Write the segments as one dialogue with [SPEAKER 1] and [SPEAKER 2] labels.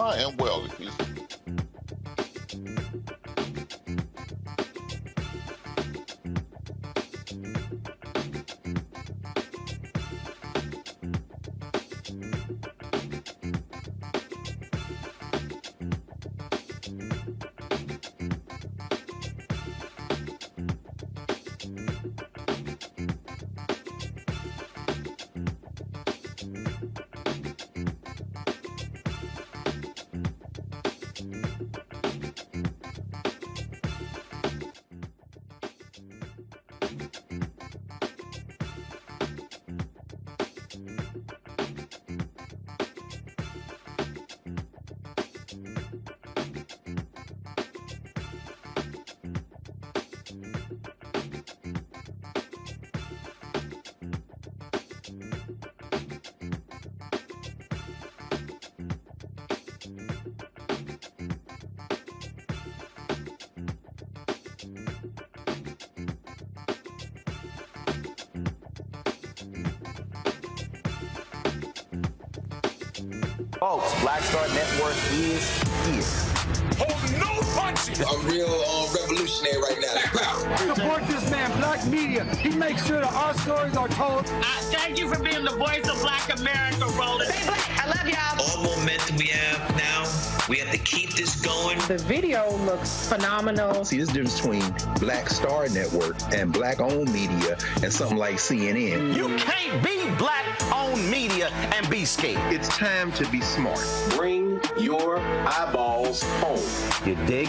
[SPEAKER 1] I am well.
[SPEAKER 2] Folks, Black Star Network is here.
[SPEAKER 3] Hold no punches!
[SPEAKER 4] I'm real revolutionary right now.
[SPEAKER 5] Support this man, Black Media. He makes sure that our stories are told.
[SPEAKER 6] Thank you for being the voice of Black America, Roland.
[SPEAKER 7] Stay black. I love y'all.
[SPEAKER 8] All momentum we have now, we have to keep this going.
[SPEAKER 7] The video looks phenomenal.
[SPEAKER 9] See, this difference between Black Star Network and Black-owned media and something like CNN.
[SPEAKER 2] You can't be Black-owned media and be scared.
[SPEAKER 9] It's time to be smart.
[SPEAKER 10] Bring bring your eyeballs home.
[SPEAKER 2] You dig?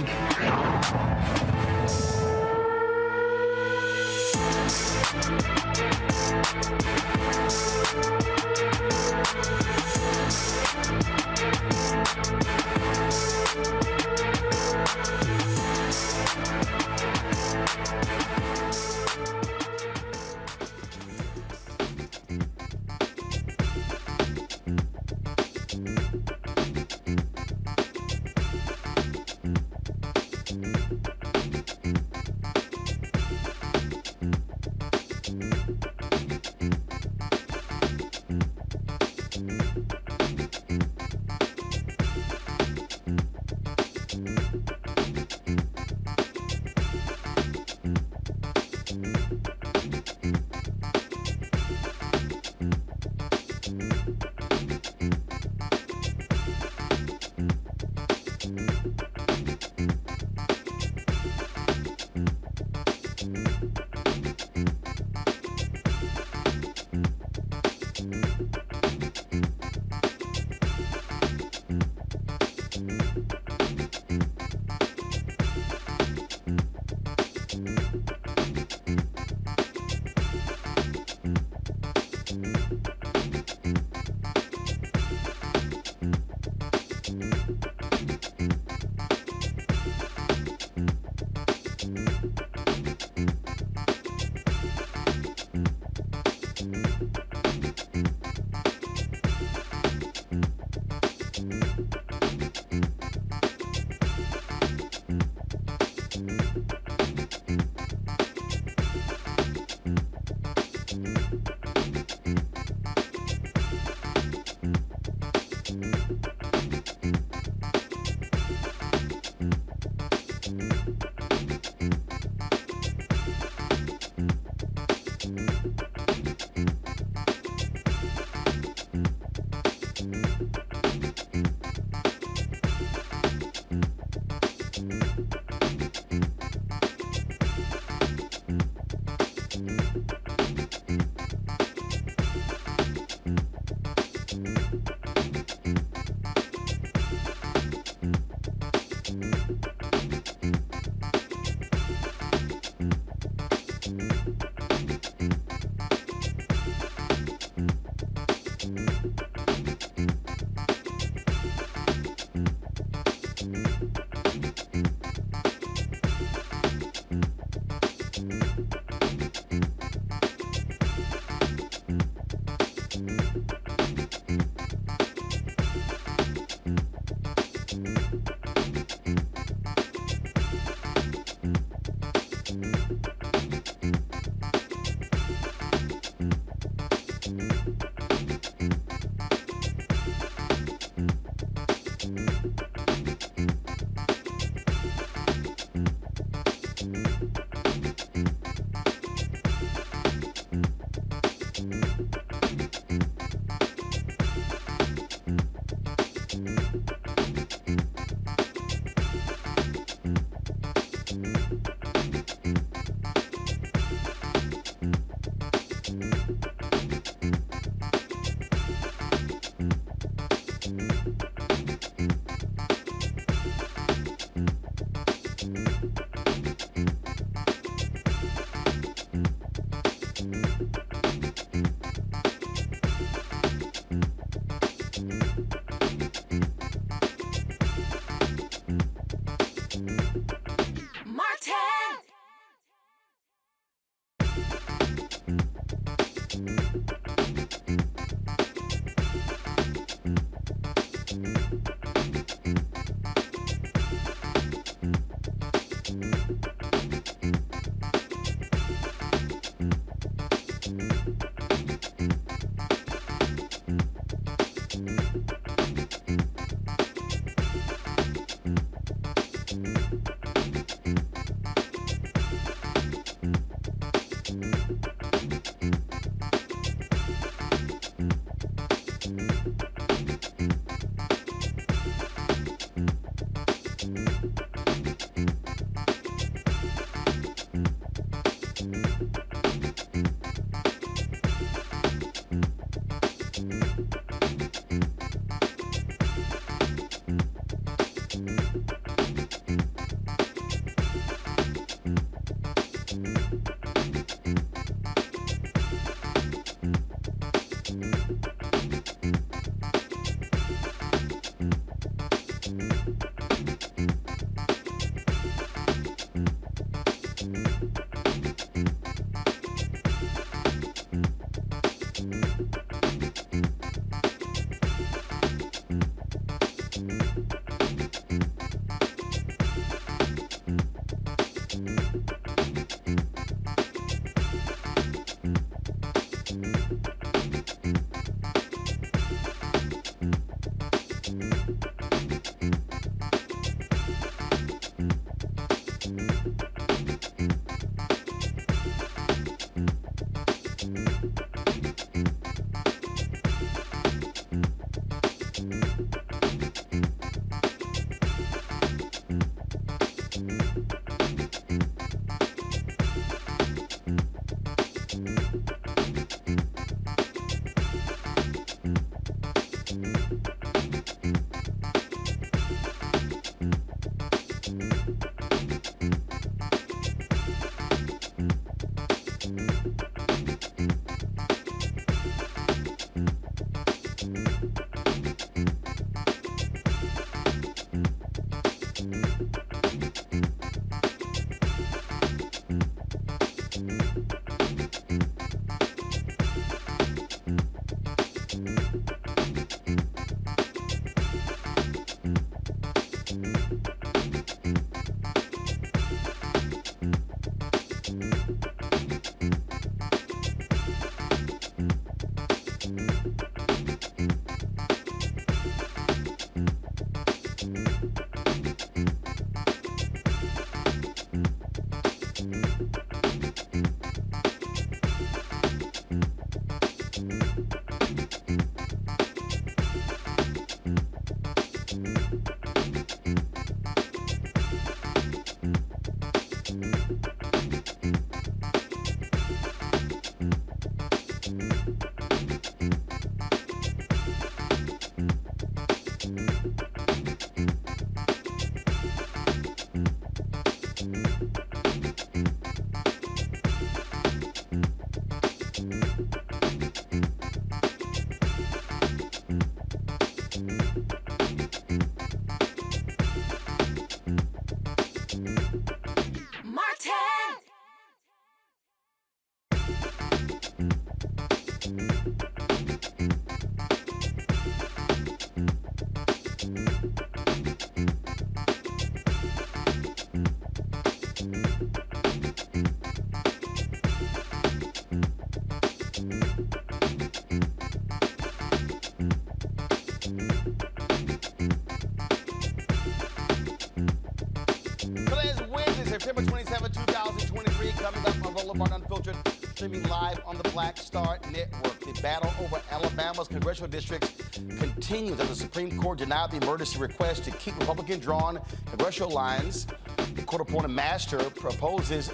[SPEAKER 11] September 27, 2023, coming up on Roll Unfiltered, streaming live on the Black Star Network. The battle over Alabama's congressional districts continues as the Supreme Court denied the emergency request to keep Republican-drawn congressional lines. The court-appointed master proposes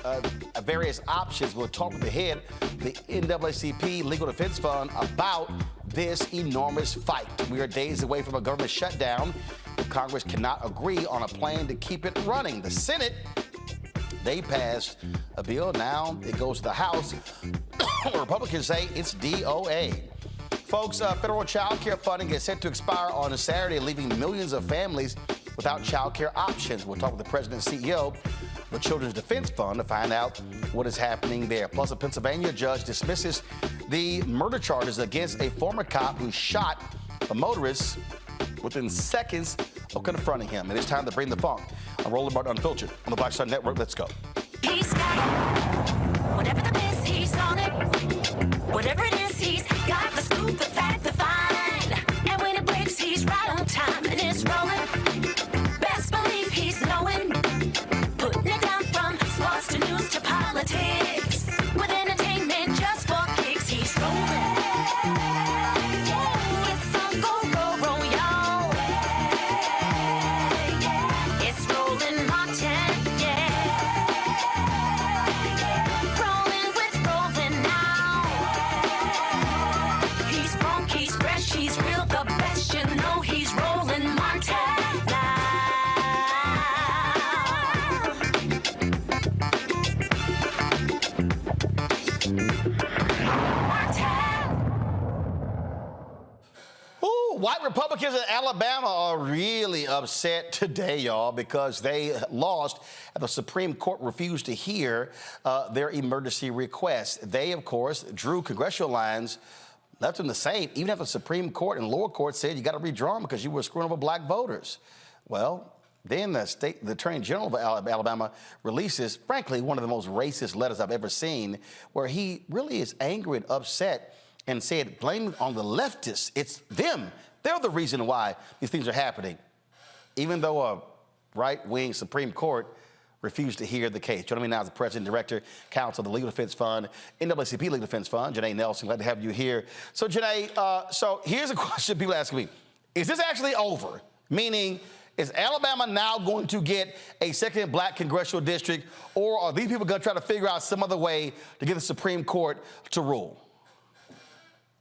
[SPEAKER 11] various options. We'll talk with the head of the NAACP Legal Defense Fund about this enormous fight. We are days away from a government shutdown if Congress cannot agree on a plan to keep it running. The Senate, they passed a bill. Now it goes to the House. Republicans say it's DOA. Folks, federal child care funding is set to expire on Saturday, leaving millions of families without child care options. We'll talk with the president and CEO of the Children's Defense Fund to find out what is happening there. Plus, a Pennsylvania judge dismisses the murder charges against a former cop who shot a motorist within seconds of confronting him. It is time to bring the funk. I'm Roland Martin Unfiltered on the Black Star Network. Let's go.
[SPEAKER 12] He's got it. Whatever the miss, he's on it. Whatever it is, he's got the scoop, the fact, the find. And when it breaks, he's right on time and it's rolling. Best believe he's knowing. Putting it down from sports to news to politics. With entertainment just for kicks, he's rolling. It's on go, roll, y'all. It's Roland Martin, rolling with Roland now. He's funk, he's fresh, he's real, the best, you know he's Roland Martin now.
[SPEAKER 11] White Republicans in Alabama are really upset today, y'all, because they lost and the Supreme Court refused to hear their emergency request. They, of course, drew congressional lines, left them the same, even after the Supreme Court and lower court said you got to redraw them because you were screwing over black voters. Well, then the Attorney General of Alabama releases, frankly, one of the most racist letters I've ever seen, where he really is angry and upset and said, blame it on the leftists. It's them. They're the reason why these things are happening, even though a right-wing Supreme Court refused to hear the case. Joining me now is the President and Director-Counsel of the Legal Defense Fund, NAACP Legal Defense Fund, Janai Nelson. Glad to have you here. So, Janai, so here's a question people ask me. Is this actually over? Meaning, is Alabama now going to get a second black congressional district, or are these people going to try to figure out some other way to get the Supreme Court to rule?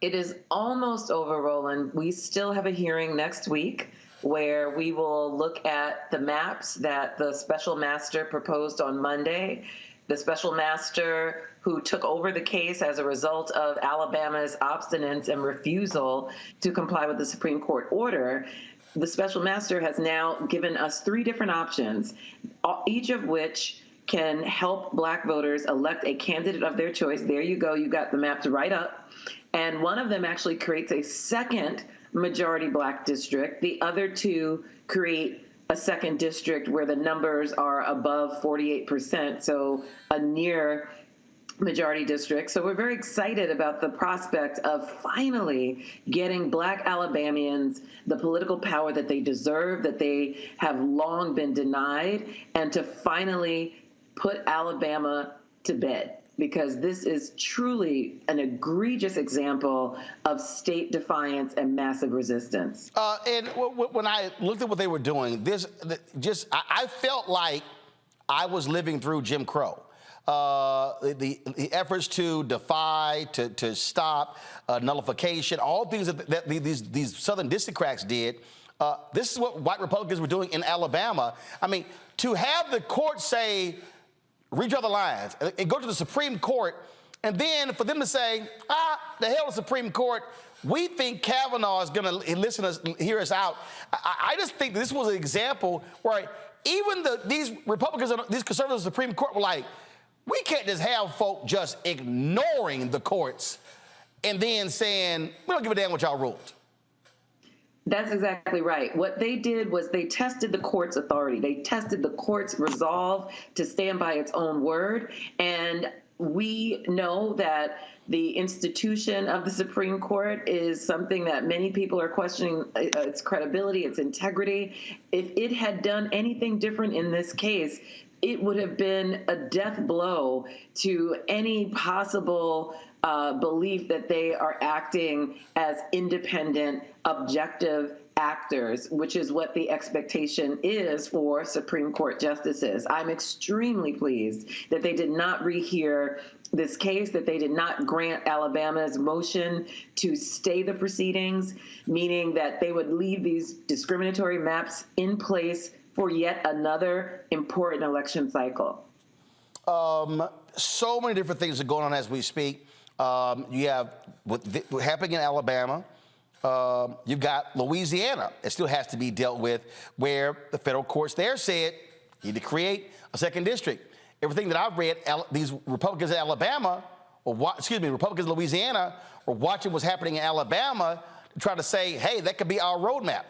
[SPEAKER 13] It is almost over, Roland. We still have a hearing next week where we will look at the maps that the special master proposed on Monday. The special master who took over the case as a result of Alabama's obstinance and refusal to comply with the Supreme Court order. the special master has now given us 3 different options, each of which can help Black voters elect a candidate of their choice. There you go. You got the maps right up. And one of them actually creates a second majority Black district. The other 2 create a second district where the numbers are above 48%, so a near majority district. So we're very excited about the prospect of finally getting Black Alabamians the political power that they deserve, that they have long been denied, and to finally put Alabama to bed, because this is truly an egregious example of state defiance and massive resistance.
[SPEAKER 11] And when I looked at what they were doing, I felt like I was living through Jim Crow. The efforts to defy, to stop, nullification, all things that these Southern Districts did. This is what white Republicans were doing in Alabama. I mean, to have the court say, redraw the lines, and go to the Supreme Court, and then for them to say, the hell is Supreme Court? We think Kavanaugh is going to hear us out. I just think this was an example where even these Republicans, these conservatives, the Supreme Court were like, we can't just have folk just ignoring the courts and then saying, we don't give a damn what y'all ruled.
[SPEAKER 13] That's exactly right. What they did was they tested the court's authority. They tested the court's resolve to stand by its own word. And we know that the institution of the Supreme Court is something that many people are questioning its credibility, its integrity. If it had done anything different in this case, it would have been a death blow to any possible belief that they are acting as independent, objective actors, which is what the expectation is for Supreme Court justices. I'm extremely pleased that they did not rehear this case, that they did not grant Alabama's motion to stay the proceedings, meaning that they would leave these discriminatory maps in place for yet another important election cycle.
[SPEAKER 11] So many different things are going on as we speak. You have what's happening in Alabama. You've got Louisiana. It still has to be dealt with, where the federal courts there said you need to create a second district. Everything that I've read, these Republicans in Alabama, Republicans in Louisiana, were watching what's happening in Alabama to try to say, hey, that could be our roadmap.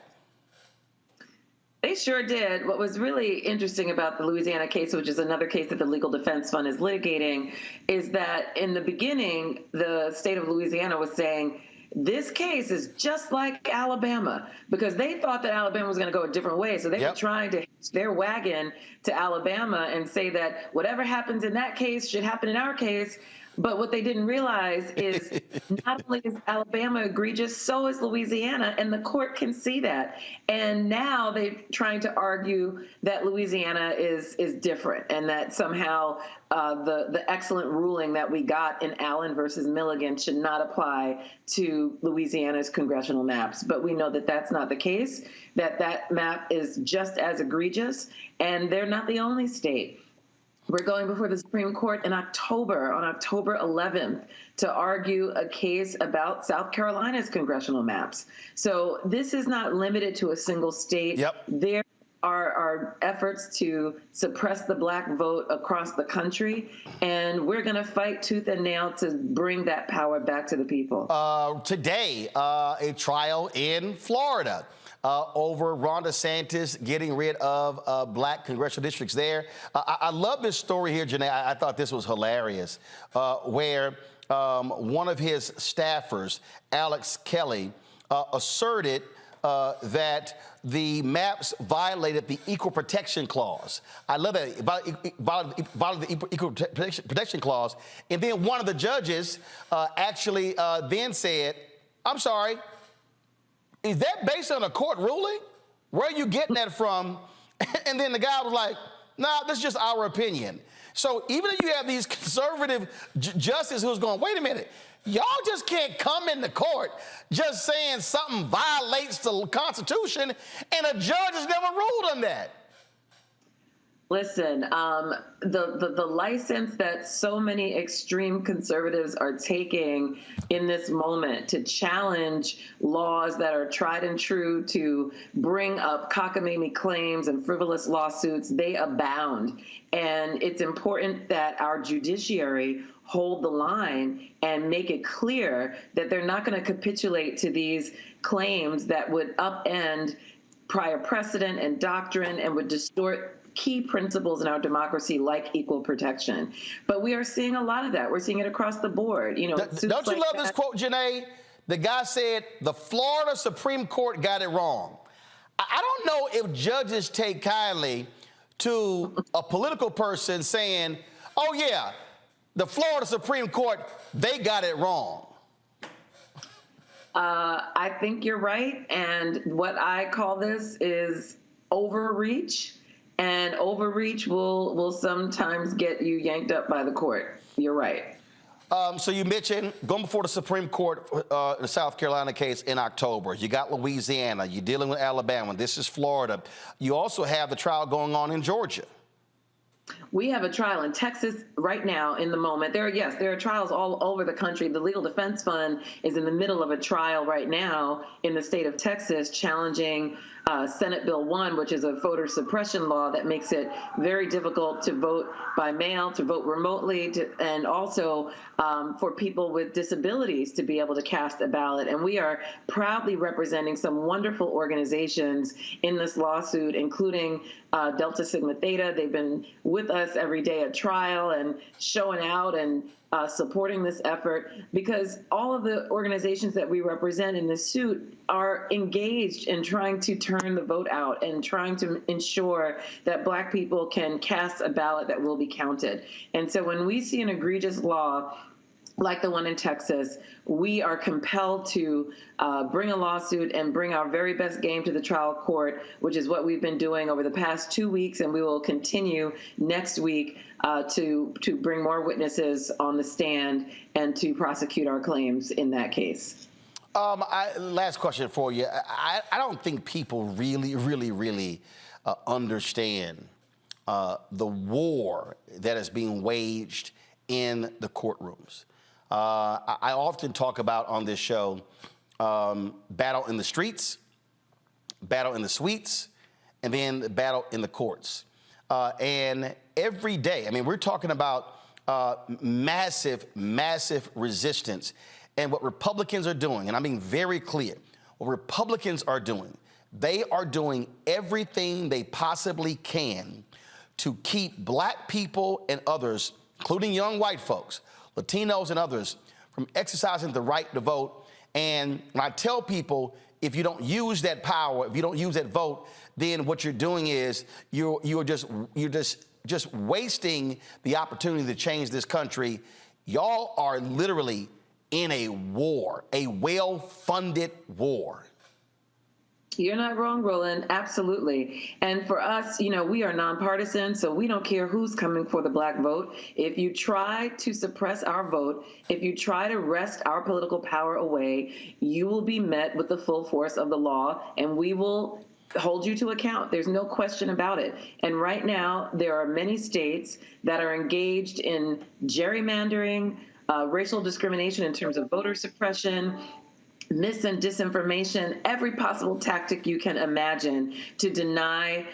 [SPEAKER 13] They sure did. What was really interesting about the Louisiana case, which is another case that the Legal Defense Fund is litigating, is that in the beginning, the state of Louisiana was saying, this case is just like Alabama, because they thought that Alabama was going to go a different way. So they were trying to hitch their wagon to Alabama and say that whatever happens in that case should happen in our case. But what they didn't realize is not only is Alabama egregious, so is Louisiana, and the court can see that. And now they're trying to argue that Louisiana is different, and that somehow the excellent ruling that we got in Allen versus Milligan should not apply to Louisiana's congressional maps. But we know that that's not the case, that map is just as egregious, and they're not the only state. We're going before the Supreme Court in October, on October 11th, to argue a case about South Carolina's congressional maps. So this is not limited to a single state. There are efforts to suppress the Black vote across the country, and we're going to fight tooth and nail to bring that power back to the people.
[SPEAKER 11] Today, a trial in Florida. Over Ron DeSantis getting rid of Black congressional districts there. I love this story here, Janai. I thought this was hilarious, where one of his staffers, Alex Kelly, asserted that the maps violated the Equal Protection Clause. I love that, violated the Equal Protection Clause. And then one of the judges actually then said, I'm sorry, is that based on a court ruling? Where are you getting that from? And then the guy was like, nah, this is just our opinion. So even if you have these conservative justices who's going, wait a minute, y'all just can't come into court just saying something violates the Constitution, and a judge has never ruled on that.
[SPEAKER 13] Listen, the license that so many extreme conservatives are taking in this moment to challenge laws that are tried and true, to bring up cockamamie claims and frivolous lawsuits, they abound. And it's important that our judiciary hold the line and make it clear that they're not going to capitulate to these claims that would upend prior precedent and doctrine and would distort key principles in our democracy, like equal protection. But we are seeing a lot of that. We're seeing it across the board. You know,
[SPEAKER 11] don't you love this quote, Janai? The guy said, the Florida Supreme Court got it wrong. I don't know if judges take kindly to a political person saying, oh, yeah, the Florida Supreme Court, they got it wrong.
[SPEAKER 13] I think you're right. And what I call this is overreach. And overreach will sometimes get you yanked up by the court. You're right.
[SPEAKER 11] So you mentioned going before the Supreme Court, the South Carolina case in October. You got Louisiana. You're dealing with Alabama. This is Florida. You also have the trial going on in Georgia.
[SPEAKER 13] We have a trial in Texas right now in the moment. There are trials all over the country. The Legal Defense Fund is in the middle of a trial right now in the state of Texas challenging Senate Bill 1, which is a voter suppression law that makes it very difficult to vote by mail, to vote remotely, and also for people with disabilities to be able to cast a ballot. And we are proudly representing some wonderful organizations in this lawsuit, including Delta Sigma Theta. They've been with us every day at trial and showing out and supporting this effort, because all of the organizations that we represent in this suit are engaged in trying to turn the vote out and trying to ensure that Black people can cast a ballot that will be counted. And so when we see an egregious law like the one in Texas, we are compelled to bring a lawsuit and bring our very best game to the trial court, which is what we've been doing over the past 2 weeks, and we will continue next week to bring more witnesses on the stand and to prosecute our claims in that case.
[SPEAKER 11] Last question for you. I don't think people really understand the war that is being waged in the courtrooms. I often talk about on this show battle in the streets, battle in the suites, and then the battle in the courts. And every day, I mean, we're talking about massive resistance. And what Republicans are doing, and I'm being very clear, what Republicans are doing, they are doing everything they possibly can to keep Black people and others, including young white folks, Latinos and others, from exercising the right to vote. And when I tell people, if you don't use that power, if you don't use that vote, then what you're doing is you're just wasting the opportunity to change this country. Y'all are literally in a war, a well-funded war.
[SPEAKER 13] You're not wrong, Roland. Absolutely. And for us, you know, we are nonpartisan, so we don't care who's coming for the Black vote. If you try to suppress our vote, if you try to wrest our political power away, you will be met with the full force of the law, and we will hold you to account. There's no question about it. And right now, there are many states that are engaged in gerrymandering, racial discrimination in terms of voter suppression, mis and disinformation, every possible tactic you can imagine to deny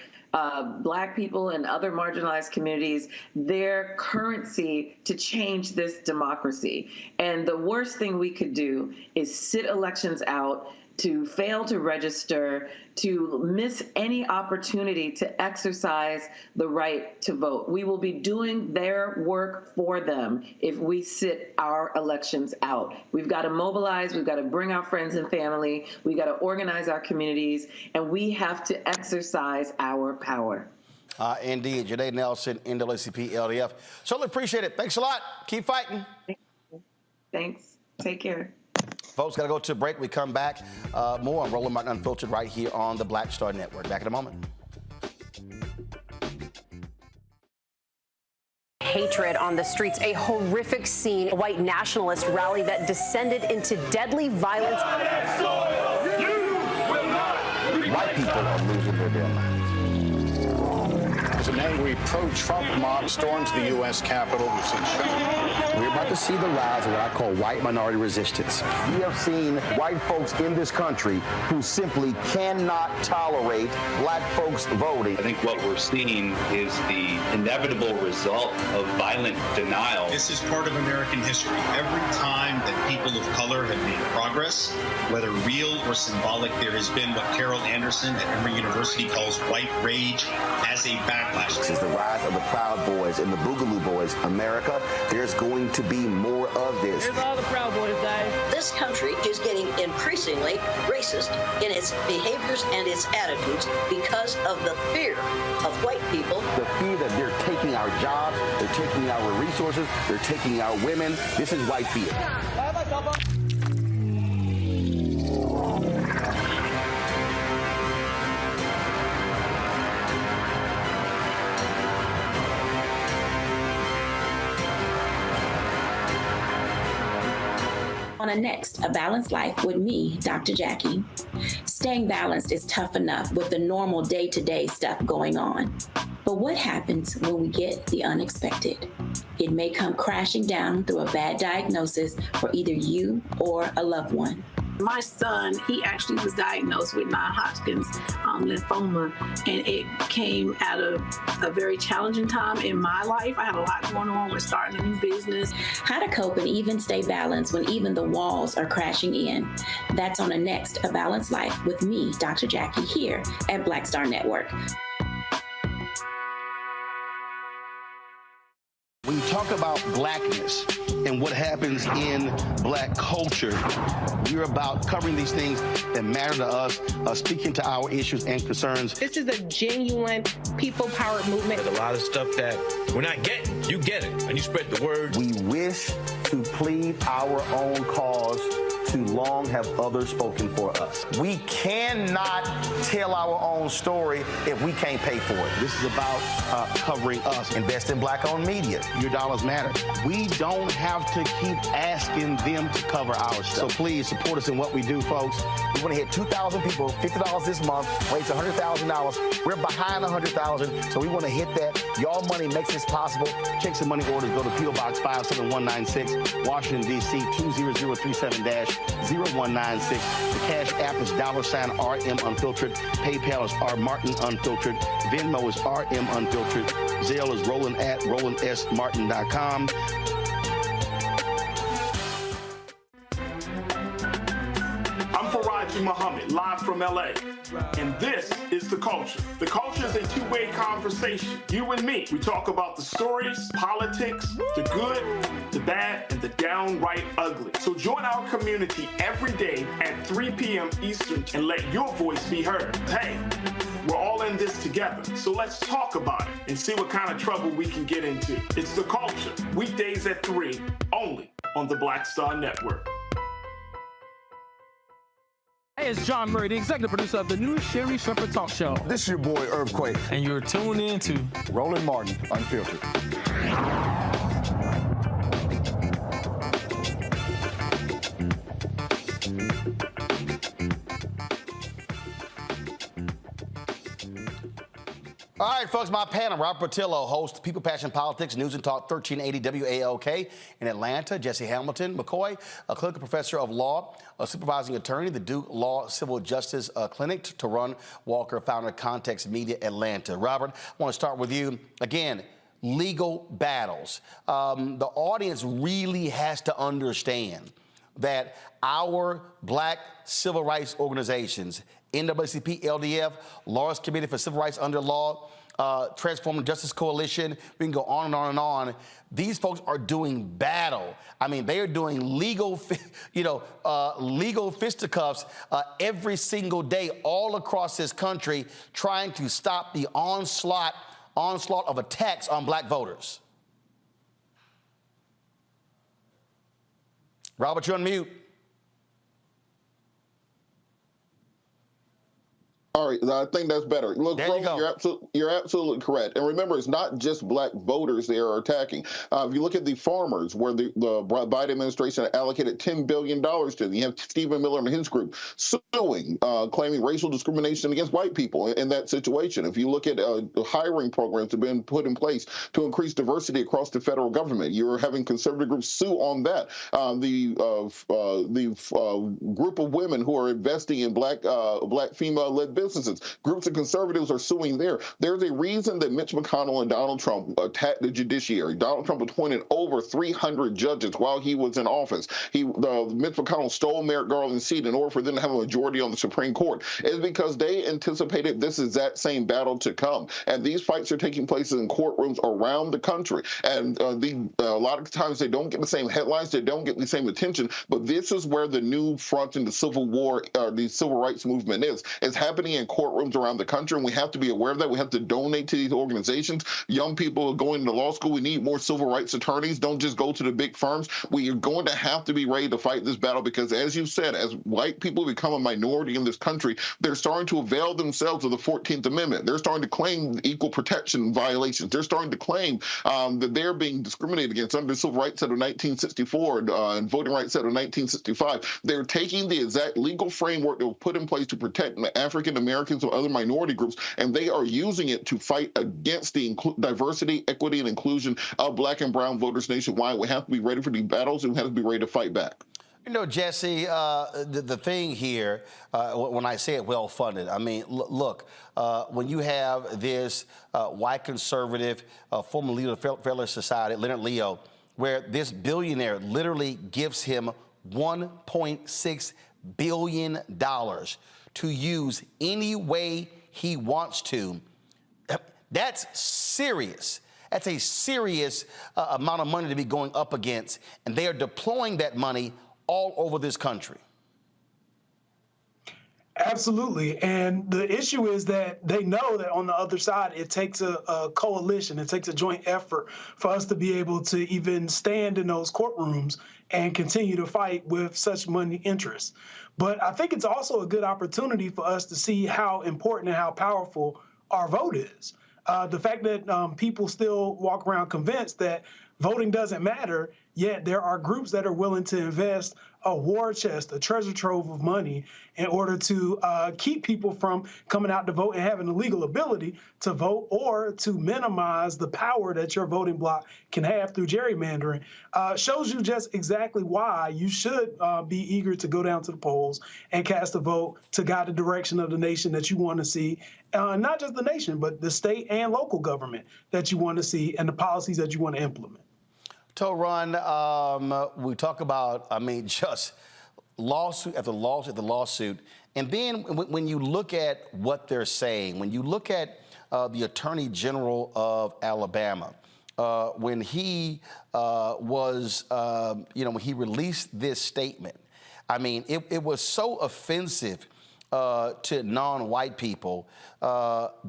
[SPEAKER 13] Black people and other marginalized communities their currency to change this democracy. And the worst thing we could do is sit elections out, to fail to register, to miss any opportunity to exercise the right to vote. We will be doing their work for them if we sit our elections out. We've got to mobilize, we've got to bring our friends and family, we've got to organize our communities, and we have to exercise our power.
[SPEAKER 11] Indeed. Janai Nelson, NAACP, LDF. Certainly appreciate it. Thanks a lot. Keep fighting.
[SPEAKER 13] Thanks. Take care.
[SPEAKER 11] Folks, got to go to a break. We come back. More on Roland Martin Unfiltered right here on the Black Star Network. Back in a moment.
[SPEAKER 14] Hatred on the streets, a horrific scene, a white nationalist rally that descended into deadly violence.
[SPEAKER 11] White people are losing their damn minds.
[SPEAKER 15] an angry pro-Trump mob storms the U.S. Capitol. We've seen shutdown.
[SPEAKER 16] We're about to see the rise of what I call white minority resistance.
[SPEAKER 2] We have seen white folks in this country who simply cannot tolerate black folks voting.
[SPEAKER 17] I think what we're seeing is the inevitable result of violent denial.
[SPEAKER 18] This is part of American history. Every time that people of color have made progress, whether real or symbolic, there has been what Carol Anderson at Emory University calls white rage as a backlash.
[SPEAKER 2] This is the rise of the Proud Boys and the Boogaloo Boys. America, there's going to be more of this.
[SPEAKER 19] Here's all the Proud Boys, guys.
[SPEAKER 20] This country is getting increasingly racist in its behaviors and its attitudes because of the fear of white people.
[SPEAKER 2] The fear that they're taking our jobs, they're taking our resources, they're taking our women. This is white fear.
[SPEAKER 21] On a next, A Balanced Life with me, Dr. Jackie. Staying balanced is tough enough with the normal day-to-day stuff going on. But what happens when we get the unexpected? It may come crashing down through a bad diagnosis for either you or a loved one.
[SPEAKER 22] My son, he actually was diagnosed with non-Hodgkin's lymphoma, and it came out of a very challenging time in my life. I had a lot going on with starting a new business.
[SPEAKER 21] How to cope and even stay balanced when even the walls are crashing in. That's on a next A Balanced Life with me, Dr. Jackie, here at Black Star Network.
[SPEAKER 11] When you talk about blackness and what happens in black culture, we're about covering these things that matter to us, speaking to our issues and concerns.
[SPEAKER 7] This is a genuine people-powered movement.
[SPEAKER 23] There's a lot of stuff that we're not getting. You get it, and you spread the word.
[SPEAKER 2] We wish to plead our own cause. Too long have others spoken for us. We cannot tell our own story if we can't pay for it.
[SPEAKER 11] This is about covering us.
[SPEAKER 2] Invest in black-owned media.
[SPEAKER 11] Your dollars matter. We don't have to keep asking them to cover our stuff. So please support us in what we do, folks.
[SPEAKER 2] We want to hit 2,000 people, $50 this month, raise $100,000. We're behind $100,000, so we want to hit that. Y'all money makes this possible.
[SPEAKER 11] Checks and money orders go to P.O. Box 57196, Washington, D.C. 20037-0196. The Cash App is $RM Unfiltered. PayPal is R Martin Unfiltered. Venmo is RM Unfiltered. Zelle is Roland at RolandSMartin.com.
[SPEAKER 3] Muhammad, live from LA. And this is The Culture. The Culture is a two-way conversation. You and me. We talk about the stories, politics, the good, the bad, and the downright ugly. So join our community every day at 3 p.m. Eastern and let your voice be heard. Hey, we're all in this together. So let's talk about it and see what kind of trouble we can get into. It's The Culture, weekdays at 3, only on the Black Star Network.
[SPEAKER 24] Hey, it's John Murray, the executive producer of the new Sherry Shepherd Talk Show.
[SPEAKER 25] This is your boy, Earthquake.
[SPEAKER 24] And you're tuned in to
[SPEAKER 25] Roland Martin Unfiltered.
[SPEAKER 11] All right, folks, my panel, Robert Portillo, host People, Passion, Politics, News and Talk 1380 WALK in Atlanta. Jesse Hamilton McCoy, a clinical professor of law, a supervising attorney, the Duke Law Civil Justice Clinic, Tarun Walker, founder of Context Media Atlanta. Robert, I want to start with you. Again, legal battles. The audience really has to understand that our black civil rights organizations, NAACP, LDF, Lawyers Committee for Civil Rights Under Law, Transforming Justice Coalition, we can go on and on and on. These folks are doing battle. I mean, they are doing legal fisticuffs every single day all across this country, trying to stop the onslaught of attacks on black voters. Robert, you're on mute.
[SPEAKER 1] All right, I think that's better. Look, you're absolutely correct. And remember, it's not just black voters they are attacking. If you look at the farmers, where the Biden administration allocated $10 billion to them, you have Stephen Miller and his group suing, claiming racial discrimination against white people in that situation. If you look at the hiring programs that have been put in place to increase diversity across the federal government, you're having conservative groups sue on that. The group of women who are investing in black female-led businesses, groups of conservatives are suing there. There's a reason that Mitch McConnell and Donald Trump attacked the judiciary. Donald Trump appointed over 300 judges while he was in office. Mitch McConnell stole Merrick Garland's seat in order for them to have a majority on the Supreme Court. It's because they anticipated this exact same battle to come. And these fights are taking place in courtrooms around the country. And a lot of times they don't get the same headlines, they don't get the same attention, but this is where the new front in the Civil War, the Civil Rights Movement is. It's happening in courtrooms around the country, and we have to be aware of that. We have to donate to these organizations. Young people are going to law school. We need more civil rights attorneys. Don't just go to the big firms. We are going to have to be ready to fight this battle because, as you said, as white people become a minority in this country, they're starting to avail themselves of the 14th Amendment. They're starting to claim equal protection violations. They're starting to claim that they're being discriminated against under the Civil Rights Act of 1964 and Voting Rights Act of 1965. They're taking the exact legal framework that was put in place to protect African Americans or other minority groups, and they are using it to fight against the diversity, equity, and inclusion of black and brown voters nationwide. We have to be ready for these battles, and we have to be ready to fight back.
[SPEAKER 11] You know, Jesse, the thing here, when I say it well-funded, I mean, look, when you have this white conservative, former leader of the Fairless Society, Leonard Leo, where this billionaire literally gives him $1.6 billion to use any way he wants to, that's serious. That's a serious amount of money to be going up against, and they are deploying that money all over this country.
[SPEAKER 4] Absolutely. And the issue is that they know that on the other side, it takes a coalition, it takes a joint effort for us to be able to even stand in those courtrooms and continue to fight with such money interests. But I think it's also a good opportunity for us to see how important and how powerful our vote is. The fact that people still walk around convinced that voting doesn't matter, yet there are groups that are willing to invest a war chest, a treasure trove of money in order to keep people from coming out to vote and having the legal ability to vote, or to minimize the power that your voting bloc can have through gerrymandering, shows you just exactly why you should be eager to go down to the polls and cast a vote to guide the direction of the nation that you want to see. Not just the nation, but the state and local government that you want to see and the policies that you want to implement.
[SPEAKER 11] Ron, we talk about, I mean, just lawsuit after lawsuit after lawsuit. And then when you look at what they're saying, when you look at the Attorney General of Alabama, when he was, when he released this statement, I mean, it was so offensive to non-white people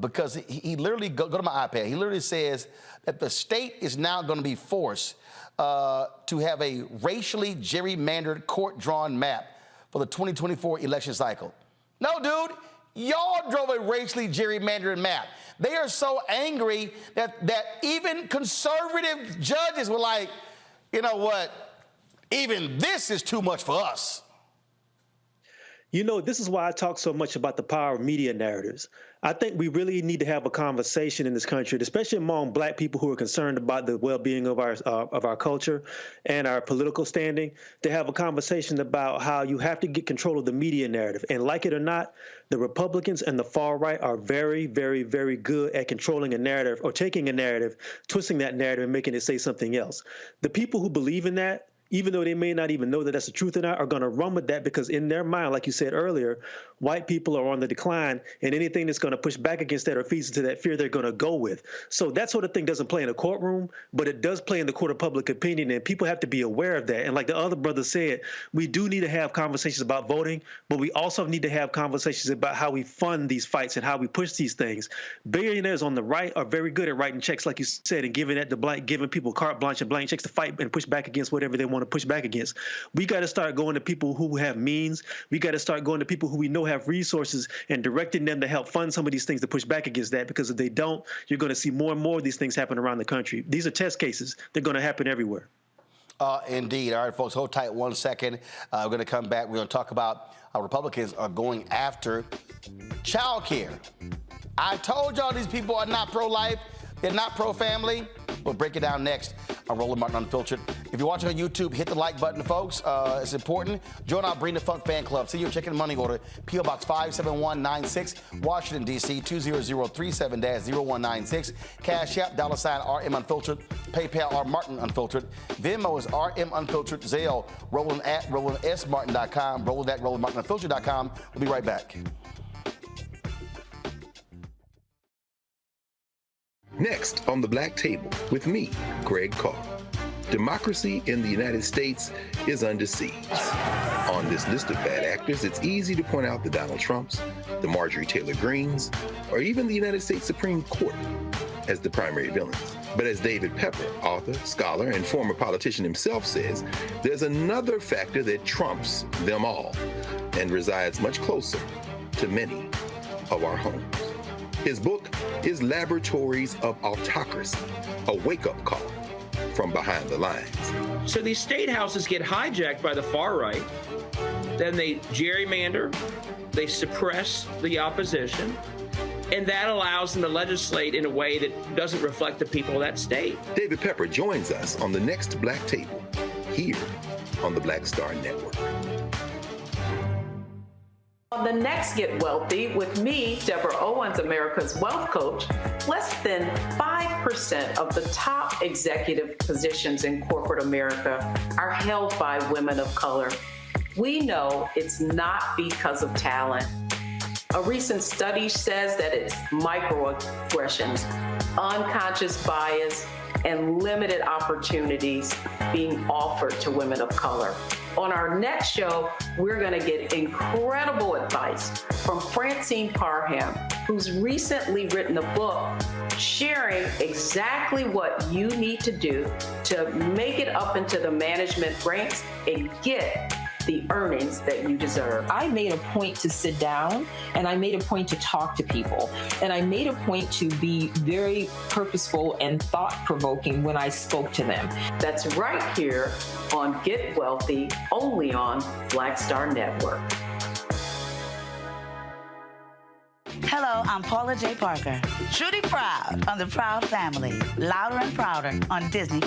[SPEAKER 11] because he literally, go to my iPad, he literally says that the state is now going to be forced to have a racially gerrymandered court-drawn map for the 2024 election cycle. No, dude, y'all drove a racially gerrymandered map. They are so angry that even conservative judges were like, you know what, even this is too much for us.
[SPEAKER 5] You know, this is why I talk so much about the power of media narratives. I think we really need to have a conversation in this country, especially among black people who are concerned about the well-being of our culture and our political standing, to have a conversation about how you have to get control of the media narrative. And like it or not, the Republicans and the far right are very, very, very good at controlling a narrative or taking a narrative, twisting that narrative and making it say something else. The people who believe in that, even though they may not even know that that's the truth or not, are going to run with that because in their mind, like you said earlier, white people are on the decline, and anything that's going to push back against that or feeds into that fear, they're going to go with. So that sort of thing doesn't play in a courtroom, but it does play in the court of public opinion, and people have to be aware of that. And like the other brother said, we do need to have conversations about voting, but we also need to have conversations about how we fund these fights and how we push these things. Billionaires on the right are very good at writing checks, like you said, and giving people carte blanche and blank checks to fight and push back against whatever they want to push back against. We got to start going to people who have means. We got to start going to people who we know have resources and directing them to help fund some of these things to push back against that, because if they don't, you're going to see more and more of these things happen around the country. These are test cases. They're going to happen everywhere.
[SPEAKER 11] Indeed. All right, folks, hold tight 1 second. We're going to come back. We're going to talk about how Republicans are going after child care. I told y'all these people are not pro-life. They're not pro-family. We'll break it down next on Roland Martin Unfiltered. If you're watching on YouTube, hit the like button, folks. It's important. Join our Bring the Funk fan club. See your check and money order. P.O. Box 57196, Washington, D.C. 20037-0196. Cash App, $RM Unfiltered. PayPal, R Martin Unfiltered. Venmo is RM Unfiltered. Zelle, Roland at RolandSMartin.com. Roland at RolandMartinUnfiltered.com. We'll be right back.
[SPEAKER 6] Next on the Black Table with me, Greg Carr. Democracy in the United States is under siege. On this list of bad actors, it's easy to point out the Donald Trumps, the Marjorie Taylor Greens, or even the United States Supreme Court as the primary villains. But as David Pepper, author, scholar, and former politician himself says, there's another factor that trumps them all and resides much closer to many of our homes. His book is Laboratories of Autocracy, a wake-up call from behind the lines.
[SPEAKER 8] So these state houses get hijacked by the far right, then they gerrymander, they suppress the opposition, and that allows them to legislate in a way that doesn't reflect the people of that state.
[SPEAKER 6] David Pepper joins us on the next Black Table, here on the Black Star Network.
[SPEAKER 9] On the next Get Wealthy with me, Deborah Owens, America's Wealth Coach, less than 5% of the top executive positions in corporate America are held by women of color. We know it's not because of talent. A recent study says that it's microaggressions, unconscious bias, and limited opportunities being offered to women of color. On our next show, we're going to get incredible advice from Francine Parham, who's recently written a book sharing exactly what you need to do to make it up into the management ranks and get the earnings that you deserve.
[SPEAKER 10] I made a point to sit down and I made a point to talk to people. And I made a point to be very purposeful and thought-provoking when I spoke to them.
[SPEAKER 9] That's right here on Get Wealthy, only on Black Star Network.
[SPEAKER 19] Hello, I'm Paula J. Parker. Truly proud on the Proud Family, Louder and Prouder on Disney+.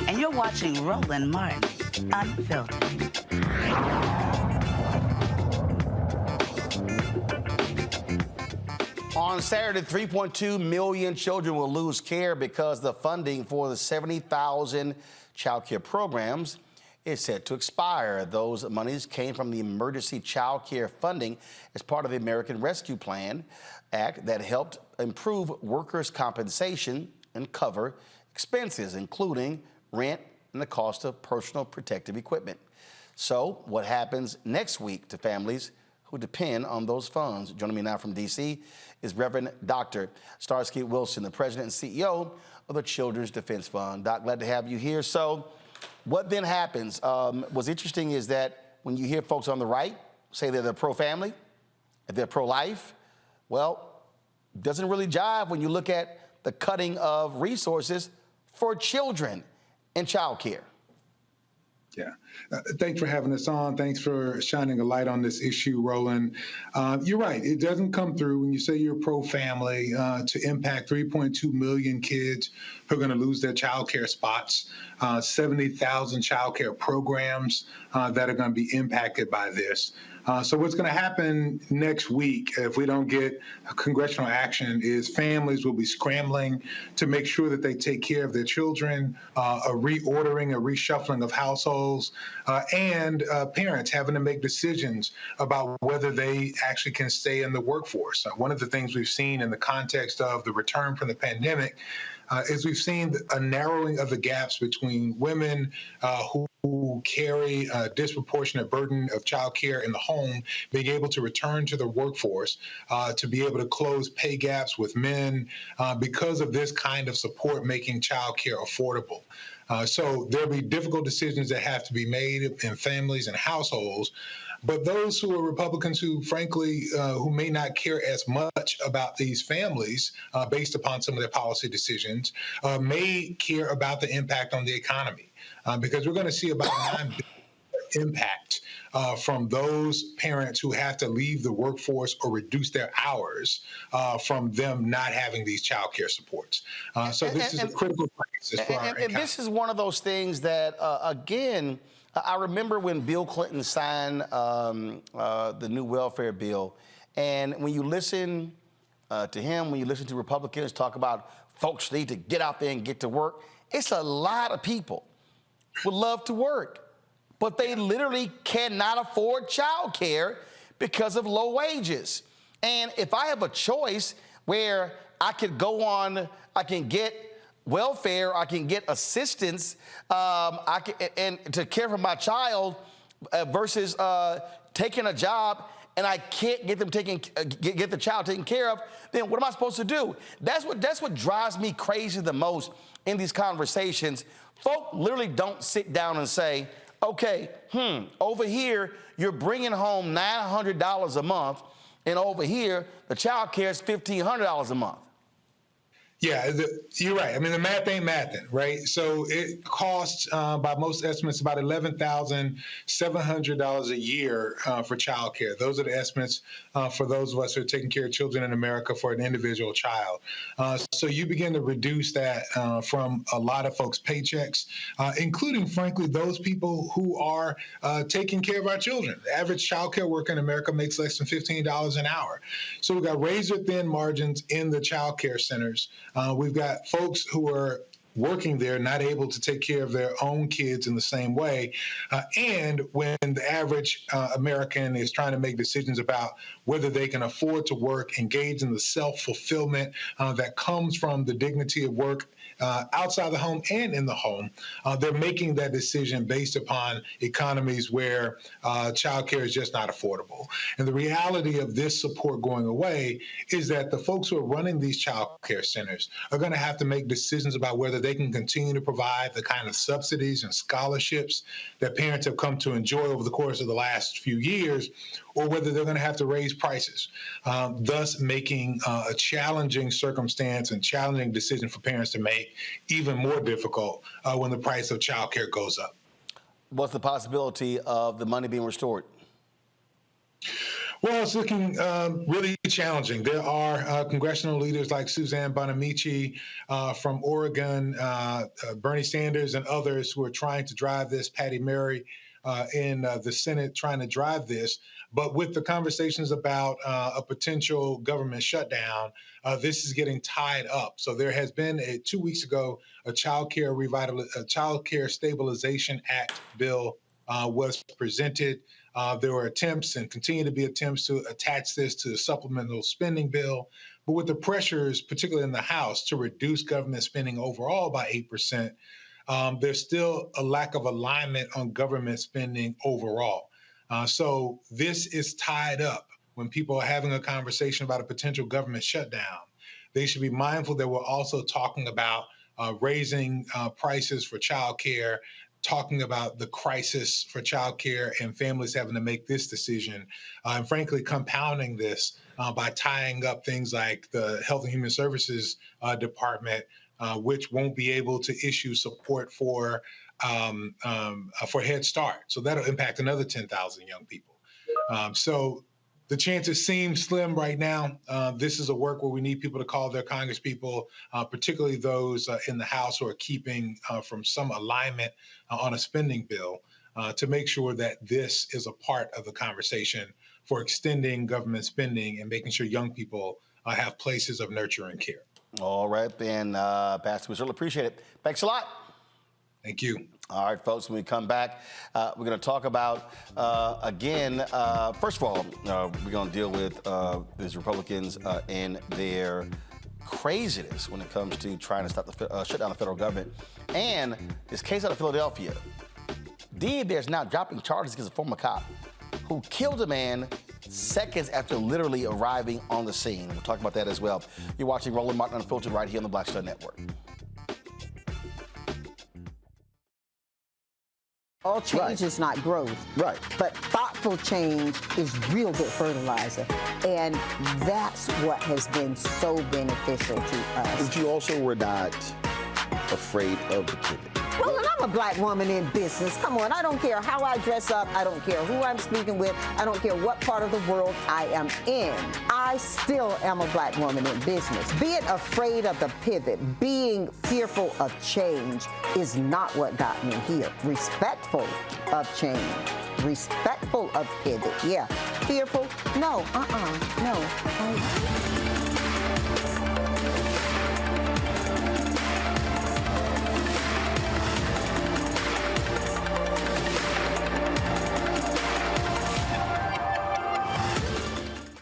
[SPEAKER 19] And you're watching Roland Martin Unfiltered.
[SPEAKER 11] On Saturday, 3.2 million children will lose care because the funding for the 70,000 child care programs is set to expire. Those monies came from the emergency child care funding as part of the American Rescue Plan Act that helped improve workers' compensation and cover expenses, including rent and the cost of personal protective equipment. So what happens next week to families who depend on those funds? Joining me now from D.C. is Reverend Dr. Starsky Wilson, the president and CEO of the Children's Defense Fund. Doc, glad to have you here. So what then happens? What's interesting is that when you hear folks on the right say they're pro-family, they're pro-life, well, doesn't really jive when you look at the cutting of resources for children and child care.
[SPEAKER 26] Yeah. Thanks for having us on. Thanks for shining a light on this issue, Roland. You're right. It doesn't come through when you say you're pro-family to impact 3.2 million kids who are going to lose their child care spots, 70,000 child care programs that are going to be impacted by this. So what's going to happen next week if we don't get congressional action is families will be scrambling to make sure that they take care of their children, a reordering, a reshuffling of households, and parents having to make decisions about whether they actually can stay in the workforce. One of the things we've seen in the context of the return from the pandemic is we've seen a narrowing of the gaps between women who carry a disproportionate burden of child care in the home, being able to return to the workforce, to be able to close pay gaps with men because of this kind of support making child care affordable. So there'll be difficult decisions that have to be made in families and households. But those who are Republicans who, frankly, who may not care as much about these families based upon some of their policy decisions, may care about the impact on the economy, because we're going to see about 9 billion impact from those parents who have to leave the workforce or reduce their hours from them not having these child care supports. So this is a critical crisis for our economy.
[SPEAKER 11] And this is one of those things that, again, I remember when Bill Clinton signed the new welfare bill, and when you listen to him, when you listen to Republicans talk about folks need to get out there and get to work, it's a lot of people would love to work, but they literally cannot afford child care because of low wages. And if I have a choice where I could go on, I can get welfare, I can get assistance, and to care for my child versus taking a job and I can't get them get the child taken care of, then what am I supposed to do? That's what drives me crazy the most in these conversations. Folk literally don't sit down and say, okay, over here you're bringing home $900 a month, and over here the child care is $1,500 a month.
[SPEAKER 26] Yeah, you're right. I mean, the math ain't mathing, right? So it costs, by most estimates, about $11,700 a year for childcare. Those are the estimates for those of us who are taking care of children in America for an individual child. So you begin to reduce that from a lot of folks' paychecks, including, frankly, those people who are taking care of our children. The average childcare worker in America makes less than $15 an hour. So we've got razor-thin margins in the childcare centers. We've got folks who are working there not able to take care of their own kids in the same way. And when the average American is trying to make decisions about whether they can afford to work, engage in the self-fulfillment that comes from the dignity of work outside the home and in the home, they're making that decision based upon economies where childcare is just not affordable. And the reality of this support going away is that the folks who are running these childcare centers are going to have to make decisions about whether they can continue to provide the kind of subsidies and scholarships that parents have come to enjoy over the course of the last few years, or whether they're going to have to raise prices, thus making a challenging circumstance and challenging decision for parents to make even more difficult when the price of childcare goes up.
[SPEAKER 11] What's the possibility of the money being restored?
[SPEAKER 26] Well, it's looking really challenging. There are congressional leaders like Suzanne Bonamici from Oregon, Bernie Sanders, and others who are trying to drive this, Patty Murray in the Senate trying to drive this. But with the conversations about a potential government shutdown, this is getting tied up. So there has been 2 weeks ago a Child Care Stabilization Act bill was presented. There were attempts and continue to be attempts to attach this to the supplemental spending bill. But with the pressures, particularly in the House, to reduce government spending overall by 8%, there's still a lack of alignment on government spending overall. So this is tied up. When people are having a conversation about a potential government shutdown, they should be mindful that we're also talking about raising prices for child care, talking about the crisis for child care and families having to make this decision, and frankly, compounding this by tying up things like the Health and Human Services Department, which won't be able to issue support for Head Start. So that'll impact another 10,000 young people. So the chances seem slim right now. This is a work where we need people to call their congresspeople, particularly those in the House who are keeping from some alignment on a spending bill, to make sure that this is a part of the conversation for extending government spending and making sure young people have places of nurture and care. All right, then, Pastor, we certainly appreciate it. Thanks a lot. Thank you. All right, folks, when we come back, we're going to talk about, again, first of all, we're going to deal with these Republicans and their craziness when it comes to trying to stop the shut down the federal government. And this case out of Philadelphia, DA there is now dropping charges against a former cop who killed a man seconds after literally arriving on the scene. We'll talk about that as well. You're watching Roland Martin Unfiltered right here on the Black Star Network.
[SPEAKER 12] All change is not growth.
[SPEAKER 13] Right.
[SPEAKER 12] But thoughtful change is real good fertilizer. And that's what has been so beneficial to us.
[SPEAKER 13] But you also were not afraid of the pivot.
[SPEAKER 12] Well, and I'm a black woman in business. Come on, I don't care how I dress up. I don't care who I'm speaking with. I don't care what part of the world I am in. I still am a black woman in business. Being afraid of the pivot, being fearful of change is not what got me here. Respectful of change. Respectful of pivot, yeah. Fearful? No, no.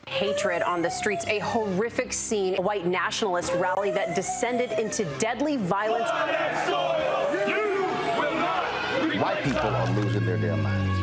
[SPEAKER 14] Hatred on the streets, a horrific scene, a white nationalist rally that descended into deadly violence.
[SPEAKER 13] White people are losing their damn minds.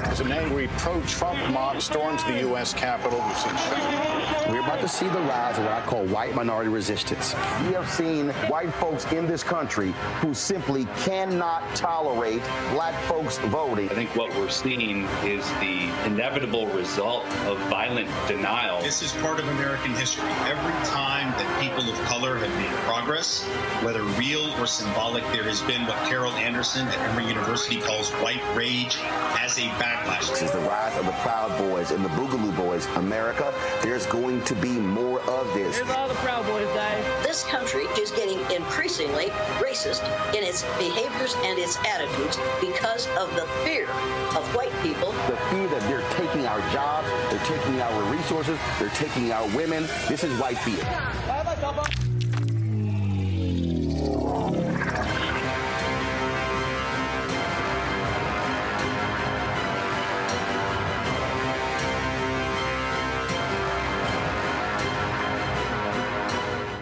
[SPEAKER 15] As an angry pro-Trump mob storms the U.S. Capitol, we've seen shutdown.
[SPEAKER 13] We're about to see the rise of what I call white minority resistance. We have seen white folks in this country who simply cannot tolerate black folks voting.
[SPEAKER 16] I think what we're seeing is the inevitable result of violent denial.
[SPEAKER 18] This is part of American history. Every time that people of color have made progress, whether real or symbolic, there has been what Carol Anderson at Emory University calls white rage as a backlash.
[SPEAKER 13] This is the rise of the Proud Boys and the Boogaloo Boys. America, there's going to be more of this.
[SPEAKER 14] Here's all the Proud Boys, guys.
[SPEAKER 20] This country is getting increasingly racist in its behaviors and its attitudes because of the fear of white people.
[SPEAKER 13] The fear that they're taking our jobs, they're taking our resources, they're taking our women. This is white fear.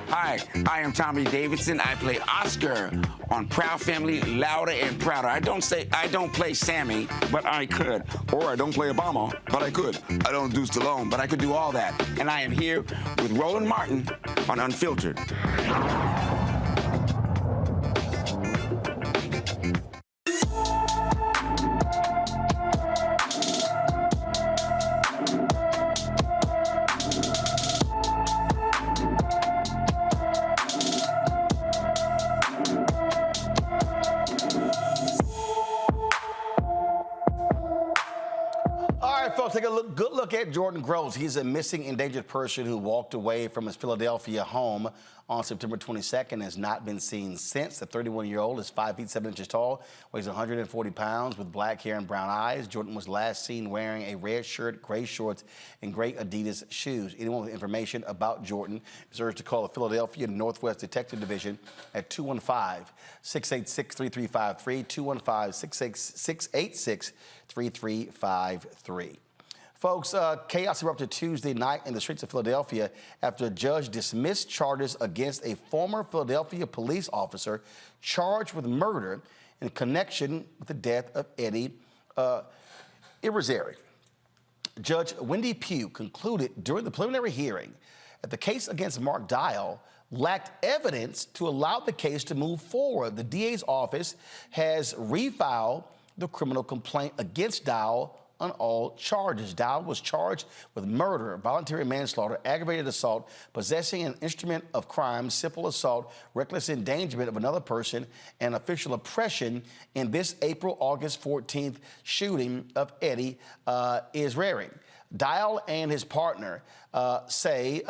[SPEAKER 17] Hi, I am Tommy Davidson. I play Oscar on Proud Family, Louder and Prouder. I don't play Sammy, but I could. Or I don't play Obama, but I could. I don't do Stallone, but I could do all that. And I am here with Roland Martin on Unfiltered.
[SPEAKER 11] Take a good look at Jordan Groves. He's a missing endangered person who walked away from his Philadelphia home on September 22nd and has not been seen since. The 31-year-old is 5 feet 7 inches tall, weighs 140 pounds with black hair and brown eyes. Jordan was last seen wearing a red shirt, gray shorts, and gray Adidas shoes. Anyone with information about Jordan is urged to call the Philadelphia Northwest Detective Division at 215-686-3353, 215-686-3353. Folks, chaos erupted Tuesday night in the streets of Philadelphia after a judge dismissed charges against a former Philadelphia police officer charged with murder in connection with the death of Eddie Irizarry. Judge Wendy Pugh concluded during the preliminary hearing that the case against Mark Dial lacked evidence to allow the case to move forward. The DA's office has refiled the criminal complaint against Dial on all charges. Dial was charged with murder, voluntary manslaughter, aggravated assault, possessing an instrument of crime, simple assault, reckless endangerment of another person, and official oppression in this August 14th shooting of Eddie Irizarry. Dial and his partner say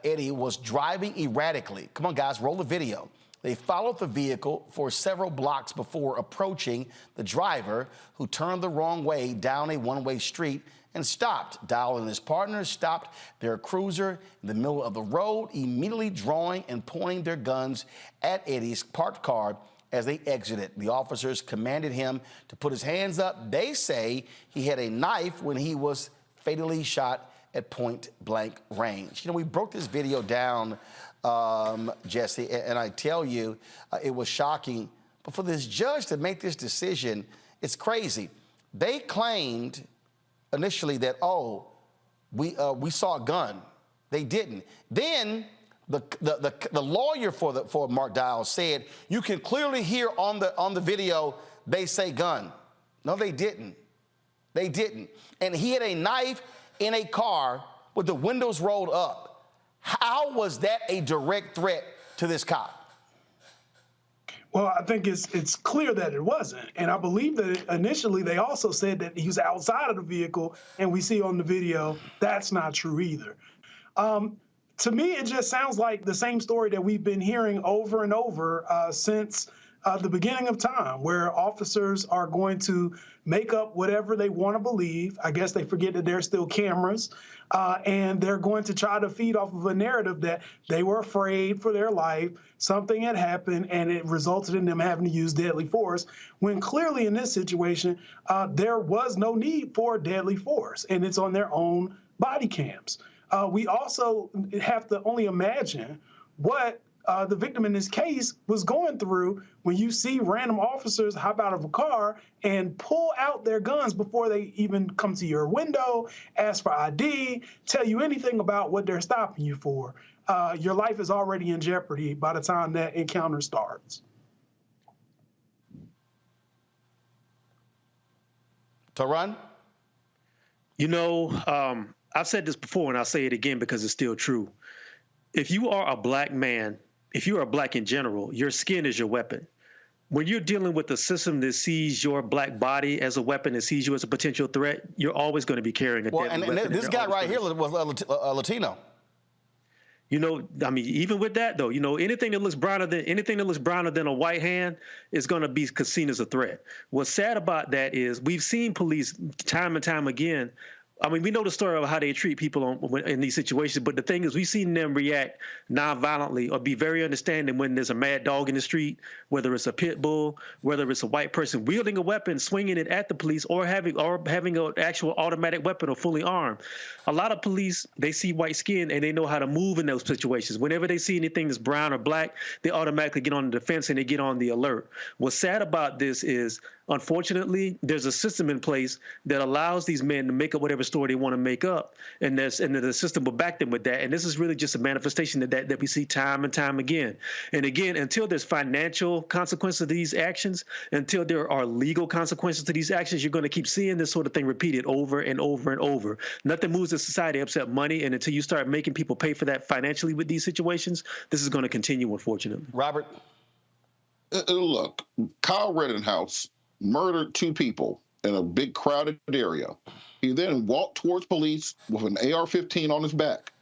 [SPEAKER 11] Eddie was driving erratically. Come on, guys, roll the video. They followed the vehicle for several blocks before approaching the driver, who turned the wrong way down a one-way street and stopped. Dial and his partner stopped their cruiser in the middle of the road, immediately drawing and pointing their guns at Eddie's parked car as they exited. The officers commanded him to put his hands up. They say he had a knife when he was fatally shot at point-blank range. You know, we broke this video down, Jesse, and I tell you, it was shocking. But for this judge to make this decision, it's crazy. They claimed initially that, we saw a gun. They didn't. Then the lawyer for Mark Dial said, you can clearly hear on the video They say gun. No, they didn't. They didn't. And he had a knife in a car with the windows rolled up. How was that a direct threat to this cop?
[SPEAKER 4] Well, I think it's clear that it wasn't. And I believe that initially they also said that he was outside of the vehicle, and we see on the video that's not true either. To me, it just sounds like the same story that we've been hearing over and over since the beginning of time, where officers are going to make up whatever they want to believe. I guess they forget that there's still cameras, and they're going to try to feed off of a narrative that they were afraid for their life, something had happened, and it resulted in them having to use deadly force, when clearly in this situation, there was no need for deadly force, and it's on their own body cams. We also have to only imagine what the victim in this case was going through when you see random officers hop out of a car and pull out their guns before they even come to your window, ask for ID, tell you anything about what they're stopping you for. Your life is already in jeopardy by the time that encounter starts.
[SPEAKER 11] Taran?
[SPEAKER 5] You know, I've said this before and I'll say it again because it's still true. If you are a black man, if you are black in general, your skin is your weapon. When you're dealing with a system that sees your black body as a weapon and sees you as a potential threat, you're always going to be carrying a deadly weapon.
[SPEAKER 11] And this guy right here was a Latino.
[SPEAKER 5] You know, I mean, even with that though, you know, anything that looks browner than a white hand is going to be seen as a threat. What's sad about that is we've seen police time and time again. I mean, we know the story of how they treat people in these situations, but the thing is we've seen them react nonviolently or be very understanding when there's a mad dog in the street, whether it's a pit bull, whether it's a white person wielding a weapon, swinging it at the police, or having an actual automatic weapon or fully armed. A lot of police, they see white skin and they know how to move in those situations. Whenever they see anything that's brown or black, they automatically get on the defense and they get on the alert. What's sad about this is, unfortunately, there's a system in place that allows these men to make up whatever story they want to make up, and the system will back them with that. And this is really just a manifestation of that we see time and time again. And again, until there's financial consequences to these actions, until there are legal consequences to these actions, you're going to keep seeing this sort of thing repeated over and over and over. Nothing moves in society except money, and until you start making people pay for that financially with these situations, this is going to continue, unfortunately.
[SPEAKER 11] Robert?
[SPEAKER 1] Look, Kyle Rittenhouse murdered 2 people in a big crowded area. He then walked towards police with an AR-15 on his back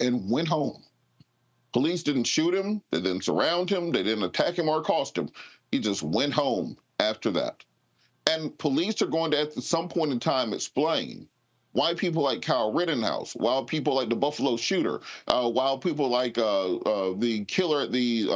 [SPEAKER 1] and went home. Police didn't shoot him, they didn't surround him, they didn't attack him or accost him. He just went home after that. And police are going to, at some point in time, explain why people like Kyle Rittenhouse, why people like the Buffalo shooter, why people like the killer at the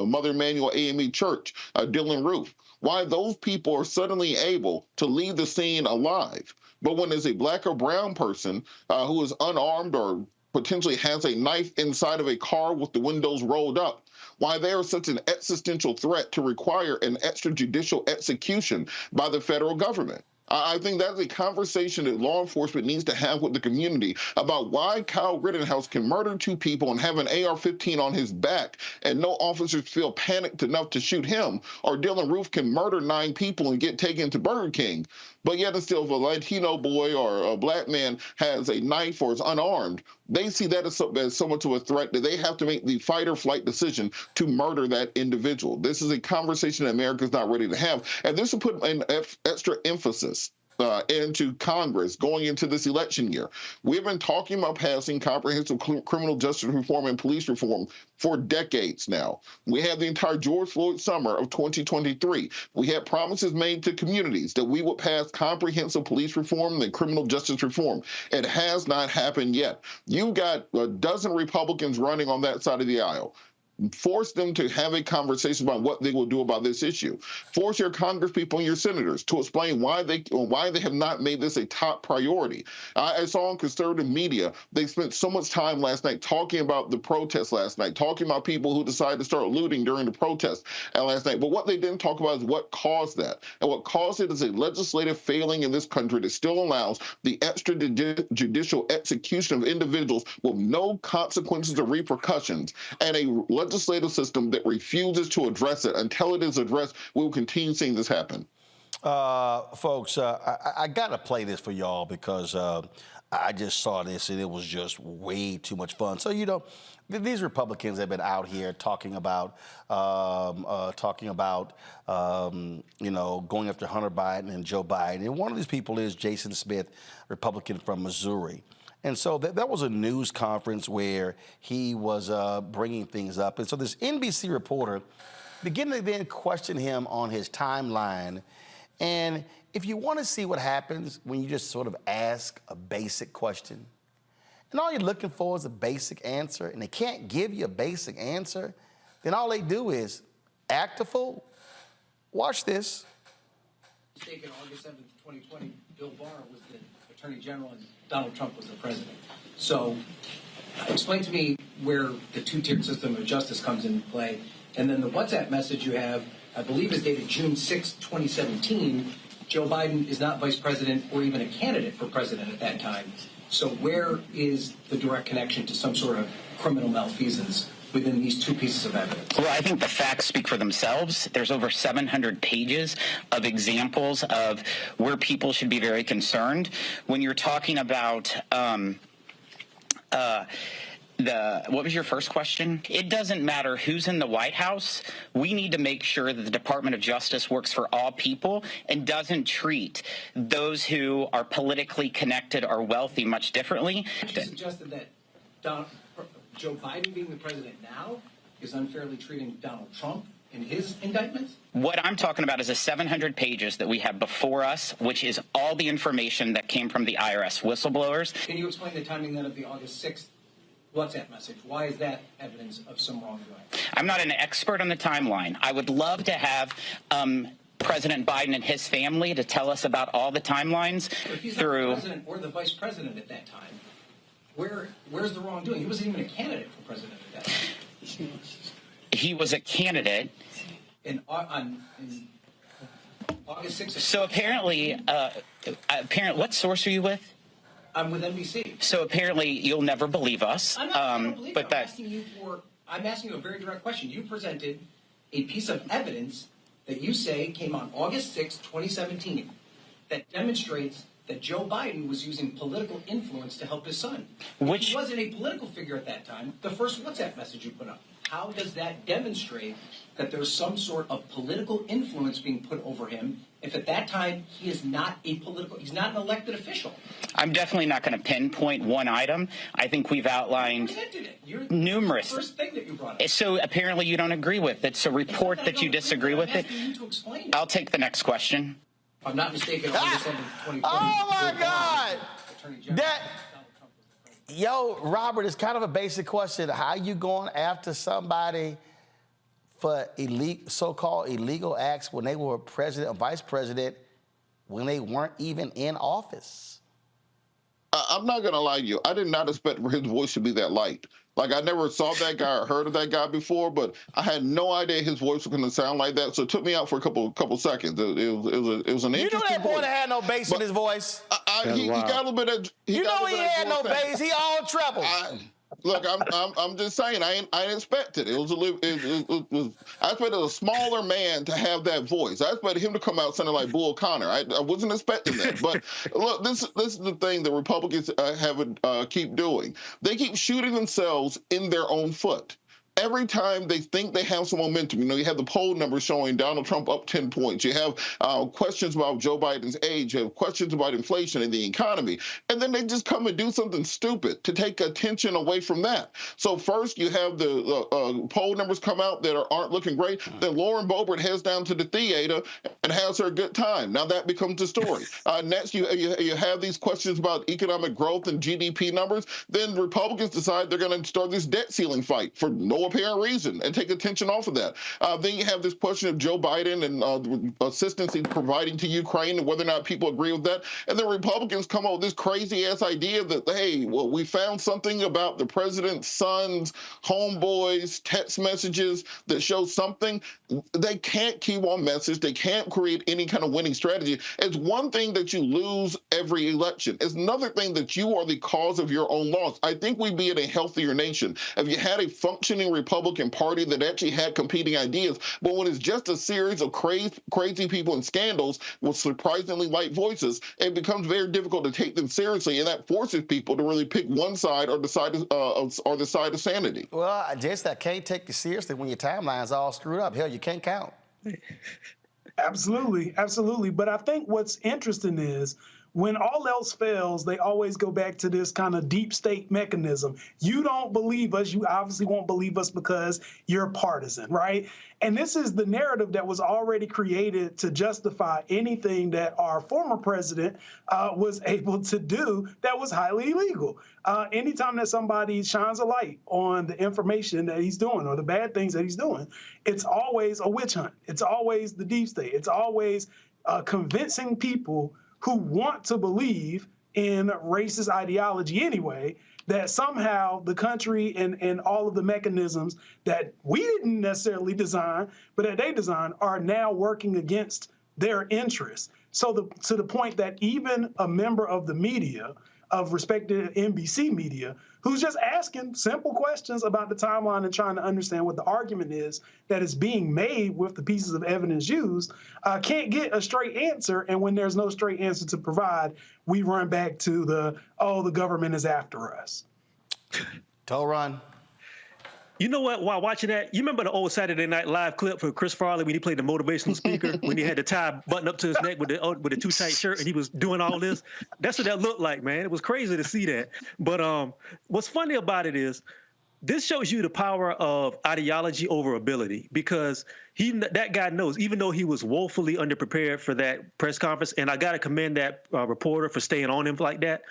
[SPEAKER 1] Mother Emanuel AME Church, Dylan Roof, why those people are suddenly able to leave the scene alive. But when there's a black or brown person who is unarmed or potentially has a knife inside of a car with the windows rolled up, why they are such an existential threat to require an extrajudicial execution by the federal government. I think that's a conversation that law enforcement needs to have with the community about why Kyle Rittenhouse can murder 2 people and have an AR-15 on his back and no officers feel panicked enough to shoot him, or Dylan Roof can murder 9 people and get taken to Burger King. But yet and still, if a Latino boy or a black man has a knife or is unarmed, they see that as so much of a threat that they have to make the fight or flight decision to murder that individual. This is a conversation that America's not ready to have. And this will put an extra emphasis into Congress going into this election year. We've been talking about passing comprehensive criminal justice reform and police reform for decades now. We had the entire George Floyd summer of 2023. We had promises made to communities that we would pass comprehensive police reform and criminal justice reform. It has not happened yet. You've got a dozen Republicans running on that side of the aisle. Force them to have a conversation about what they will do about this issue. Force your congresspeople and your senators to explain why they have not made this a top priority. I saw on conservative media, they spent so much time last night talking about the protests last night, talking about people who decided to start looting during the protests last night. But what they didn't talk about is what caused that. And what caused it is a legislative failing in this country that still allows the extrajudicial execution of individuals with no consequences or repercussions, and a legislative system that refuses to address it. Until it is addressed, we will continue seeing this happen.
[SPEAKER 11] Folks, I got to play this for y'all because I just saw this and it was just way too much fun. So, you know, these Republicans have been out here talking about, you know, going after Hunter Biden and Joe Biden. And one of these people is Jason Smith, Republican from Missouri. And so that was a news conference where he was bringing things up. And so this NBC reporter began to then question him on his timeline. And if you want to see what happens when you just sort of ask a basic question, and all you're looking for is a basic answer, and they can't give you a basic answer, then all they do is act a fool. Watch this.
[SPEAKER 2] Mistaken, August 7th, 2020, Bill Barr was the Attorney General and Donald Trump was the president. So explain to me where the two-tiered system of justice comes into play. And then the WhatsApp message you have, I believe, is dated June 6, 2017. Joe Biden is not vice president or even a candidate for president at that time. So where is the direct connection to some sort of criminal malfeasance within these two pieces of evidence?
[SPEAKER 3] Well, I think the facts speak for themselves. There's over 700 pages of examples of where people should be very concerned. When you're talking about what was your first question? It doesn't matter who's in the White House. We need to make sure that the Department of Justice works for all people and doesn't treat those who are politically connected or wealthy much differently.
[SPEAKER 2] You suggested that Joe Biden being the president now is unfairly treating Donald Trump in his indictments?
[SPEAKER 3] What I'm talking about is the 700 pages that we have before us, which is all the information that came from the IRS whistleblowers.
[SPEAKER 2] Can you explain the timing then of the August 6th WhatsApp message? Why is that evidence of some wrongdoing?
[SPEAKER 3] I'm not an expert on the timeline. I would love to have President Biden and his family to tell us about all the timelines
[SPEAKER 2] if he's
[SPEAKER 3] through.
[SPEAKER 2] Not the president or the vice president at that time, where's the wrongdoing? He wasn't even a candidate for president at that time.
[SPEAKER 3] He was a candidate.
[SPEAKER 2] In August 6th.
[SPEAKER 3] So apparently, what source are you with?
[SPEAKER 2] I'm with NBC.
[SPEAKER 3] So apparently you'll never believe us.
[SPEAKER 2] I'm not going to believe it. I'm asking you a very direct question. You presented a piece of evidence that you say came on August 6, 2017, that demonstrates that Joe Biden was using political influence to help his son. He wasn't a political figure at that time. The first WhatsApp message you put up. How does that demonstrate that there's some sort of political influence being put over him if at that time he is not he's not an elected official?
[SPEAKER 3] I'm definitely not going to pinpoint one item. I think we've outlined numerous.
[SPEAKER 2] The first thing that you brought up.
[SPEAKER 3] So apparently you don't agree with it. So report that you disagree with it. I'll take the next question.
[SPEAKER 2] If I'm not mistaken, August 7th, 2020.
[SPEAKER 11] Oh my God! Yo, Robert, it's kind of a basic question. How you going after somebody for so-called illegal acts when they were president or vice president when they weren't even in office?
[SPEAKER 1] I'm not going to lie to you. I did not expect for his voice to be that light. Like, I never saw that guy or heard of that guy before, but I had no idea his voice was going to sound like that. So it took me out for a couple seconds. It was an interesting voice.
[SPEAKER 11] You know that boy that had no bass in his voice?
[SPEAKER 1] He got a little bit of...
[SPEAKER 11] He had no bass. He all treble.
[SPEAKER 1] Look, I'm just saying, I didn't expect it. I expected a smaller man to have that voice. I expected him to come out sounding like Bull Connor. I wasn't expecting that. But look, this is the thing that Republicans keep doing. They keep shooting themselves in their own foot. Every time they think they have some momentum, you have the poll numbers showing Donald Trump up 10 points. You have questions about Joe Biden's age. You have questions about inflation and the economy. And then they just come and do something stupid to take attention away from that. So first you have the poll numbers come out that aren't looking great. Then Lauren Boebert heads down to the theater and has her good time. Now that becomes the story. Next, you have these questions about economic growth and GDP numbers. Then Republicans decide they're going to start this debt ceiling fight for no apparent reason and take attention off of that. Then you have this question of Joe Biden and the assistance he's providing to Ukraine and whether or not people agree with that. And then Republicans come up with this crazy-ass idea that, hey, well, we found something about the president's son's homeboys' text messages that show something. They can't keep on message. They can't create any kind of winning strategy. It's one thing that you lose every election. It's another thing that you are the cause of your own loss. I think we'd be in a healthier nation if you had a functioning Republican Party that actually had competing ideas. But when it's just a series of crazy people and scandals with surprisingly light voices, it becomes very difficult to take them seriously, and that forces people to really pick one side or the side of sanity.
[SPEAKER 11] Well, Jason, I can't take you seriously when your timeline's all screwed up. Hell, you can't count.
[SPEAKER 4] Absolutely, absolutely. But I think what's interesting is when all else fails, they always go back to this kind of deep state mechanism. You don't believe us. You obviously won't believe us because you're partisan, right? And this is the narrative that was already created to justify anything that our former president was able to do that was highly illegal. Anytime that somebody shines a light on the information that he's doing or the bad things that he's doing, it's always a witch hunt. It's always the deep state. It's always convincing people who want to believe in racist ideology anyway, that somehow the country and all of the mechanisms that we didn't necessarily design, but that they designed, are now working against their interests. So to the point that even a member of the media, of respected NBC media, who's just asking simple questions about the timeline and trying to understand what the argument is that is being made with the pieces of evidence used, can't get a straight answer. And when there's no straight answer to provide, we run back to the government is after us.
[SPEAKER 11] Toe Run.
[SPEAKER 5] You know what? While watching that, you remember the old Saturday Night Live clip for Chris Farley when he played the motivational speaker, when he had the tie button up to his neck with the too tight shirt and he was doing all this? That's what that looked like, man. It was crazy to see that. But what's funny about it is this shows you the power of ideology over ability, because that guy knows, even though he was woefully underprepared for that press conference, and I got to commend that reporter for staying on him like that,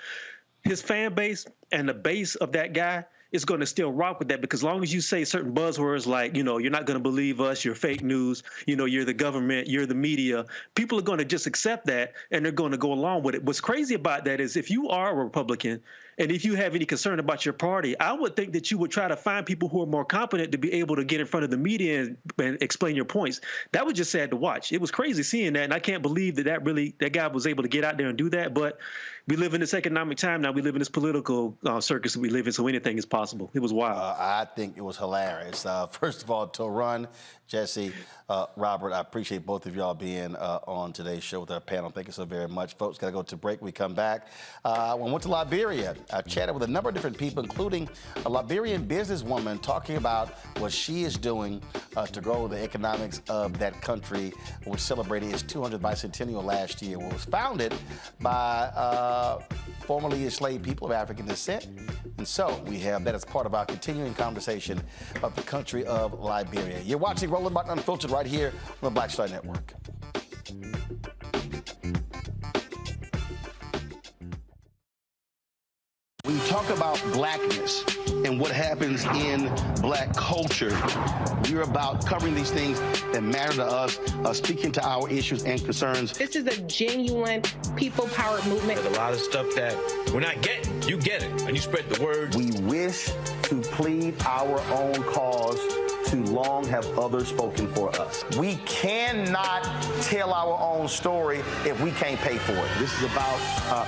[SPEAKER 5] his fan base and the base of that guy is going to still rock with that, because as long as you say certain buzzwords like, you're not going to believe us, you're fake news, you're the government, you're the media, people are going to just accept that and they're going to go along with it. What's crazy about that is if you are a Republican and if you have any concern about your party, I would think that you would try to find people who are more competent to be able to get in front of the media and explain your points. That was just sad to watch. It was crazy seeing that, and I can't believe that guy was able to get out there and do that. But we live in this economic time now. We live in this political circus that we live in, so anything is possible. It was wild.
[SPEAKER 11] I think it was hilarious. First of all, to run, Jesse, Robert, I appreciate both of y'all being on today's show with our panel. Thank you so very much, folks. Got to go to break. We come back. I went to Liberia. I chatted with a number of different people, including a Liberian businesswoman talking about what she is doing to grow the economics of that country, which celebrated its 200th bicentennial last year. It was founded by formerly enslaved people of African descent. And so we have that as part of our continuing conversation about the country of Liberia. You're watching Roland Martin Unfiltered right here on the Black Star Network. When you talk about blackness and what happens in black culture, we're about covering these things that matter to us, speaking to our issues and concerns.
[SPEAKER 7] This is a genuine people-powered movement.
[SPEAKER 21] There's a lot of stuff that we're not getting. You get it, and you spread the word.
[SPEAKER 13] We wish to plead our own cause. Too long have others spoken for us. We cannot tell our own story if we can't pay for it. This is about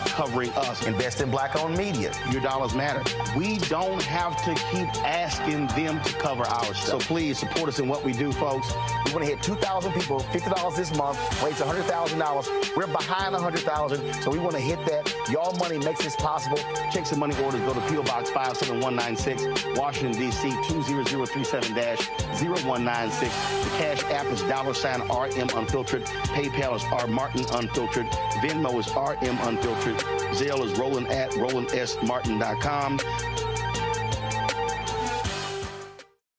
[SPEAKER 13] covering us. Invest in black-owned media. Your dollars matter. We don't have to keep asking them to cover our stuff. So please support us in what we do, folks. We want to hit 2,000 people, $50 this month, raise $100,000. We're behind 100,000, so we want to hit that. Y'all money makes this possible. Checks and money orders go to P.O. Box 57196, Washington, D.C. 20037-0196. The Cash App is $RM Unfiltered. PayPal is R Martin Unfiltered. Venmo is RM Unfiltered. Zelle is Roland at RolandSMartin.com.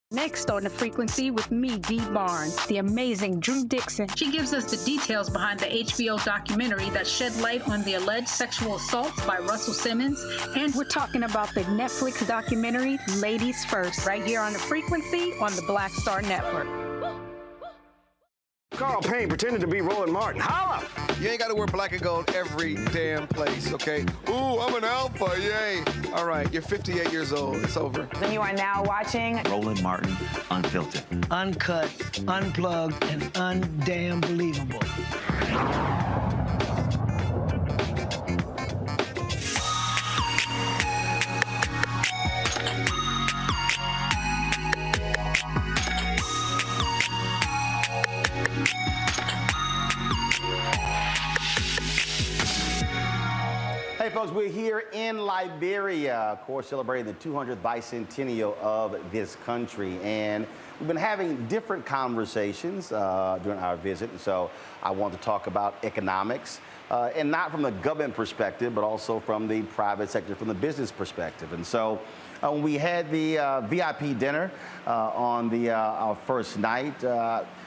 [SPEAKER 22] Next on The Frequency with me, Dee Barnes, the amazing Drew Dixon. She gives us the details behind the HBO documentary that shed light on the alleged sexual assaults by Russell Simmons. And we're talking about the Netflix documentary, Ladies First, right here on The Frequency on the Black Star Network.
[SPEAKER 23] Carl Payne pretending to be Roland Martin. Holla!
[SPEAKER 24] You ain't got to wear black and gold every damn place, okay? Ooh, I'm an alpha, yay. All right, you're 58 years old. It's over.
[SPEAKER 25] And you are now watching
[SPEAKER 27] Roland Martin Unfiltered.
[SPEAKER 28] Uncut, unplugged, and undamn believable.
[SPEAKER 11] folks, we're here in Liberia, of course, celebrating the 200th bicentennial of this country. And we've been having different conversations during our visit. And so I want to talk about economics, and not from the government perspective, but also from the private sector, from the business perspective. And so we had the VIP dinner on our first night.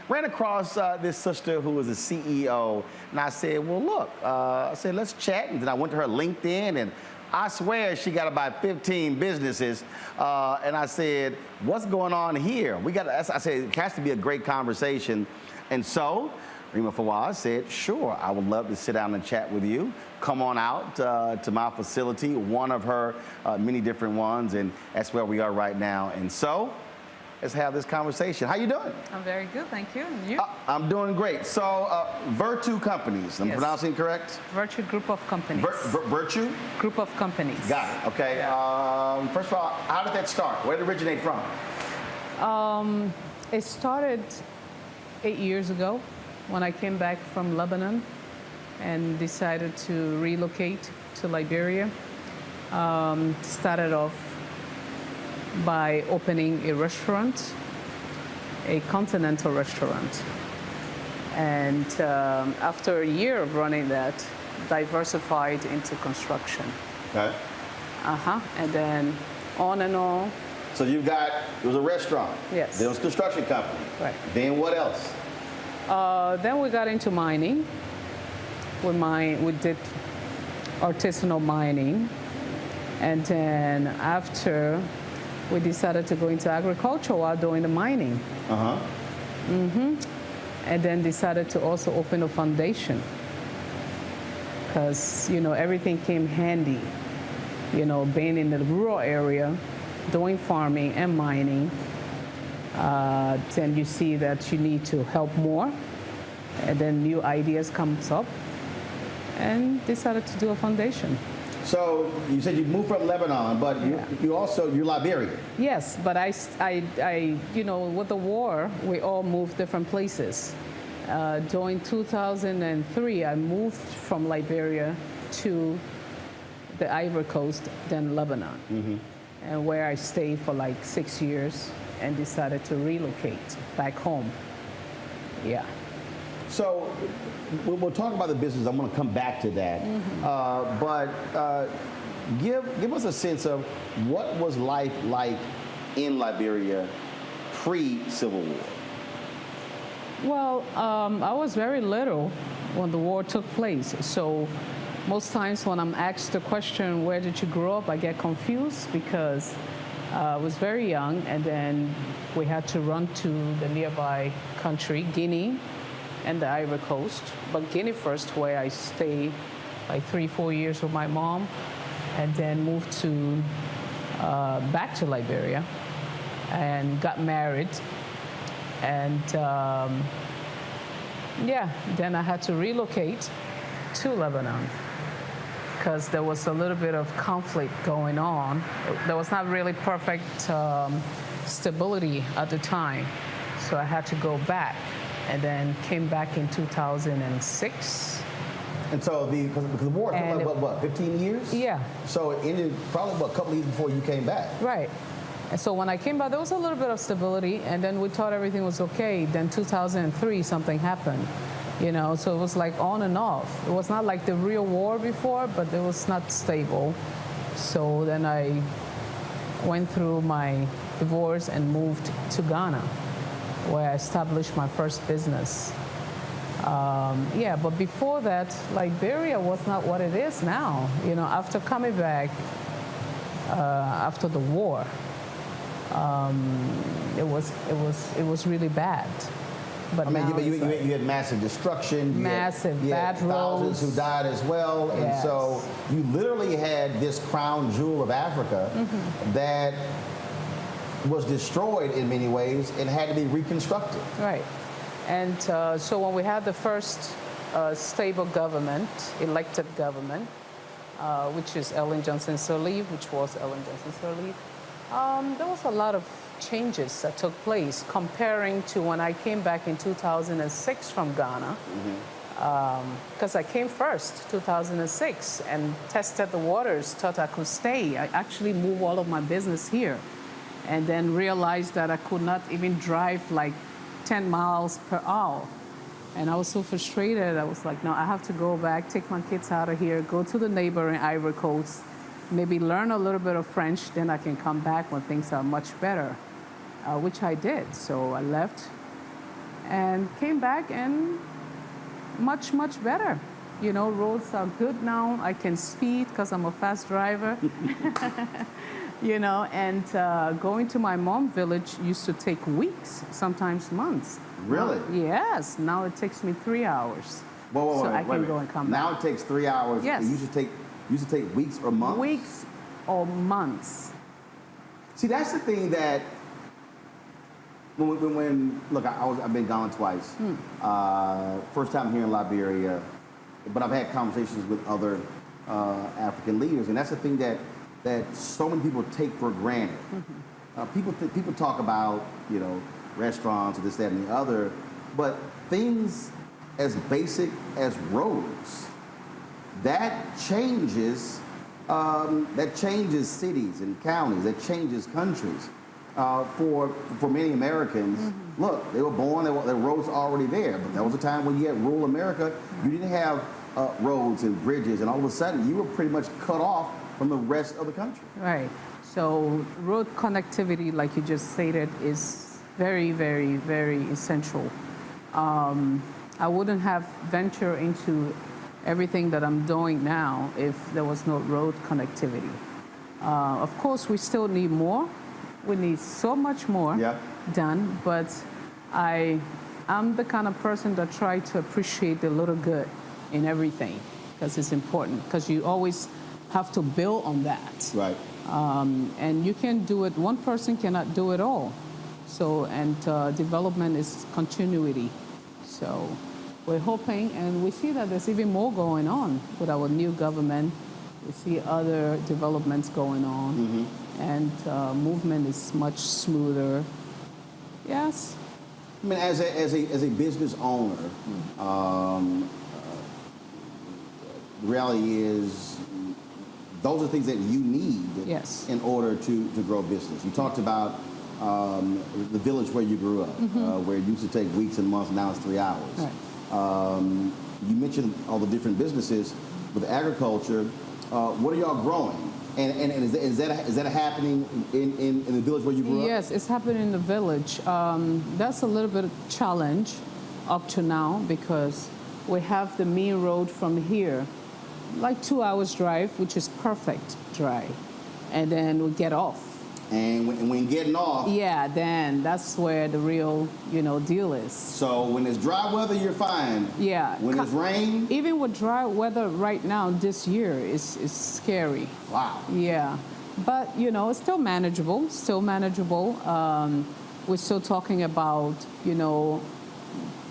[SPEAKER 11] Ran across this sister who was a CEO, and I said, well, look, I said, let's chat. And then I went to her LinkedIn, and I swear she got about 15 businesses. And I said, what's going on here? I said, it has to be a great conversation. And so Rima Fawaz said, sure, I would love to sit down and chat with you. Come on out to my facility, one of her many different ones, and that's where we are right now. And so let's have this conversation. How you doing?
[SPEAKER 6] I'm very good, thank you. And you?
[SPEAKER 11] I'm doing great. So, Virtue Companies, I'm pronouncing correct?
[SPEAKER 6] Virtue Group of Companies.
[SPEAKER 11] Virtue?
[SPEAKER 6] Group of Companies.
[SPEAKER 11] Got it, okay. Yeah. First of all, how did that start? Where did it originate from?
[SPEAKER 6] It started 8 years ago when I came back from Lebanon and decided to relocate to Liberia. Started off by opening a restaurant, a continental restaurant. And after a year of running that, diversified into construction.
[SPEAKER 11] Okay.
[SPEAKER 6] And then on and on.
[SPEAKER 11] So it was a restaurant.
[SPEAKER 6] Yes.
[SPEAKER 11] Then it was a construction company.
[SPEAKER 6] Right.
[SPEAKER 11] Then what else?
[SPEAKER 6] Then we got into mining. We did artisanal mining. And then after, we decided to go into agriculture while doing the mining. And then decided to also open a foundation. Because, everything came handy. Being in the rural area, doing farming and mining, then you see that you need to help more. And then new ideas comes up, and decided to do a foundation.
[SPEAKER 11] So you said you moved from Lebanon, but you're Liberian.
[SPEAKER 6] Yes, but I with the war, we all moved different places. During 2003, I moved from Liberia to the Ivory Coast, then Lebanon, and where I stayed for like 6 years and decided to relocate back home. Yeah.
[SPEAKER 11] So we'll talk about the business. I'm going to come back to that. But give us a sense of what was life like in Liberia pre-Civil War?
[SPEAKER 6] Well, I was very little when the war took place. So most times when I'm asked the question, where did you grow up, I get confused because I was very young, and then we had to run to the nearby country, Guinea, and the Ivory Coast, but Guinea first, where I stayed like 3-4 years with my mom, and then moved to back to Liberia and got married, and then I had to relocate to Lebanon because there was a little bit of conflict going on. There was not really perfect stability at the time, so I had to go back. And then came back in 2006.
[SPEAKER 11] And so because the war took what, 15 years?
[SPEAKER 6] Yeah.
[SPEAKER 11] So it ended probably a couple of years before you came back.
[SPEAKER 6] Right. And so when I came back, there was a little bit of stability, and then we thought everything was okay. Then 2003, something happened, so it was like on and off. It was not like the real war before, but it was not stable. So then I went through my divorce and moved to Ghana, where I established my first business. But before that, Liberia was not what it is now. After coming back after the war, it was really bad. But
[SPEAKER 11] you had massive destruction.
[SPEAKER 6] Massive, bad roads.
[SPEAKER 11] Thousands who died as well.
[SPEAKER 6] Yes.
[SPEAKER 11] And so you literally had this crown jewel of Africa that was destroyed in many ways and had to be reconstructed.
[SPEAKER 6] Right. And so when we had the first stable government, elected government, which is Ellen Johnson Sirleaf, which was Ellen Johnson Sirleaf, there was a lot of changes that took place comparing to when I came back in 2006 from Ghana. because I came first, 2006, and tested the waters, thought I could stay. I actually moved all of my business here, and then realized that I could not even drive like 10 miles per hour. And I was so frustrated. I was like, no, I have to go back, take my kids out of here, go to the neighboring Ivory Coast, maybe learn a little bit of French, then I can come back when things are much better, which I did. So I left and came back, and much, much better. You know, roads are good now. I can speed because I'm a fast driver. You know, and going to my mom's village used to take weeks, sometimes months.
[SPEAKER 11] Really?
[SPEAKER 6] Yes. Now it takes me 3 hours.
[SPEAKER 11] Whoa,
[SPEAKER 6] so I can go and come back.
[SPEAKER 11] Now it takes 3 hours.
[SPEAKER 6] Yes.
[SPEAKER 11] It used to take weeks or months?
[SPEAKER 6] Weeks or months.
[SPEAKER 11] See, that's the thing that when look, I've been gone twice. First time here in Liberia, but I've had conversations with other African leaders, and that's the thing that so many people take for granted. People talk about, you know, restaurants or this, that, and the other, but things as basic as roads, that changes cities and counties, that changes countries. For many Americans, look, they were born, their roads are already there, but there was a time when you had rural America, you didn't have roads and bridges, and all of a sudden you were pretty much cut off from the rest of the country.
[SPEAKER 6] Right. So road connectivity, like you just stated, is very, very, very essential. I wouldn't have ventured into everything that I'm doing now if there was no road connectivity. Of course, we still need more. We need so much more done, but I'm the kind of person that try to appreciate the little good in everything, because it's important, because you always have to build on that.
[SPEAKER 11] Right.
[SPEAKER 6] And you can do it, one person cannot do it all. So, and development is continuity. So we're hoping, and we see that there's even more going on with our new government. We see other developments going on, and movement is much smoother. Yes.
[SPEAKER 11] I mean, as a business owner, the reality is those are things that you need in order to grow business. You talked about the village where you grew up, where it used to take weeks and months, now it's 3 hours. Right. You mentioned all the different businesses with agriculture. What are y'all growing? And is that happening in the village where you grew up?
[SPEAKER 6] Yes, it's happening in the village. That's a little bit of a challenge up to now, because we have the main road from here, like 2 hours drive, which is perfect drive, and then we get off.
[SPEAKER 11] And when getting off,
[SPEAKER 6] then that's where the real, deal is.
[SPEAKER 11] So when it's dry weather, you're fine.
[SPEAKER 6] Yeah.
[SPEAKER 11] When it's rain,
[SPEAKER 6] even with dry weather right now this year is scary.
[SPEAKER 11] Wow.
[SPEAKER 6] Yeah, but it's still manageable. We're still talking about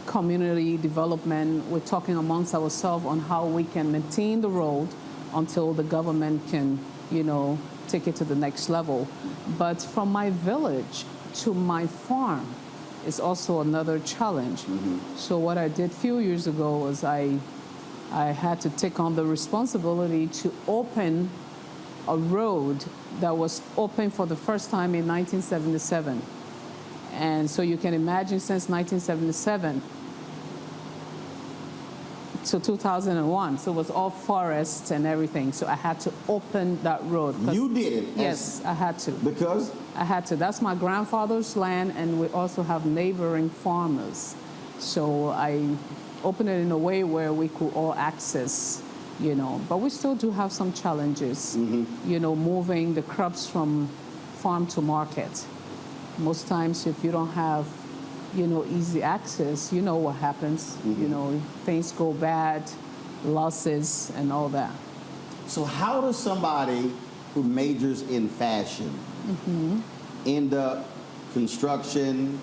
[SPEAKER 6] community development. We're talking amongst ourselves on how we can maintain the road until the government can, take it to the next level. But from my village to my farm is also another challenge. So what I did a few years ago was I had to take on the responsibility to open a road that was open for the first time in 1977. And so you can imagine, since 1977 to 2001, so it was all forests and everything. So I had to open that road.
[SPEAKER 11] You did it?
[SPEAKER 6] Yes, I had to.
[SPEAKER 11] Because?
[SPEAKER 6] I had to. That's my grandfather's land, and we also have neighboring farmers. So I opened it in a way where we could all access, but we still do have some challenges, moving the crops from farm to market. Most times, if you don't have easy access, what happens. Things go bad, losses, and all that.
[SPEAKER 11] So how does somebody who majors in fashion end up construction,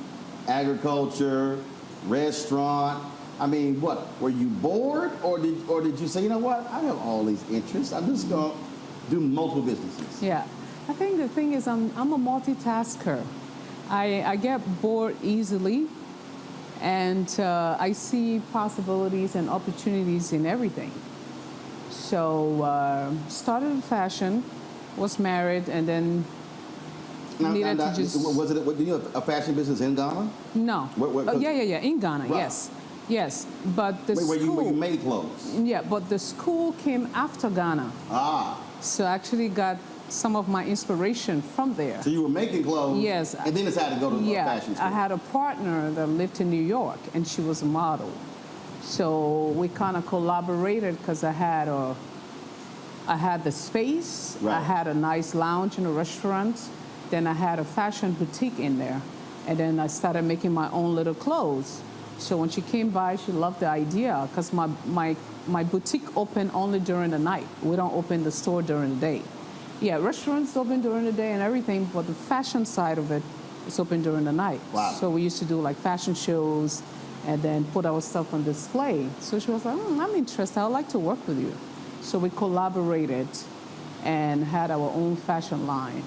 [SPEAKER 11] agriculture, restaurant? I mean, what? Were you bored, or did you say, you know what? I have all these interests. I'm just going to do multiple businesses.
[SPEAKER 6] Yeah. I think the thing is I'm a multitasker. I get bored easily, And I see possibilities and opportunities in everything. So started in fashion, was married, and then needed to just...
[SPEAKER 8] Was it, did you have a fashion business in Ghana?
[SPEAKER 6] No. Yeah, in Ghana, right. Yes. Yes, but the
[SPEAKER 8] where
[SPEAKER 6] school...
[SPEAKER 8] you made clothes?
[SPEAKER 6] Yeah, but the school came after Ghana.
[SPEAKER 8] Ah.
[SPEAKER 6] So I actually got some of my inspiration from there.
[SPEAKER 8] So you were making clothes,
[SPEAKER 6] yes,
[SPEAKER 8] and then decided to go to fashion school.
[SPEAKER 6] I had a partner that lived in New York, and she was a model. So we kind of collaborated because I had the space,
[SPEAKER 8] right.
[SPEAKER 6] I had a nice lounge in a restaurant, then I had a fashion boutique in there, and then I started making my own little clothes. So when she came by, she loved the idea because my boutique open only during the night. We don't open the store during the day. Yeah, restaurants open during the day and everything, but the fashion side of it is open during the night.
[SPEAKER 8] Wow.
[SPEAKER 6] So we used to do like fashion shows and then put our stuff on display. So she was like, I'm interested. I'd like to work with you. So we collaborated and had our own fashion line,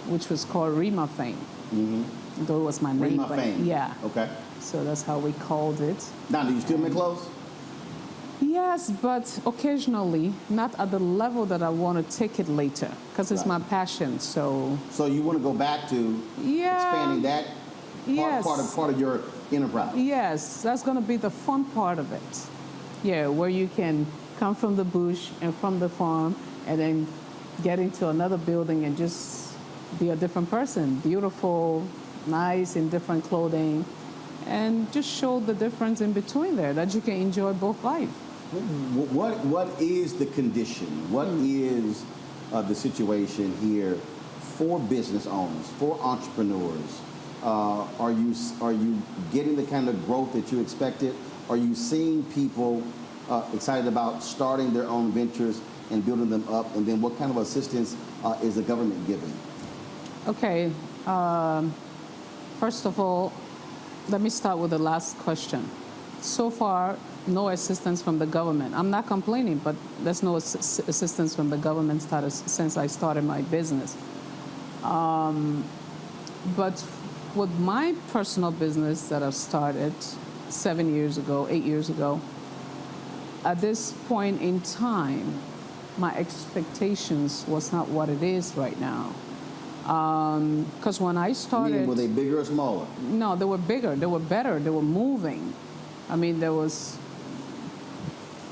[SPEAKER 6] which was called Rima Fame.
[SPEAKER 8] Mm-hmm.
[SPEAKER 6] Though it was my name.
[SPEAKER 8] Rima Fame.
[SPEAKER 6] Yeah.
[SPEAKER 8] Okay.
[SPEAKER 6] So that's how we called it.
[SPEAKER 8] Now, do you still make clothes?
[SPEAKER 6] Yes, but occasionally, not at the level that I want to take it later, because it's my passion. So
[SPEAKER 8] you want to go back to expanding that part of your enterprise?
[SPEAKER 6] Yes, that's going to be the fun part of it. Yeah, where you can come from the bush and from the farm, and then get into another building and just be a different person, beautiful, nice in different clothing, and just show the difference in between there, that you can enjoy both life.
[SPEAKER 8] What is the condition? What is the situation here for business owners, for entrepreneurs? Are you getting the kind of growth that you expected? Are you seeing people excited about starting their own ventures and building them up? And then what kind of assistance is the government giving?
[SPEAKER 6] Okay. First of all, let me start with the last question. So far, no assistance from the government. I'm not complaining, but there's no assistance from the government since I started my business. But with my personal business that I've started 8 years ago, at this point in time, my expectations was not what it is right now. Because when I started...
[SPEAKER 8] Meaning, were they bigger or smaller?
[SPEAKER 6] No, they were bigger. They were better. They were moving. I mean, there was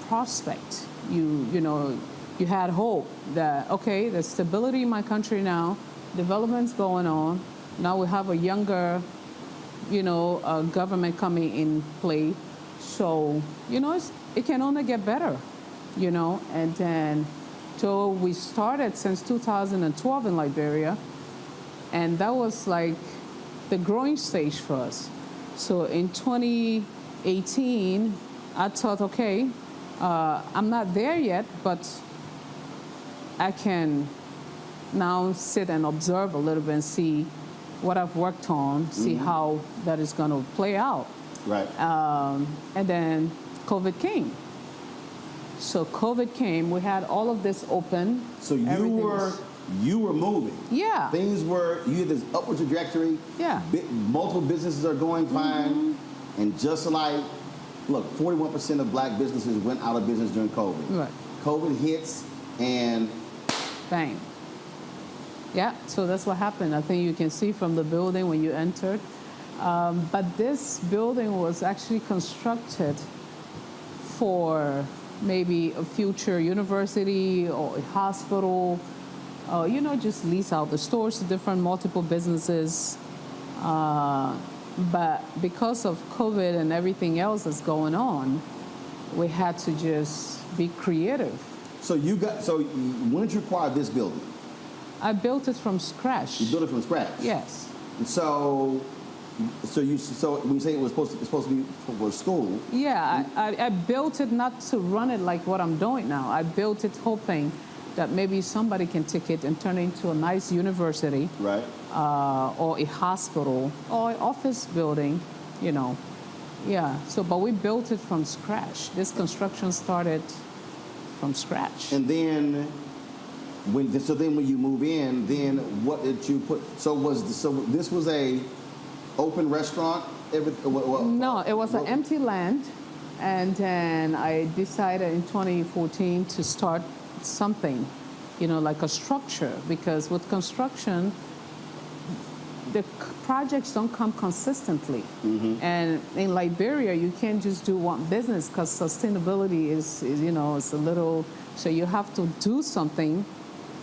[SPEAKER 6] prospect. You had hope that, okay, there's stability in my country now, development's going on. Now we have a younger, government coming in play. So, it can only get better, And then, so we started since 2012 in Liberia, and that was like the growing stage for us. So in 2018, I thought, okay, I'm not there yet, but I can now sit and observe a little bit and see what I've worked on, see how that is going to play out.
[SPEAKER 8] Right.
[SPEAKER 6] And then COVID came. So COVID came, we had all of this open.
[SPEAKER 8] So you were moving.
[SPEAKER 6] Yeah.
[SPEAKER 8] You had this upward trajectory.
[SPEAKER 6] Yeah.
[SPEAKER 8] Multiple businesses are going fine. And just like, look, 41% of black businesses went out of business during COVID.
[SPEAKER 6] Right.
[SPEAKER 8] COVID hits and...
[SPEAKER 6] Bang. Yeah, so that's what happened. I think you can see from the building when you entered. But this building was actually constructed for maybe a future university or a hospital, just lease out the stores to different multiple businesses. But because of COVID and everything else that's going on, we had to just be creative.
[SPEAKER 8] So when did you acquire this building?
[SPEAKER 6] I built it from scratch.
[SPEAKER 8] You built it from scratch?
[SPEAKER 6] Yes.
[SPEAKER 8] And so when you say it was supposed to be for school?
[SPEAKER 6] Yeah, I built it not to run it like what I'm doing now. I built it hoping that maybe somebody can take it and turn it into a nice university.
[SPEAKER 8] Right.
[SPEAKER 6] Or a hospital or an office building, Yeah, but we built it from scratch. This construction started from scratch.
[SPEAKER 8] And then when you move in, then what did you put? So this was a open restaurant
[SPEAKER 6] No, it was an empty land. And then I decided in 2014 to start something, like a structure, because with construction, the projects don't come consistently. And in Liberia, you can't just do one business because sustainability is it's a little, so you have to do something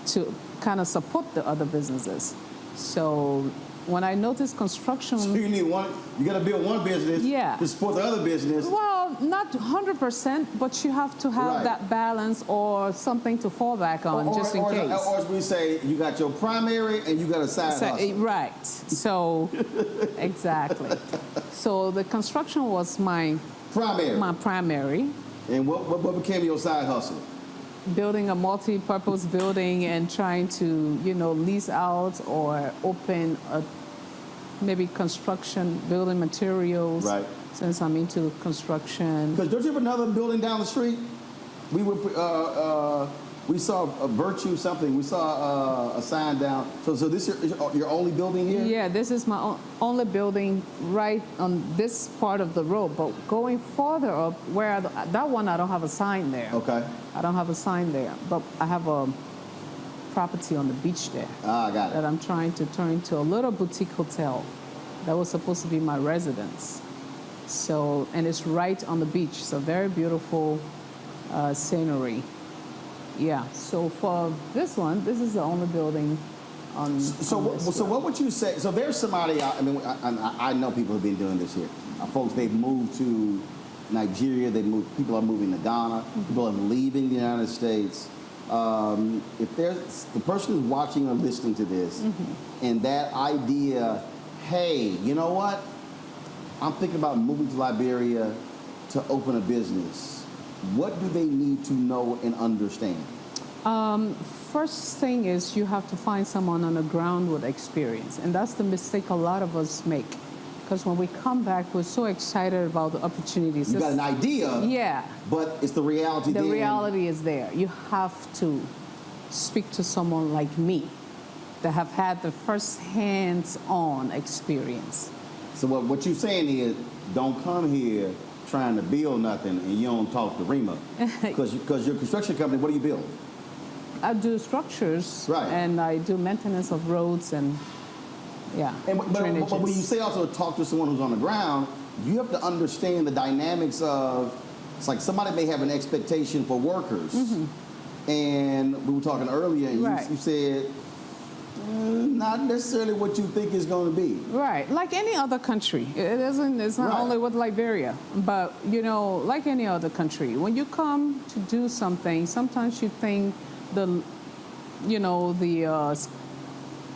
[SPEAKER 6] to kind of support the other businesses. So when I noticed construction...
[SPEAKER 8] So you got to build one business to support the other business.
[SPEAKER 6] Well, not 100%, but you have to have that balance or something to fall back on just in case.
[SPEAKER 8] Or as we say, you got your primary and you got a side hustle.
[SPEAKER 6] Right. So, exactly. So the construction was my primary.
[SPEAKER 8] And what became your side hustle?
[SPEAKER 6] Building a multi-purpose building and trying to, lease out or open a maybe construction, building materials. Right. Since I'm into construction.
[SPEAKER 8] Because don't you have another building down the street? We saw a Virtue something. We saw a sign down. So this is your only building here?
[SPEAKER 6] Yeah, this is my only building right on this part of the road. But going further up, that one I don't have a sign there.
[SPEAKER 8] Okay.
[SPEAKER 6] I don't have a sign there, but I have a property on the beach there.
[SPEAKER 8] Ah, I got it.
[SPEAKER 6] That I'm trying to turn into a little boutique hotel. That was supposed to be my residence. So, and it's right on the beach. So very beautiful scenery. Yeah. So for this one, this is the only building on.
[SPEAKER 8] So what would you say? So there's somebody out. I mean, I know people have been doing this here. Folks, they've moved to Nigeria. People are moving to Ghana. People are leaving the United States. If there's the person who's watching or listening to this, and that idea, hey, you know what? I'm thinking about moving to Liberia to open a business. What do they need to know and understand?
[SPEAKER 6] First thing is you have to find someone on the ground with experience. And that's the mistake a lot of us make. Because when we come back, we're so excited about the opportunities.
[SPEAKER 8] You got an idea,
[SPEAKER 6] yeah,
[SPEAKER 8] but it's the reality.
[SPEAKER 6] The reality is there. You have to speak to someone like me that have had the first hands-on experience.
[SPEAKER 8] So what you're saying is, don't come here trying to build nothing and you don't talk to Rima. Because your construction company, what do you build?
[SPEAKER 6] I do structures, and I do maintenance of roads and,
[SPEAKER 8] but when you say also talk to someone who's on the ground, you have to understand the dynamics of, it's like somebody may have an expectation for workers. And we were talking earlier, and you said, not necessarily what you think it's going to be.
[SPEAKER 6] Right, like any other country. It's not only with Liberia, but, like any other country. When you come to do something, sometimes you think the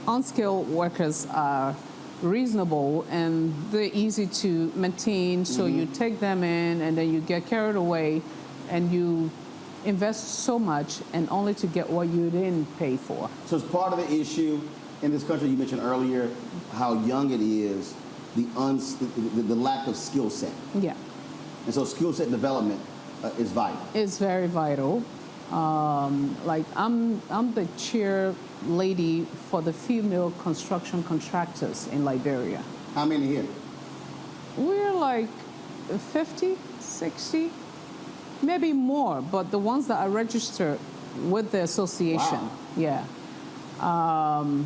[SPEAKER 6] unskilled workers are reasonable and they're easy to maintain, so you take them in and then you get carried away and you invest so much and only to get what you didn't pay for.
[SPEAKER 8] So it's part of the issue in this country. You mentioned earlier how young it is, the lack of skill set.
[SPEAKER 6] Yeah.
[SPEAKER 8] And so skill set development is vital.
[SPEAKER 6] It's very vital. Like I'm the chair lady for the female construction contractors in Liberia.
[SPEAKER 8] How many here?
[SPEAKER 6] We're like 50, 60. Maybe more, but the ones that are registered with the association. Wow.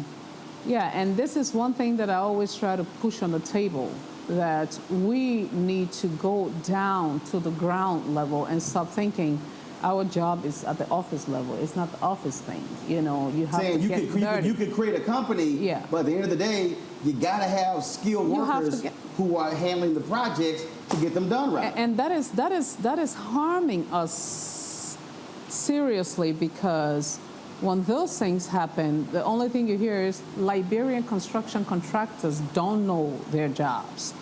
[SPEAKER 6] Yeah. And this is one thing that I always try to push on the table, that we need to go down to the ground level and stop thinking our job is at the office level. It's not the office thing. You have to get dirty.
[SPEAKER 8] You could create a company, but at the end of the day, you got to have skilled workers who are handling the projects to get them done right.
[SPEAKER 6] And that is harming us seriously, because when those things happen, the only thing you hear is Liberian construction contractors don't know their jobs.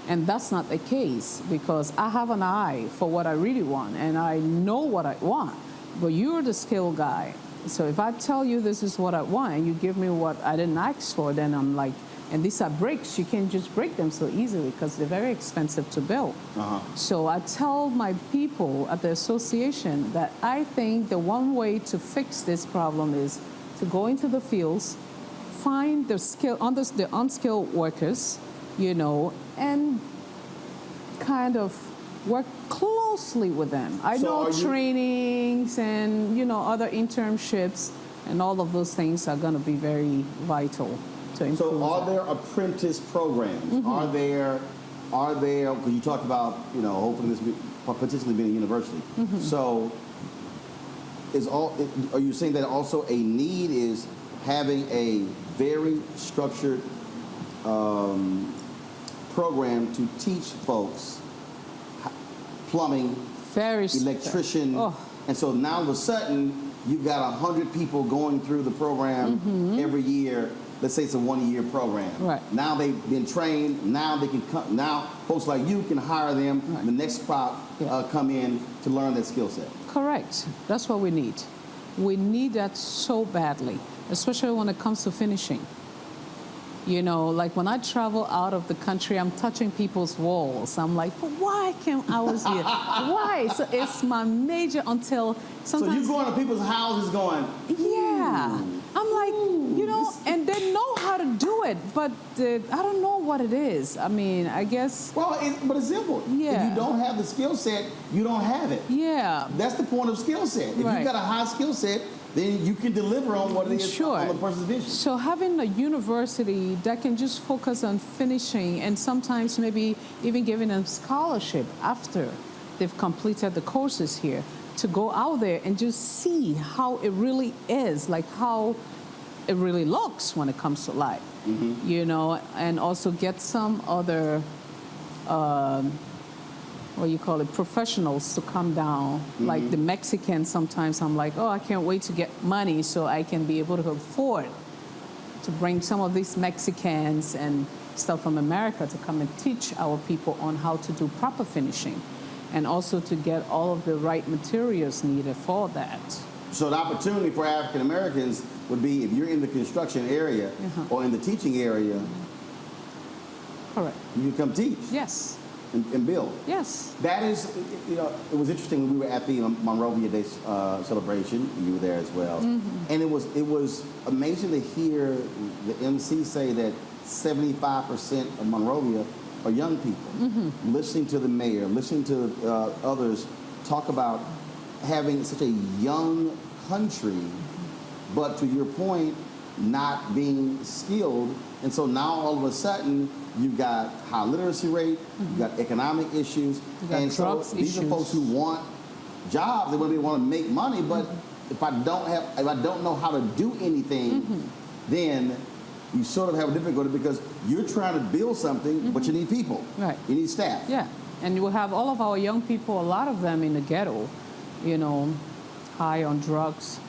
[SPEAKER 6] And that's not the case, because I have an eye for what I really want, and I know what I want. But you're the skilled guy. So if I tell you this is what I want, and you give me what I didn't ask for, then I'm like, and these are bricks, you can't just break them so easily because they're very expensive to build. So I tell my people at the association that I think the one way to fix this problem is to go into the fields, find the unskilled workers, and kind of work closely with them. I know trainings and, other internships and all of those things are going to be very vital to improve.
[SPEAKER 8] So are there apprentice programs?
[SPEAKER 6] Mm-hmm.
[SPEAKER 8] Are there, because you talked about, hopefully this potentially being a university.
[SPEAKER 6] Mm-hmm.
[SPEAKER 8] So are you saying that also a need is having a very structured program to teach folks plumbing, electrician, and so now all of a sudden you've got 100 people going through the program every year. Let's say it's a 1-year program.
[SPEAKER 6] Right.
[SPEAKER 8] Now they've been trained. Now they can come. Now folks like you can hire them. Right. The next crop come in to learn that skill set.
[SPEAKER 6] Correct. That's what we need. We need that so badly, especially when it comes to finishing. Like when I travel out of the country, I'm touching people's walls. I'm like, but why can't I was here? Why? So it's my major until sometimes.
[SPEAKER 8] So you going to people's houses going,
[SPEAKER 6] yeah. I'm like, and they know how to do it, but I don't know what it is. I mean, I guess.
[SPEAKER 8] Well, but it's simple.
[SPEAKER 6] Yeah.
[SPEAKER 8] If you don't have the skill set, you don't have it.
[SPEAKER 6] Yeah.
[SPEAKER 8] That's the point of skill set. If you've got a high skill set, then you can deliver on what it is on the person's vision.
[SPEAKER 6] So having a university that can just focus on finishing and sometimes maybe even giving them scholarship after they've completed the courses here to go out there and just see how it really is, like how it really looks when it comes to life, and also get some other professionals to come down. Like the Mexicans, sometimes I'm like, I can't wait to get money so I can be able to afford to bring some of these Mexicans and stuff from America to come and teach our people on how to do proper finishing and also to get all of the right materials needed for that.
[SPEAKER 8] So the opportunity for African Americans would be if you're in the construction area or in the teaching area,
[SPEAKER 6] correct,
[SPEAKER 8] you can come teach.
[SPEAKER 6] Yes.
[SPEAKER 8] And build.
[SPEAKER 6] Yes.
[SPEAKER 8] That is, it was interesting when we were at the Monrovia Day celebration. You were there as well. And it was amazing to hear the MC say that 75% of Monrovia are young people. Listening to the mayor, listening to others talk about having such a young country, but to your point, not being skilled. And so now all of a sudden, you've got high literacy rate, you've got economic issues, and so these are folks who want jobs, they want to make money, but if I don't know how to do anything, then you sort of have a difficulty because you're trying to build something, but you need people.
[SPEAKER 6] Right.
[SPEAKER 8] You need staff.
[SPEAKER 6] Yeah. And you will have all of our young people, a lot of them in the ghetto, high on drugs.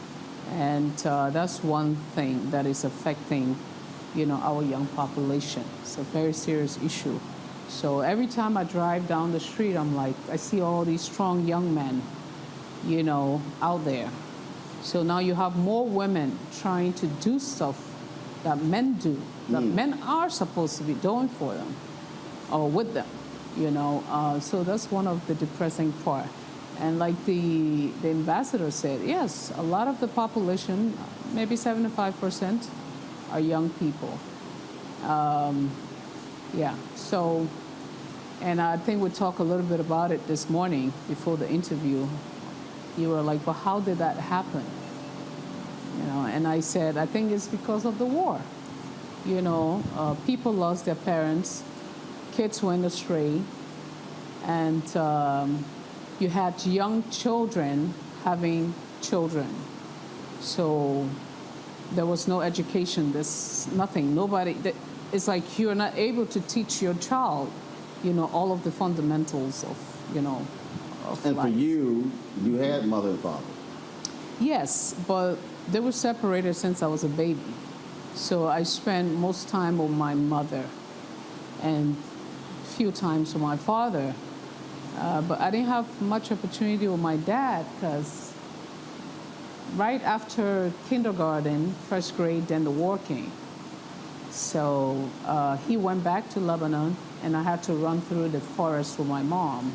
[SPEAKER 6] And that's one thing that is affecting, our young population. It's a very serious issue. So every time I drive down the street, I'm like, I see all these strong young men, out there. So now you have more women trying to do stuff that men do, that men are supposed to be doing for them or with them, So that's one of the depressing part. And like the ambassador said, yes, a lot of the population, maybe 75%, are young people. So, and I think we talked a little bit about it this morning before the interview. You were like, well, how did that happen? And I said, I think it's because of the war. People lost their parents, kids went astray, and you had young children having children. So there was no education, there's nothing, nobody. It's like you're not able to teach your child, all of the fundamentals of, of
[SPEAKER 8] And
[SPEAKER 6] life.
[SPEAKER 8] for you had mother and father.
[SPEAKER 6] Yes, but they were separated since I was a baby. So I spent most time with my mother and a few times with my father. But I didn't have much opportunity with my dad because right after kindergarten, first grade, then the war came. So he went back to Lebanon, and I had to run through the forest with my mom.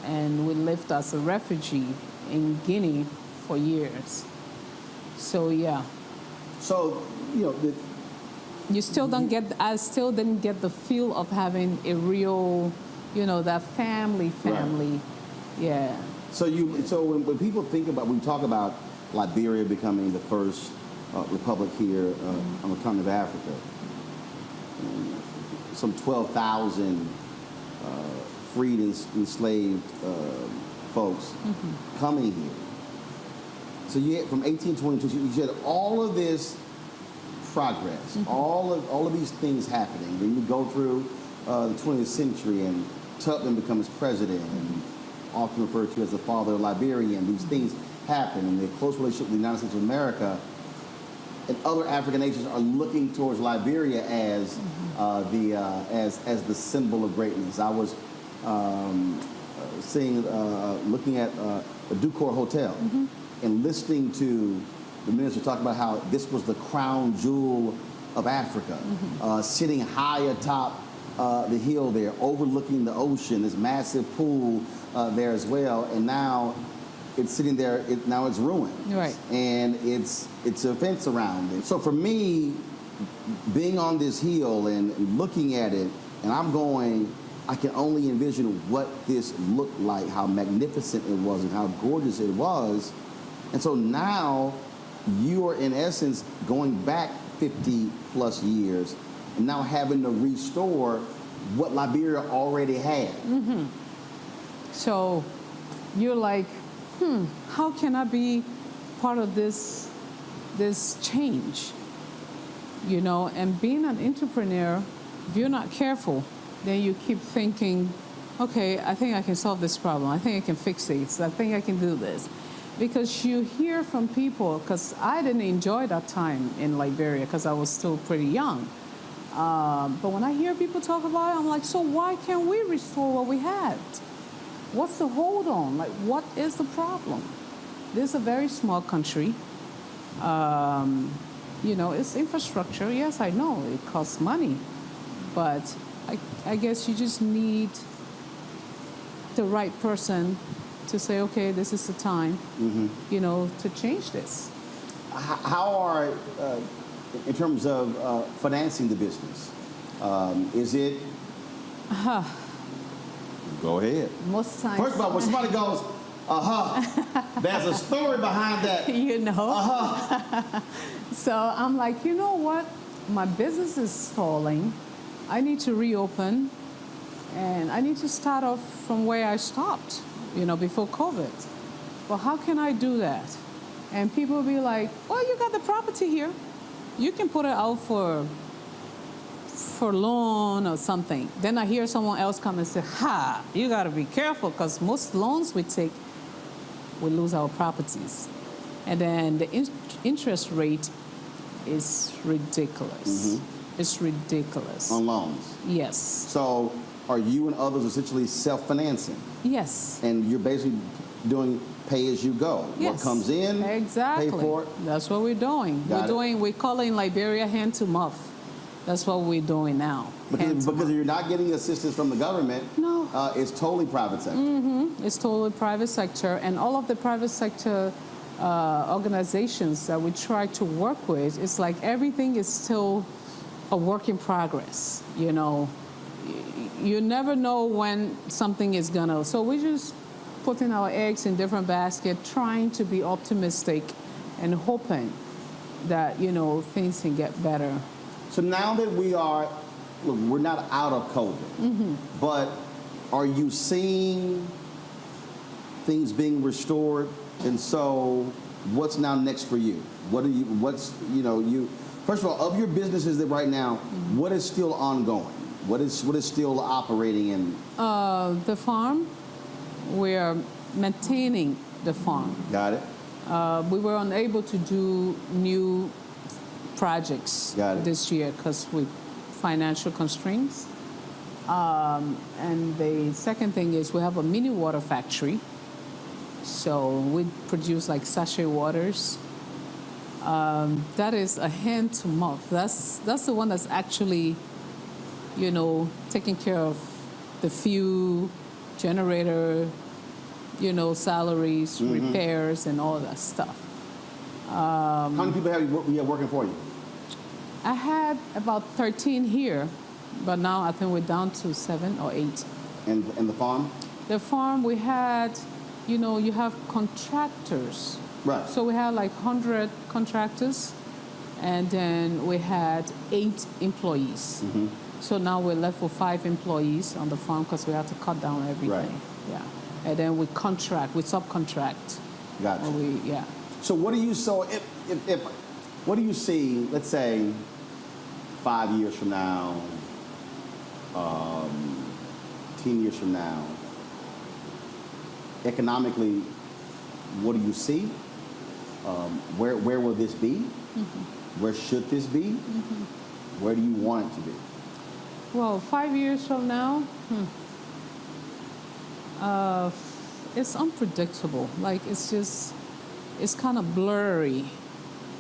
[SPEAKER 6] And we lived as a refugee in Guinea for years. So, yeah.
[SPEAKER 8] So,
[SPEAKER 6] you still don't get, I still didn't get the feel of having a real that family.
[SPEAKER 8] Right.
[SPEAKER 6] Yeah.
[SPEAKER 8] So when people when we talk about Liberia becoming the first republic here on the continent of Africa, some 12,000 freed and enslaved folks coming here. So you had, from 1822, you had all of this progress, all of these things happening. Then you go through the 20th century, and Tubman becomes president, and often referred to as the father of Liberia, and these things happen, and the close relationship with the United States of America and other African nations are looking towards Liberia as the symbol of greatness. I was looking at the Ducor Hotel and listening to the minister talk about how this was the crown jewel of Africa, sitting high atop the hill there, overlooking the ocean, this massive pool there as well, and now it's sitting there. Now it's ruined,
[SPEAKER 6] right?
[SPEAKER 8] And it's a fence around it. So for me, being on this hill and looking at it, and I can only envision what this looked like, how magnificent it was, and how gorgeous it was. And so now you are in essence going back 50 plus years and now having to restore what Liberia already had.
[SPEAKER 6] So you're like, how can I be part of this change? And being an entrepreneur, if you're not careful, then you keep thinking, okay, I think I can solve this problem. I think I can fix this. I think I can do this. Because you hear from people, because I didn't enjoy that time in Liberia because I was still pretty young. But when I hear people talk about it, I'm like, so why can't we restore what we had? What's the hold on? Like, what is the problem? This is a very small country. It's infrastructure. Yes, I know it costs money. But I guess you just need the right person to say, okay, this is the time, to change this.
[SPEAKER 8] How are, in terms of financing the business, is it? Go ahead.
[SPEAKER 6] Most times.
[SPEAKER 8] First of all, when somebody goes, there's a story behind that.
[SPEAKER 6] So I'm like, you know what? My business is stalling. I need to reopen, and I need to start off from where I stopped, before COVID. Well, how can I do that? And people will be like, well, you got the property here. You can put it out for loan or something. Then I hear someone else come and say, you got to be careful, because most loans we take, we lose our properties. And then the interest rate is ridiculous. It's ridiculous.
[SPEAKER 8] On loans?
[SPEAKER 6] Yes.
[SPEAKER 8] So are you and others essentially self-financing?
[SPEAKER 6] Yes.
[SPEAKER 8] And you're basically doing pay as you go.
[SPEAKER 6] Yes.
[SPEAKER 8] What comes in,
[SPEAKER 6] exactly.
[SPEAKER 8] Pay for it.
[SPEAKER 6] That's what we're doing. We're calling Liberia hand to mouth. That's what we're doing now.
[SPEAKER 8] Because you're not getting assistance from the government.
[SPEAKER 6] No.
[SPEAKER 8] It's totally private sector.
[SPEAKER 6] It's totally private sector, and all of the private sector organizations that we try to work with, it's like everything is still a work in progress. You never know when something is gonna. So we just putting our eggs in different baskets, trying to be optimistic and hoping that things can get better.
[SPEAKER 8] So now that we're not out of COVID, but are you seeing things being restored? And so what's now next for you? First of all, of your businesses that right now, what is still ongoing? What is still operating in?
[SPEAKER 6] The farm, we are maintaining the farm.
[SPEAKER 8] Got it.
[SPEAKER 6] We were unable to do new projects this year because with financial constraints. And the second thing is we have a mini water factory. So we produce like sachet waters. That is a hand to mouth. That's the one that's actually, taking care of the fuel, generator, salaries, repairs, and all that stuff.
[SPEAKER 8] How many people have you working for you?
[SPEAKER 6] I had about 13 here, but now I think we're down to 7 or 8.
[SPEAKER 8] And the farm?
[SPEAKER 6] The farm, we had, you have contractors.
[SPEAKER 8] Right.
[SPEAKER 6] So we had like 100 contractors, and then we had 8 employees.
[SPEAKER 8] Mm-hmm.
[SPEAKER 6] So now we're left with 5 employees on the farm because we had to cut down everything.
[SPEAKER 8] Right.
[SPEAKER 6] Yeah. And then we subcontract.
[SPEAKER 8] Gotcha.
[SPEAKER 6] Yeah.
[SPEAKER 8] So what do you what do you see, let's say, 5 years from now, 10 years from now, economically, what do you see? Where will this be?
[SPEAKER 6] Mm-hmm.
[SPEAKER 8] Where should this be?
[SPEAKER 6] Mm-hmm.
[SPEAKER 8] Where do you want it to be?
[SPEAKER 6] Well, 5 years from now, it's unpredictable. Like, it's kind of blurry.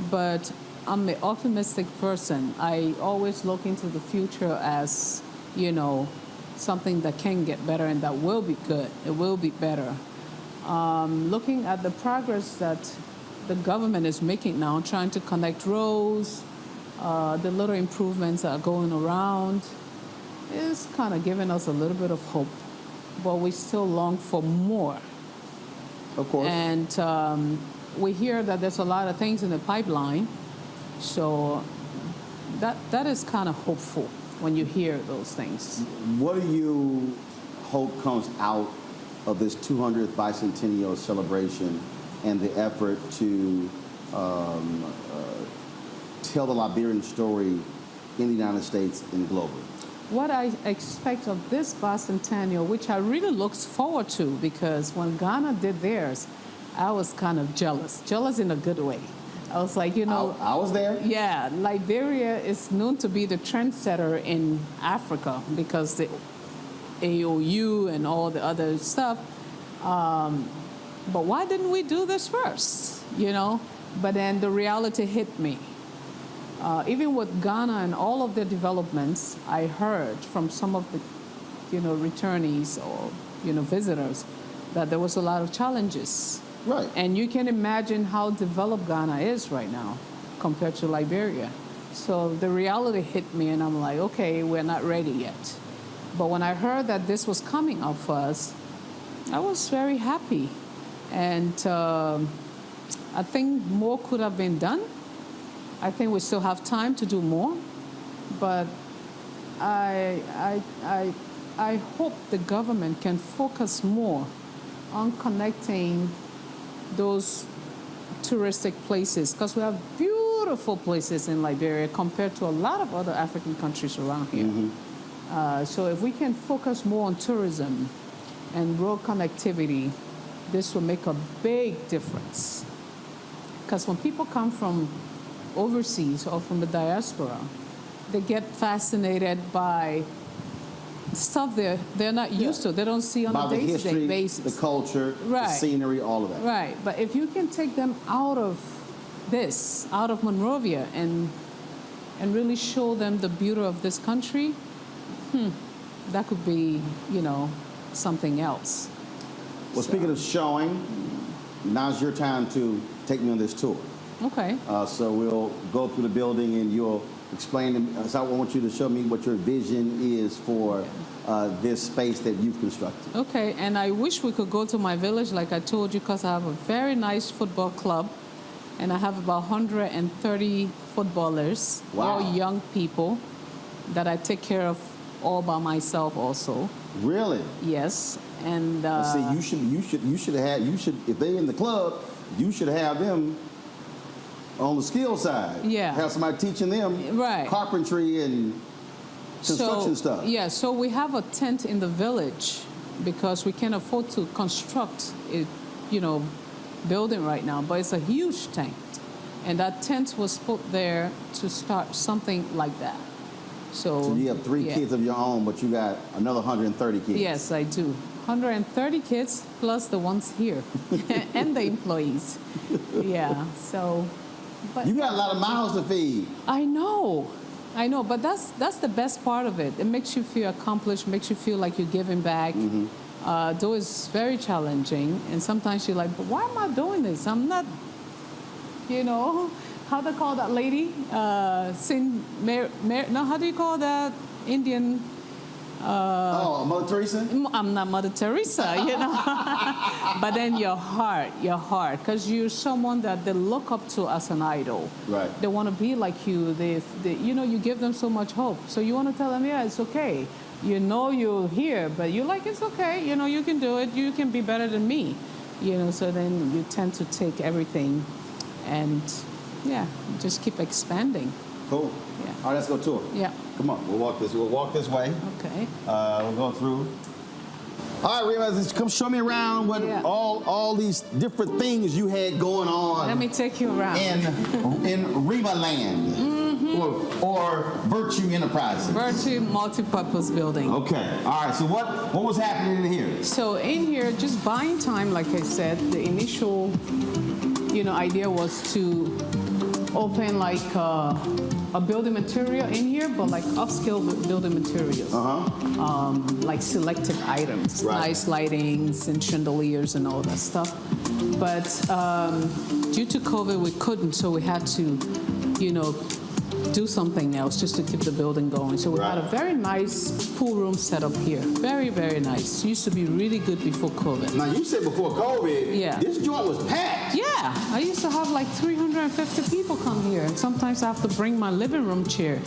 [SPEAKER 6] But I'm an optimistic person. I always look into the future as, something that can get better and that will be good. It will be better. Looking at the progress that the government is making now, trying to connect roads, the little improvements that are going around, is kind of giving us a little bit of hope. But we still long for more.
[SPEAKER 8] Of course.
[SPEAKER 6] And we hear that there's a lot of things in the pipeline. So that is kind of hopeful when you hear those things.
[SPEAKER 8] What do you hope comes out of this 200th bicentennial celebration and the effort to tell the Liberian story in the United States and globally?
[SPEAKER 6] What I expect of this bicentennial, which I really look forward to, because when Ghana did theirs, I was kind of jealous in a good way. I was like,
[SPEAKER 8] I was there.
[SPEAKER 6] Yeah, Liberia is known to be the trendsetter in Africa because the AOU and all the other stuff. But why didn't we do this first? But then the reality hit me. Even with Ghana and all of their developments, I heard from some of the, returnees or, visitors, that there was a lot of challenges.
[SPEAKER 8] Right.
[SPEAKER 6] And you can imagine how developed Ghana is right now compared to Liberia. So the reality hit me, and I'm like, okay, we're not ready yet. But when I heard that this was coming up for us, I was very happy. And I think more could have been done. I think we still have time to do more. But I hope the government can focus more on connecting those touristic places, because we have beautiful places in Liberia compared to a lot of other African countries around here. Mm-hmm. So if we can focus more on tourism and road connectivity, this will make a big difference. Because when people come from overseas or from the diaspora, they get fascinated by stuff they're not used to. They don't see on a day-to-day basis.
[SPEAKER 8] The culture, the scenery, all of that.
[SPEAKER 6] Right. But if you can take them out of Monrovia, and really show them the beauty of this country, that could be, something else.
[SPEAKER 8] Well, speaking of showing, now's your time to take me on this tour.
[SPEAKER 6] Okay.
[SPEAKER 8] So we'll go through the building and you'll explain. So I want you to show me what your vision is for this space that you've constructed.
[SPEAKER 6] Okay, and I wish we could go to my village, like I told you, because I have a very nice football club, and I have about 130 footballers, all young people, that I take care of all by myself also.
[SPEAKER 8] Really?
[SPEAKER 6] Yes, and
[SPEAKER 8] see, you should if they're in the club, you should have them on the skill side.
[SPEAKER 6] Yeah.
[SPEAKER 8] Have somebody teaching them carpentry and construction stuff.
[SPEAKER 6] Yeah, so we have a tent in the village because we can't afford to construct a, building right now, but it's a huge tent. And that tent was put there to start something like that. So
[SPEAKER 8] you have 3 kids of your own, but you got another 130 kids.
[SPEAKER 6] Yes, I do. 130 kids plus the ones here and the employees. Yeah, so. But
[SPEAKER 8] you got a lot of mouths to feed.
[SPEAKER 6] I know, but that's the best part of it. It makes you feel accomplished, makes you feel like you're giving back. Mm-hmm. Though it's very challenging, and sometimes you're like, but why am I doing this? I'm not, how do they call that lady? How do you call that Indian
[SPEAKER 8] Mother Teresa?
[SPEAKER 6] I'm not Mother Teresa, you know. But then your heart, because you're someone that they look up to as an idol.
[SPEAKER 8] Right.
[SPEAKER 6] They want to be like you. They, you know, you give them so much hope. So you want to tell them, yeah, it's okay. You know you're here, but you're like, it's okay. You know, you can do it. You can be better than me. You know, so then you tend to take everything and, yeah, just keep expanding.
[SPEAKER 8] Cool.
[SPEAKER 6] Yeah.
[SPEAKER 8] All right, let's go tour.
[SPEAKER 6] Yeah.
[SPEAKER 8] Come on, we'll walk this way.
[SPEAKER 6] Okay.
[SPEAKER 8] We'll go through. All right, Reba, come show me around what all these different things you had going on.
[SPEAKER 6] Let me take you around.
[SPEAKER 8] In Reba Land. Or Virtue Enterprises.
[SPEAKER 6] Virtue Multi-Purpose Building.
[SPEAKER 8] Okay. All right. So what was happening in here?
[SPEAKER 6] So in here, just buying time, like I said, the initial, you know, idea was to open like a building material in here, but like upscale building materials. Like selected items, nice lightings and chandeliers and all that stuff. But due to COVID, we couldn't, so we had to, you know, do something else just to keep the building going. So we had a very nice pool room set up here. Very, very nice. Used to be really good before COVID.
[SPEAKER 8] Now, you said before COVID, this joint was packed.
[SPEAKER 6] Yeah, I used to have like 350 people come here. And sometimes I have to bring my living room chair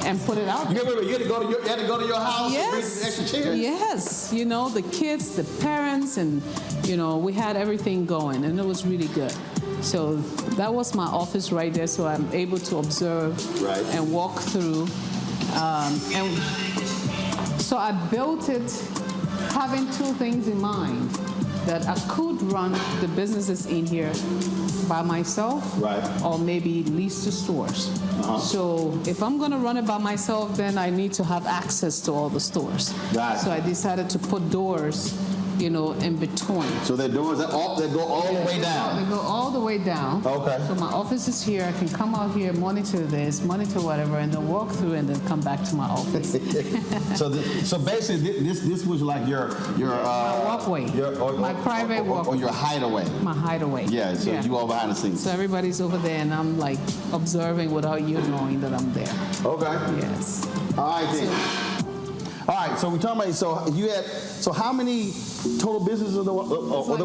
[SPEAKER 6] and put it out there.
[SPEAKER 8] You had to go to your house and bring some extra chairs?
[SPEAKER 6] Yes. You know, the kids, the parents, and, you know, we had everything going, and it was really good. So that was my office right there, so I'm able to observe and walk through. And so I built it having two things in mind, that I could run the businesses in here by myself or maybe lease to stores. So if I'm going to run it by myself, then I need to have access to all the stores. So I decided to put doors, you know, in between.
[SPEAKER 8] So the doors that go all the way down?
[SPEAKER 6] They go all the way down.
[SPEAKER 8] Okay.
[SPEAKER 6] So my office is here. I can come out here, monitor this, monitor whatever, and then walk through and then come back to my office.
[SPEAKER 8] So basically, this was like your
[SPEAKER 6] my walkway, my private walkway.
[SPEAKER 8] Or your hideaway.
[SPEAKER 6] My hideaway.
[SPEAKER 8] Yeah, so you all behind the scenes.
[SPEAKER 6] So everybody's over there, and I'm like observing without you knowing that I'm there.
[SPEAKER 8] Okay.
[SPEAKER 6] Yes.
[SPEAKER 8] All right, then. All right, so we're talking about, so how many total businesses are there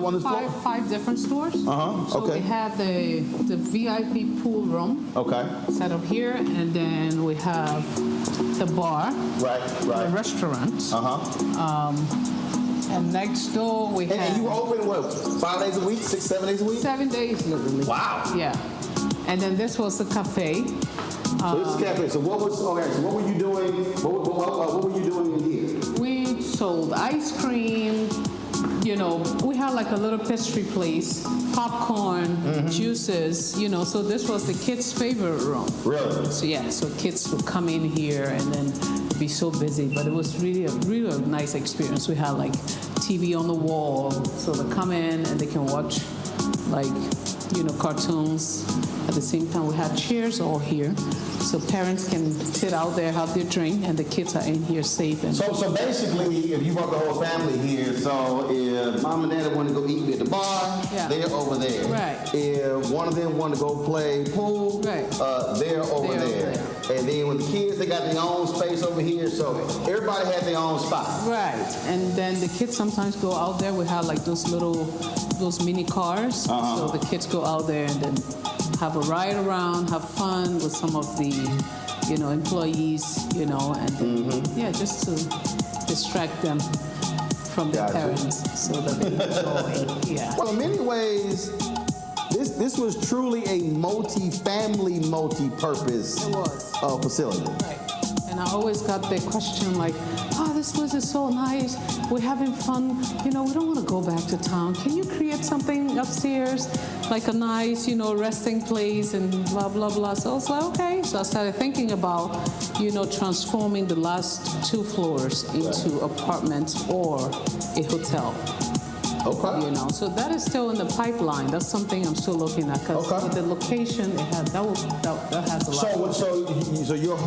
[SPEAKER 8] on this floor?
[SPEAKER 6] Five different stores. So we have the VIP pool room set up here, and then we have the bar, the restaurant. And next door we have...
[SPEAKER 8] And you open, what, 5 days a week, 6, 7 days a week?
[SPEAKER 6] 7 days, literally.
[SPEAKER 8] Wow.
[SPEAKER 6] Yeah. And then this was the cafe.
[SPEAKER 8] So this is cafe. So what were you doing? What were you doing in here?
[SPEAKER 6] We sold ice cream. You know, we had like a little pastry place, popcorn, juices. You know, so this was the kids' favorite room.
[SPEAKER 8] Really?
[SPEAKER 6] So yeah, so kids would come in here and then be so busy, but it was really a nice experience. We had like TV on the wall, so they come in and they can watch like, you know, cartoons. At the same time, we had chairs all here, so parents can sit out there, have their drink, and the kids are in here safe. And
[SPEAKER 8] so basically, if you brought the whole family here, so if mom and dad want to go eat at the bar, they're over there.
[SPEAKER 6] Right.
[SPEAKER 8] If one of them want to go play pool, they're over there. And then with the kids, they got their own space over here, so everybody has their own spot.
[SPEAKER 6] Right. And then the kids sometimes go out there. We have like those mini cars, so the kids go out there and then have a ride around, have fun with some of the, you know, employees, you know, and just to distract them from their parents so that they enjoy.
[SPEAKER 8] Well, in many ways, this was truly a multi-family, multi-purpose facility.
[SPEAKER 6] Right. And I always got the question like, this place is so nice. We're having fun. You know, we don't want to go back to town. Can you create something upstairs, like a nice, you know, resting place and blah, blah, blah. So I was like, okay. So I started thinking about, you know, transforming the last 2 floors into apartments or a hotel.
[SPEAKER 8] Okay.
[SPEAKER 6] You know, so that is still in the pipeline. That's something I'm still looking at because with the location it had, that has a lot.
[SPEAKER 8] So your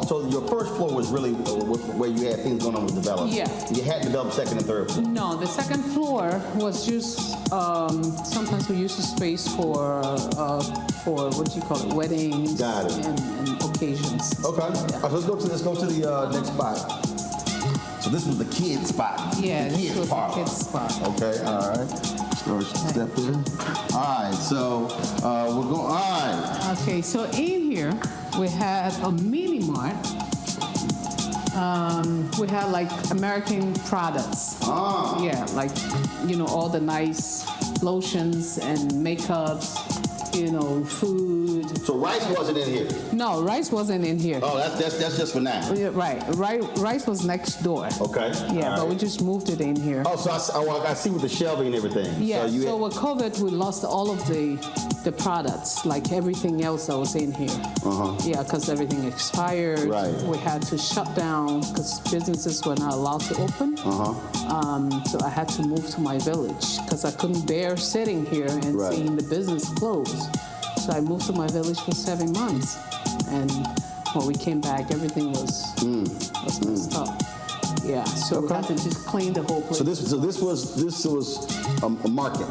[SPEAKER 8] so your first floor was really where you had things going on with development.
[SPEAKER 6] Yeah.
[SPEAKER 8] You hadn't developed second and third floor.
[SPEAKER 6] No, the second floor was just sometimes we use the space for what do you call it, weddings and occasions.
[SPEAKER 8] Okay. Yeah. So let's go to the next spot. this was the kid spot.
[SPEAKER 6] Yeah,
[SPEAKER 8] the
[SPEAKER 6] this
[SPEAKER 8] kid
[SPEAKER 6] was
[SPEAKER 8] parlor.
[SPEAKER 6] the kid spot.
[SPEAKER 8] Okay, all right. Storage step there. All right, so we're going. All right.
[SPEAKER 6] Okay, so in here we had a mini mart. We had like American products.
[SPEAKER 8] Ah.
[SPEAKER 6] Yeah, like, you know, all the nice lotions and makeups, you know, food.
[SPEAKER 8] So rice wasn't in here?
[SPEAKER 6] No, rice wasn't in here.
[SPEAKER 8] Oh, that's just for now.
[SPEAKER 6] Yeah, right. Rice was next door.
[SPEAKER 8] Okay.
[SPEAKER 6] Yeah,
[SPEAKER 8] all
[SPEAKER 6] but
[SPEAKER 8] right.
[SPEAKER 6] we just moved it in here.
[SPEAKER 8] Oh, so I see with the shelving and everything.
[SPEAKER 6] Yeah,
[SPEAKER 8] So
[SPEAKER 6] with COVID, we lost all of the products, like everything else that was in here.
[SPEAKER 8] Uh-huh.
[SPEAKER 6] Yeah, because everything expired.
[SPEAKER 8] Right.
[SPEAKER 6] We had to shut down because businesses were not allowed to open.
[SPEAKER 8] Uh-huh.
[SPEAKER 6] So I had to move to my village because I couldn't bear sitting here and
[SPEAKER 8] Right.
[SPEAKER 6] seeing the business close. So I moved to my village for 7 months. And when we came back, everything was messed up. Yeah, so we had to just clean the whole place.
[SPEAKER 8] So this was a market.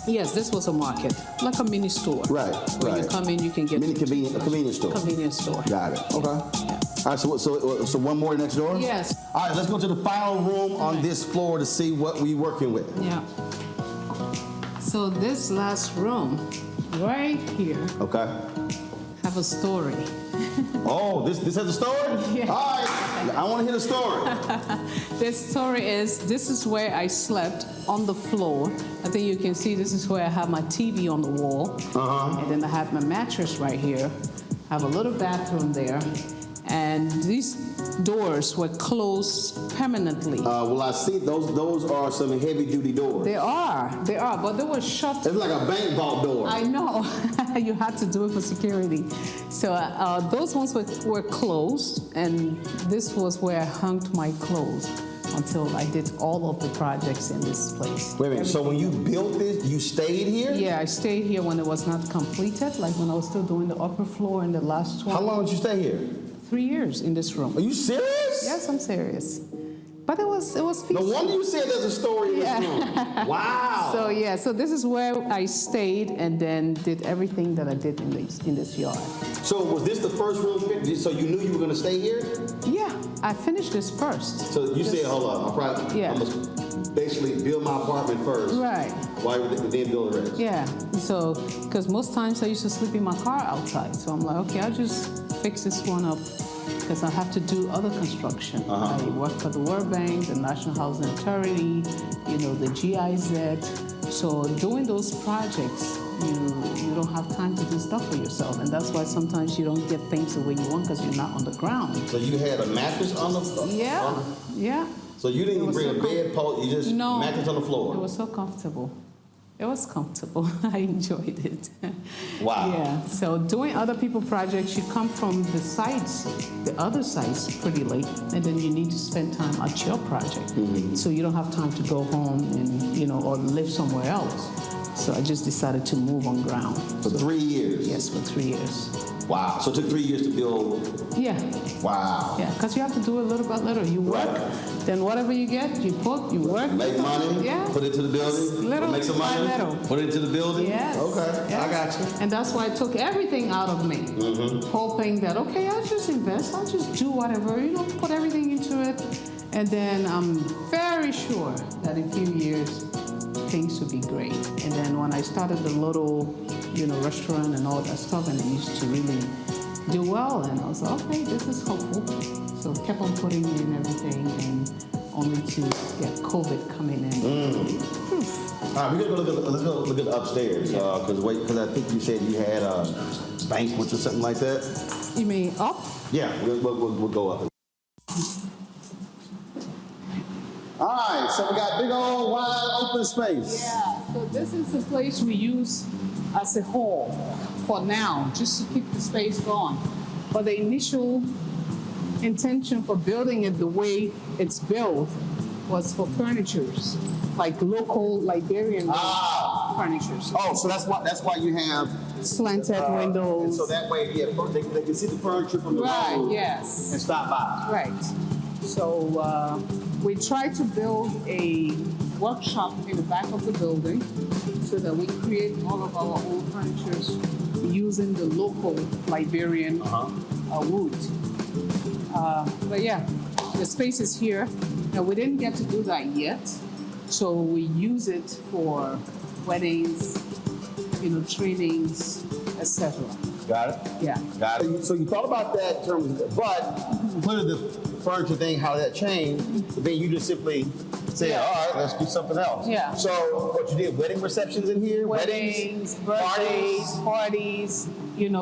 [SPEAKER 6] Yes, this was a market, like a mini store.
[SPEAKER 8] Right.
[SPEAKER 6] Where you come in, you can get
[SPEAKER 8] a convenience store.
[SPEAKER 6] Convenience store.
[SPEAKER 8] Got it. Okay. All right. So one more next door.
[SPEAKER 6] Yes.
[SPEAKER 8] All right. Let's go to the final room on this floor to see what we're working with.
[SPEAKER 6] Yeah. So this last room, right here,
[SPEAKER 8] Okay.
[SPEAKER 6] have a story.
[SPEAKER 8] Oh, this has a story?
[SPEAKER 6] Yeah.
[SPEAKER 8] All right. I want to hear the story.
[SPEAKER 6] This story is, this is where I slept on the floor. I think you can see this is where I have my TV on the wall.
[SPEAKER 8] Uh-huh.
[SPEAKER 6] And then I have my mattress right here. I have a little bathroom there. And these doors were closed permanently.
[SPEAKER 8] Well, I see those are some heavy-duty doors.
[SPEAKER 6] They are, but they were shut.
[SPEAKER 8] It's like a bank vault door.
[SPEAKER 6] I know. You had to do it for security. So those ones were closed, and this was where I hung my clothes until I did all of the projects in this place.
[SPEAKER 8] Wait a minute. So when you built this, you stayed here?
[SPEAKER 6] Yeah, I stayed here when it was not completed, like when I was still doing the upper floor in the last 20.
[SPEAKER 8] How long did you stay here?
[SPEAKER 6] 3 years in this room.
[SPEAKER 8] Are you serious?
[SPEAKER 6] Yes, I'm serious. But it was peaceful.
[SPEAKER 8] No wonder you said there's a story in this room. Wow.
[SPEAKER 6] So this is where I stayed and then did everything that I did in this yard.
[SPEAKER 8] So was this the first room? So you knew you were going to stay here?
[SPEAKER 6] Yeah, I finished this first.
[SPEAKER 8] So you said, hold on, I'm going to basically build my apartment first.
[SPEAKER 6] Right.
[SPEAKER 8] While you then build the rest.
[SPEAKER 6] Yeah. So, because most times I used to sleep in my car outside. So I'm like, okay, I'll just fix this one up because I have to do other construction. I work for the World Bank, the National Housing Authority, the GIZ. So doing those projects, you don't have time to do stuff for yourself. And that's why sometimes you don't get things the way you want because you're not on the ground.
[SPEAKER 8] So you had a mattress on the floor?
[SPEAKER 6] Yeah.
[SPEAKER 8] So you didn't even bring a bed post, you just mattress on the floor?
[SPEAKER 6] It was so comfortable. It was comfortable. I enjoyed it.
[SPEAKER 8] Wow.
[SPEAKER 6] Yeah. So doing other people projects, you come from the sites, the other sites pretty late, and then you need to spend time at your project. So you don't have time to go home and, or live somewhere else. So I just decided to move on ground.
[SPEAKER 8] For 3 years?
[SPEAKER 6] Yes, for 3 years.
[SPEAKER 8] Wow. So it took 3 years to build?
[SPEAKER 6] Yeah.
[SPEAKER 8] Wow.
[SPEAKER 6] Yeah, because you have to do it little by little. You work, then whatever you get, you put, you work.
[SPEAKER 8] Make money, put it to the building,
[SPEAKER 6] little
[SPEAKER 8] make some money,
[SPEAKER 6] by little.
[SPEAKER 8] Put it into the building?
[SPEAKER 6] Yes.
[SPEAKER 8] Okay,
[SPEAKER 6] Yes.
[SPEAKER 8] I got you.
[SPEAKER 6] And that's why I took everything out of me, hoping that, okay, I'll just invest, I'll just do whatever, put everything into it. And then I'm very sure that in a few years, things would be great. And then when I started the little, restaurant and all that stuff, and it used to really do well, and I was like, okay, this is hopeful. So I kept on putting in everything, and only to get COVID coming in.
[SPEAKER 8] All right, we're gonna go look at upstairs, because I think you said you had banquets or something like that.
[SPEAKER 6] You mean up?
[SPEAKER 8] Yeah, we'll go up. All right, so we got big old wide open space.
[SPEAKER 6] Yeah, so this is the place we use as a hall for now, just to keep the space going. But the initial intention for building it the way it's built was for furnitures, like local Liberian furnitures.
[SPEAKER 8] Oh, so that's why you have
[SPEAKER 6] slanted windows.
[SPEAKER 8] And so that way, they can see the furniture from the road.
[SPEAKER 6] Right, yes.
[SPEAKER 8] And stop by.
[SPEAKER 6] Right. So we tried to build a workshop in the back of the building so that we create all of our own furniture using the local Liberian wood. But yeah, the space is here. Now, we didn't get to do that yet, so we use it for weddings, trainings, etc.
[SPEAKER 8] Got it?
[SPEAKER 6] Yeah.
[SPEAKER 8] Got it. So you thought about that in terms of, but clearly the furniture thing, how that changed, but then you just simply said, all right, let's do something else.
[SPEAKER 6] Yeah.
[SPEAKER 8] So what you did, wedding receptions in here?
[SPEAKER 6] Weddings, birthdays, parties,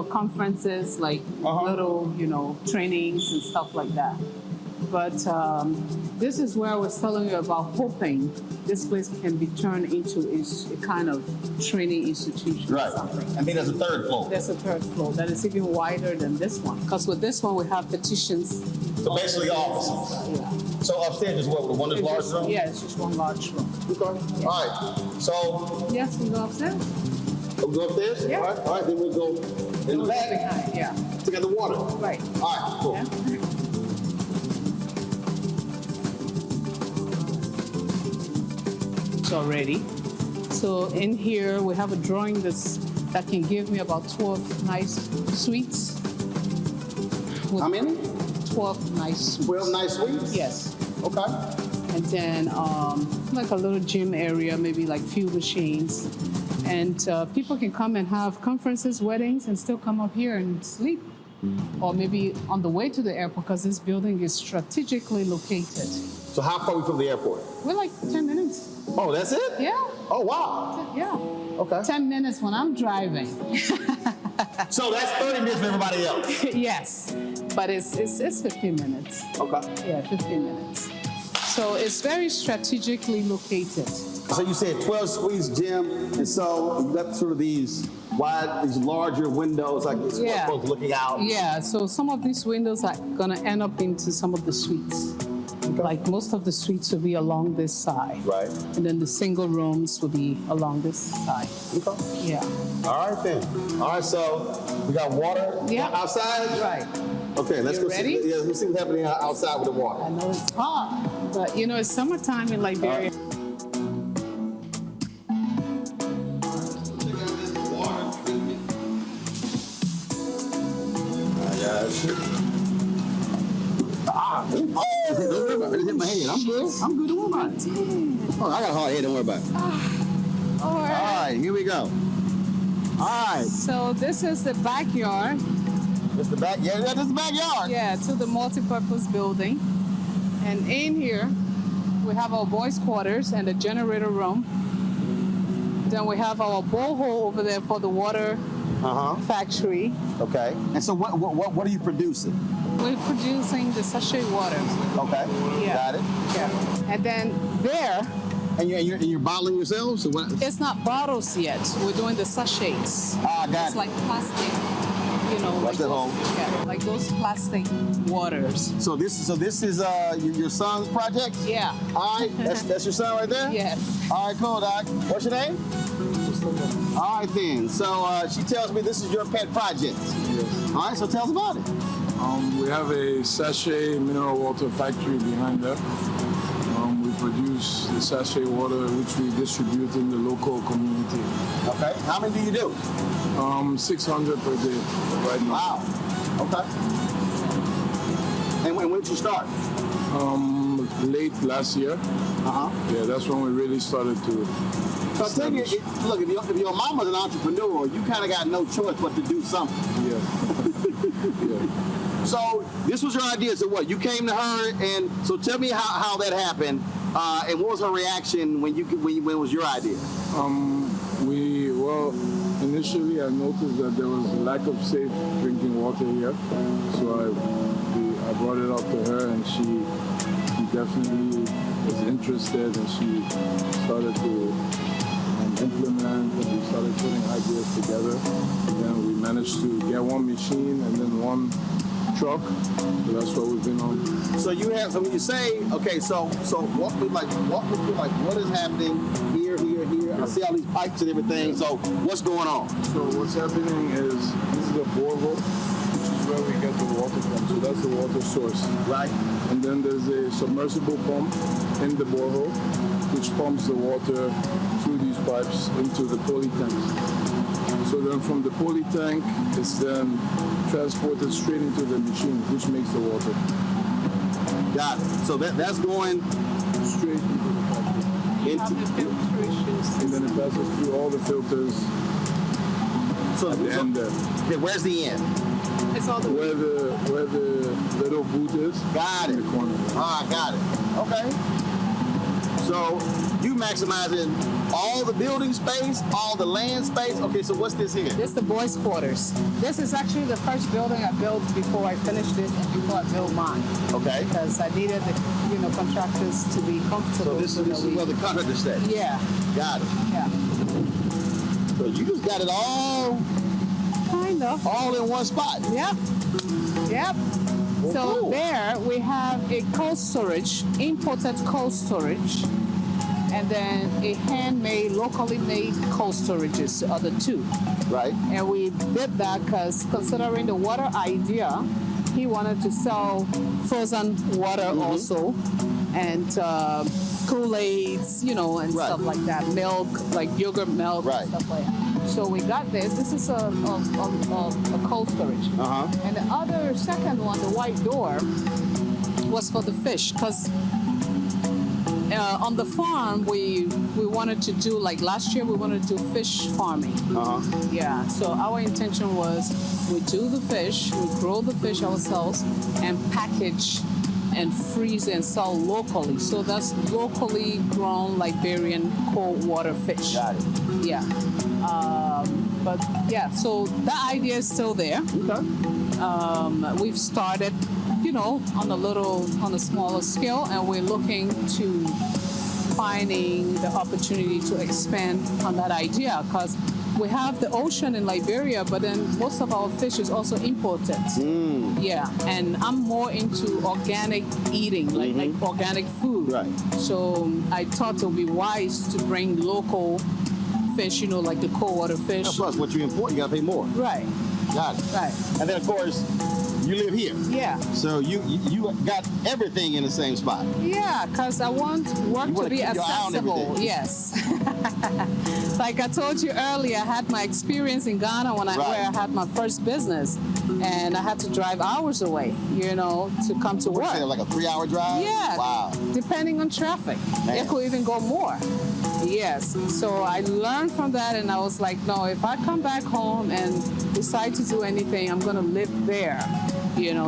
[SPEAKER 6] conferences, like little, trainings and stuff like that. But this is where I was telling you about hoping this place can be turned into a kind of training institution.
[SPEAKER 8] Right.
[SPEAKER 6] Or something.
[SPEAKER 8] I mean, there's a third floor.
[SPEAKER 6] There's a third floor that is even wider than this one. Because with this one, we have petitions.
[SPEAKER 8] So basically offices.
[SPEAKER 6] Yeah.
[SPEAKER 8] So upstairs is what, one is large room?
[SPEAKER 6] Yeah, it's just one large room.
[SPEAKER 8] Okay. Yeah. All right. So.
[SPEAKER 6] Yes, we go upstairs.
[SPEAKER 8] We'll go upstairs?
[SPEAKER 6] Yeah.
[SPEAKER 8] All right. Then we'll go in the back.
[SPEAKER 6] Behind, yeah.
[SPEAKER 8] To get the water.
[SPEAKER 6] Right.
[SPEAKER 8] All right. Cool.
[SPEAKER 6] Yeah. Already. So in here we have a drawing that can give me about 12 nice suites.
[SPEAKER 8] How many?
[SPEAKER 6] 12 nice suites.
[SPEAKER 8] 12 nice suites?
[SPEAKER 6] Yes.
[SPEAKER 8] Okay.
[SPEAKER 6] And then like a little gym area, maybe like few machines. And people can come and have conferences, weddings, and still come up here and sleep. Or maybe on the way to the airport, because this building is strategically located.
[SPEAKER 8] So how far are we from the airport?
[SPEAKER 6] We're like 10 minutes.
[SPEAKER 8] Oh, that's it?
[SPEAKER 6] Yeah.
[SPEAKER 8] Oh, wow.
[SPEAKER 6] Yeah.
[SPEAKER 8] Okay.
[SPEAKER 6] 10 minutes when I'm driving.
[SPEAKER 8] So that's 30 minutes for everybody else?
[SPEAKER 6] Yes. But it's 15 minutes.
[SPEAKER 8] Okay.
[SPEAKER 6] Yeah, 15 minutes. So it's very strategically located.
[SPEAKER 8] So you said 12 suites, gym, and so you got sort of these larger windows, like this
[SPEAKER 6] Yeah.
[SPEAKER 8] folks looking out.
[SPEAKER 6] Yeah, so some of these windows are gonna end up into some of the suites. Okay. Like most of the suites will be along this side.
[SPEAKER 8] Right.
[SPEAKER 6] And then the single rooms will be along this side.
[SPEAKER 8] Okay.
[SPEAKER 6] Yeah.
[SPEAKER 8] All right then. All right, so we got water outside?
[SPEAKER 6] Right.
[SPEAKER 8] Okay, let's
[SPEAKER 6] You
[SPEAKER 8] go
[SPEAKER 6] ready?
[SPEAKER 8] let's see what's happening outside with the water.
[SPEAKER 6] I know it's hot, but it's summertime in Liberia.
[SPEAKER 8] Don't worry about it. It hit my head. I'm good. I'm good. Don't worry about it. Oh, I got a hard head. Don't worry about it.
[SPEAKER 6] All right.
[SPEAKER 8] All right, here we go. All right.
[SPEAKER 6] So this is the backyard.
[SPEAKER 8] This the back? Yeah, this is the backyard.
[SPEAKER 6] Yeah, to the multi-purpose building. And in here, we have our boys' quarters and the generator room. Then we have our borehole over there for the water factory.
[SPEAKER 8] Okay. And so what are you producing?
[SPEAKER 6] We're producing the sachet water.
[SPEAKER 8] Okay.
[SPEAKER 6] Yeah.
[SPEAKER 8] Got it.
[SPEAKER 6] Yeah. And then there.
[SPEAKER 8] And you're bottling yourselves? Or what?
[SPEAKER 6] It's not bottles yet. We're doing the sachets.
[SPEAKER 8] Ah, got
[SPEAKER 6] It's
[SPEAKER 8] it.
[SPEAKER 6] like plastic.
[SPEAKER 8] What's that hole?
[SPEAKER 6] Yeah, like those plastic waters.
[SPEAKER 8] So this is your son's project?
[SPEAKER 6] Yeah.
[SPEAKER 8] All right, that's your son right there?
[SPEAKER 6] Yes.
[SPEAKER 8] All right, cool, Doc. What's your name? All right, then. So she tells me this is your pet project.
[SPEAKER 9] Yes.
[SPEAKER 8] All right, so tell us about it.
[SPEAKER 9] We have a sachet mineral water factory behind there. We produce the sachet water which we distribute in the local community.
[SPEAKER 8] Okay. How many do you do?
[SPEAKER 9] 600 per day right now.
[SPEAKER 8] Wow. Okay. And when did you start?
[SPEAKER 9] Late last year. Yeah, that's when we really started to.
[SPEAKER 8] So I tell you, look, if your mama's an entrepreneur, you kind of got no choice but to do something.
[SPEAKER 9] Yeah. Yeah.
[SPEAKER 8] So this was your idea. So what? You came to her, and so tell me how that happened, and what was her reaction when it was your idea?
[SPEAKER 9] Initially I noticed that there was a lack of safe drinking water here, so I brought it up to her, and she definitely was interested, and she started to implement, and we started putting ideas together. And then we managed to get one machine and then one truck. So that's what we've been on.
[SPEAKER 8] So you have, so when you say, okay, so walk me through what is happening here. I see all these pipes and everything. So what's going on?
[SPEAKER 9] So what's happening is this is a borehole, which is where we get the water from. So that's the water source.
[SPEAKER 8] Right.
[SPEAKER 9] And then there's a submersible pump in the borehole, which pumps the water through these pipes into the poly tanks. So then from the poly tank, it's then transported straight into the machine, which makes the water.
[SPEAKER 8] Got it. So that's going
[SPEAKER 9] straight into the factory. And then it passes through all the filters.
[SPEAKER 8] So
[SPEAKER 9] at the end there.
[SPEAKER 8] Okay, where's the end?
[SPEAKER 22] It's all the
[SPEAKER 9] where the little booth is.
[SPEAKER 8] Got it.
[SPEAKER 9] In the corner.
[SPEAKER 8] Ah, got it. Okay. So you maximizing all the building space, all the land space. Okay, so what's this here?
[SPEAKER 6] This is the boys' quarters. This is actually the first building I built before I finished this and before I built mine.
[SPEAKER 8] Okay.
[SPEAKER 6] Because I needed the contractors to be comfortable.
[SPEAKER 8] So this is where the contractor stays.
[SPEAKER 6] Yeah.
[SPEAKER 8] Got it.
[SPEAKER 6] Yeah.
[SPEAKER 8] So you just got it all.
[SPEAKER 6] Kind of.
[SPEAKER 8] All in one spot.
[SPEAKER 6] Yep. Yep.
[SPEAKER 8] Well,
[SPEAKER 6] so
[SPEAKER 8] cool.
[SPEAKER 6] there we have a cold storage, imported cold storage, and then a handmade, locally made cold storages, the other two.
[SPEAKER 8] Right.
[SPEAKER 6] And we did that because considering the water idea, he wanted to sell frozen water also, and Kool-Aids, and stuff like that, milk, like yogurt milk, and stuff like that. So we got this. This is a cold storage. And the other second one, the white door, was for the fish because on the farm we wanted to do, like last year we wanted to do fish farming. Yeah. So our intention was we do the fish, we grow the fish ourselves, and package and freeze and sell locally. So that's locally grown Liberian cold water fish. Got it. Yeah. But yeah, so that idea is still there. Okay. We've started, on a smaller scale, and we're looking to finding the opportunity to expand on that idea because we have the ocean in Liberia, but then most of our fish is also imported. Yeah, and I'm more into organic eating, like organic food. Right. So I thought it would be wise to bring local fish, like the cold water fish.
[SPEAKER 8] Plus, what you import, you got to pay more.
[SPEAKER 6] Right.
[SPEAKER 8] Got it.
[SPEAKER 6] Right.
[SPEAKER 8] And then, of course, you live here.
[SPEAKER 6] Yeah.
[SPEAKER 8] So you got everything in the same spot.
[SPEAKER 6] Yeah, because I want work to be accessible. Yes. Like I told you earlier, I had my experience in Ghana where I had my first business, and I had to drive hours away, to come to work.
[SPEAKER 8] Like a 3-hour drive?
[SPEAKER 6] Yeah.
[SPEAKER 8] Wow.
[SPEAKER 6] Depending on traffic.
[SPEAKER 8] Man.
[SPEAKER 6] It could even go more. Yes. So I learned from that, and I was like, no, if I come back home and decide to do anything, I'm going to live there.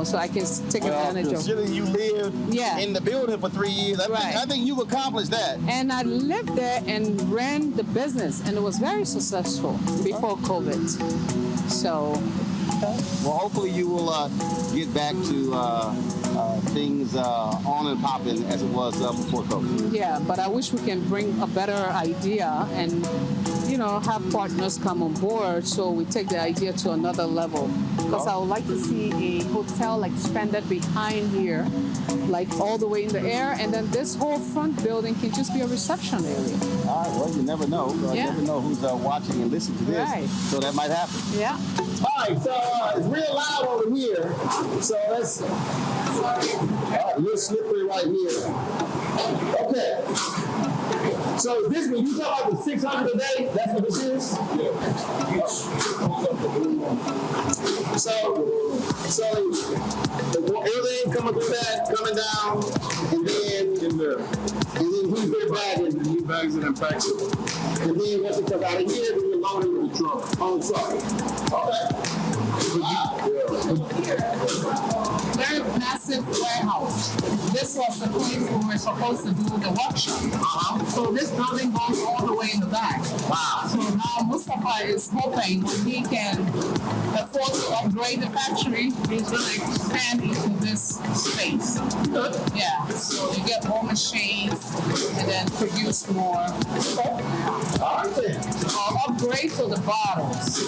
[SPEAKER 6] So I can take advantage of.
[SPEAKER 8] Considering you lived in the building for 3 years, I think you've accomplished that.
[SPEAKER 6] And I lived there and ran the business, and it was very successful before COVID. So.
[SPEAKER 8] Well, hopefully you will get back to things on and popping as it was before COVID.
[SPEAKER 6] Yeah, but I wish we can bring a better idea and, have partners come on board so we take the idea to another level. Because I would like to see a hotel expanded behind here, like all the way in the air, and then this whole front building can just be a reception area.
[SPEAKER 8] All right, well, you never know. You never know who's watching and listening to this.
[SPEAKER 6] Right.
[SPEAKER 8] So that might happen.
[SPEAKER 6] Yeah.
[SPEAKER 8] All right, so it's real loud over here. So let's, real slippery right here. Okay. So this one, you talk about the 600 a day? That's what this is? Yeah. So everything coming through that, coming down, and then who's their bag? And he bags it and packs it. And then once it comes out of here, then you load it with the truck. On the truck. Okay.
[SPEAKER 6] Very massive warehouse. This was the place where we were supposed to do the workshop. So this building goes all the way in the back. Wow. So now Mustafa is hoping when he can afford to upgrade the factory, he's going to expand into this space. Yeah. So you get more machines and then produce more.
[SPEAKER 8] All right then.
[SPEAKER 6] I'll upgrade to the bottles.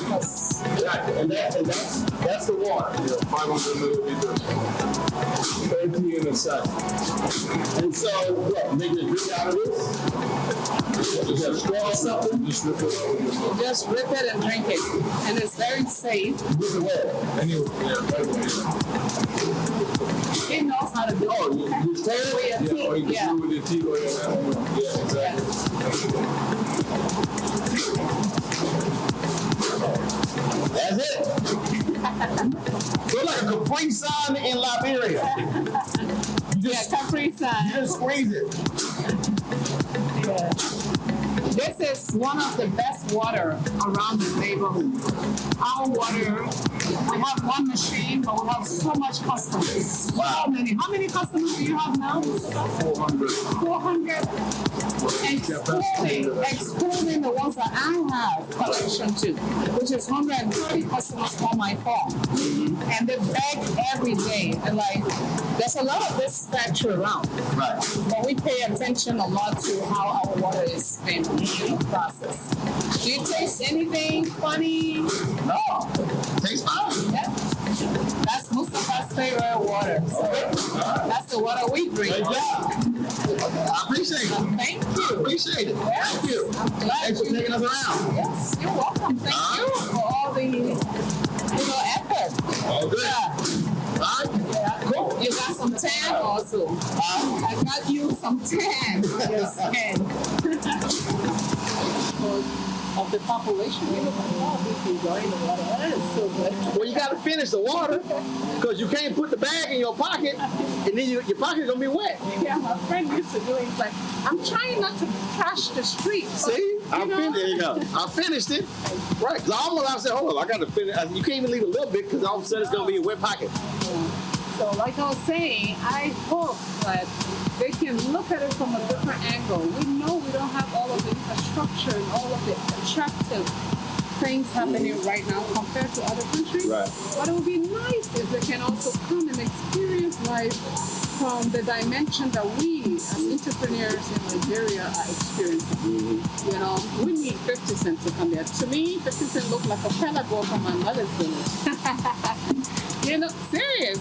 [SPEAKER 8] Exactly. And that's the water.
[SPEAKER 9] 500 milliliters. 30 in a sack.
[SPEAKER 8] And so, what, make a drink out of this? You got a straw or something?
[SPEAKER 9] Just rip it out.
[SPEAKER 6] Just rip it and drink it. And it's very safe.
[SPEAKER 8] Rip it where?
[SPEAKER 9] Anyway, right away.
[SPEAKER 6] He knows how to do it.
[SPEAKER 8] You turn it?
[SPEAKER 9] Yeah, or you can do it with your teeth or your Yeah, exactly.
[SPEAKER 8] That's it. They're like a Capri Sun in Liberia.
[SPEAKER 6] Yeah,
[SPEAKER 10] You just squeeze it.
[SPEAKER 12] Yeah. This is one of the best water around the neighborhood. Our water, we have one machine, but we have so much customers. So many. How many customers do you have now? 400. 400. Excluding the ones that I have connection to, which is 130 customers on my phone. And they beg every day. And like, there's a lot of this factory around.
[SPEAKER 10] Right.
[SPEAKER 12] But we pay attention a lot to how our water is being processed. Do you taste anything funny?
[SPEAKER 10] No. Tastes fine.
[SPEAKER 12] Yeah. That's Mustafa's favorite water. So that's the water we drink.
[SPEAKER 10] I appreciate it.
[SPEAKER 12] Thank you.
[SPEAKER 10] Appreciate it.
[SPEAKER 12] Yes.
[SPEAKER 10] Thank you.
[SPEAKER 12] I'm glad
[SPEAKER 10] Thanks for taking us around.
[SPEAKER 12] Yes, you're welcome. Thank you for all the effort.
[SPEAKER 10] All good.
[SPEAKER 12] Yeah.
[SPEAKER 10] All right.
[SPEAKER 12] Yeah. Cool. You got some tan also. I got you some tan. Yes. Of the population, we don't enjoy the water. That is so good.
[SPEAKER 10] Well, you got to finish the water because you can't put the bag in your pocket and then your pocket's going to be wet.
[SPEAKER 12] Yeah, my friend used to do it. He's like, I'm trying not to trash the street.
[SPEAKER 10] See? There you go. I finished it. Right. Because I said, hold on, I got to finish. You can't even leave a little bit because all of a sudden it's going to be a wet pocket.
[SPEAKER 12] So like I was saying, I hope that they can look at it from a different angle. We know we don't have all of the infrastructure and all of the attractive things happening right now compared to other countries.
[SPEAKER 10] Right.
[SPEAKER 12] But it would be nice if they can also come and experience life from the dimension that we as entrepreneurs in Liberia are experiencing. You know, we need 50 Cent to come here. To me, 50 Cent looked like a fella boy from my mother's village. You know, serious.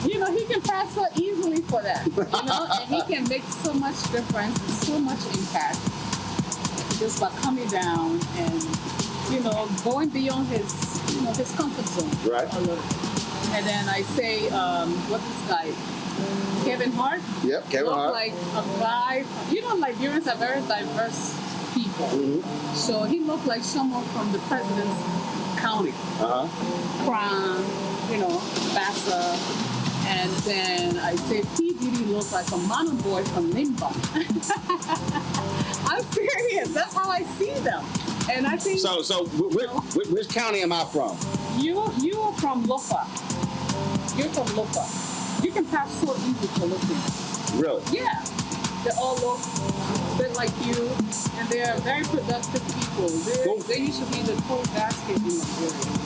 [SPEAKER 12] You know, he can pass so easily for that, you know, and he can make so much difference and so much impact just by coming down and, you know, going beyond his, you know, his comfort zone.
[SPEAKER 10] Right.
[SPEAKER 12] A little. And then I say, what's this guy? Kevin Hart?
[SPEAKER 10] Yep, Kevin Hart.
[SPEAKER 12] Like a guy, you know, Liberians are very diverse people. So he looked like someone from the president's county. Crown, you know, Bassa. And then I say P. Diddy looks like a mono boy from Limba. I'm serious. That's how I see them. And I think...
[SPEAKER 10] So which county am I from?
[SPEAKER 12] You are from Lofa. You're from Lofa. You can pass so easy for looking.
[SPEAKER 10] Really?
[SPEAKER 12] Yeah. They all look a bit like you, and they're very productive people. They used to be the coal basket in Liberia.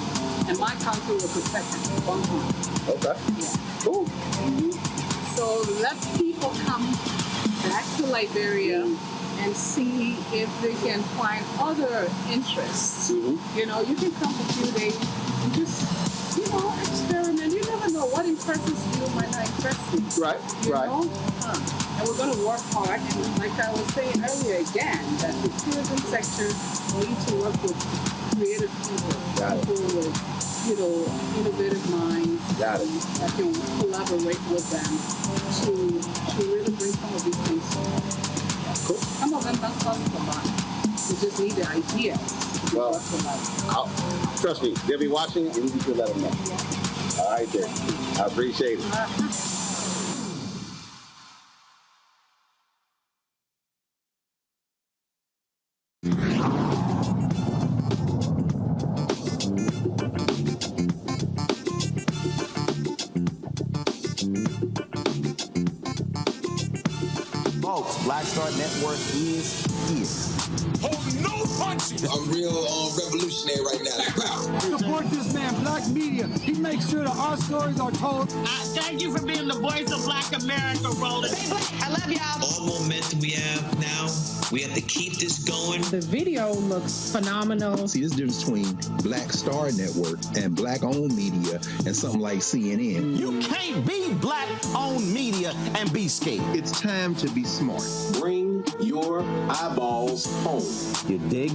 [SPEAKER 12] And my country was protected at one time.
[SPEAKER 10] Okay.
[SPEAKER 12] Yeah. Cool. So let people come back to Liberia and see if they can find other interests. You know, you can come for a few days and just, you know, experiment. You never know what impresses you might not impress you.
[SPEAKER 10] Right,
[SPEAKER 12] you
[SPEAKER 10] right.
[SPEAKER 12] know? And we're going to work hard. And like I was saying earlier again, that the tourism sector need to work with creative people. People with, you know, innovative minds that can collaborate with them to really bring some of these things. Cool. Some of them don't cost a lot. You just need the idea.
[SPEAKER 10] Well, trust me, they'll be watching and you can let them know. Yeah. All right, then. I appreciate it.
[SPEAKER 13] Black Star Network is here.
[SPEAKER 15] Hold no punches. I'm real revolutionary right now.
[SPEAKER 16] Support this man, Black Media. He makes sure that our stories are told.
[SPEAKER 18] Thank you for being the voice of Black America, Roland.
[SPEAKER 16] I love y'all.
[SPEAKER 19] All momentum we have now, we have to keep this going.
[SPEAKER 22] The video looks phenomenal.
[SPEAKER 25] See, there's a difference between Black Star Network and Black-owned media and something like CNN.
[SPEAKER 13] You can't be Black-owned media and be scared.
[SPEAKER 25] It's time to be smart.
[SPEAKER 13] Bring your eyeballs home. You dig?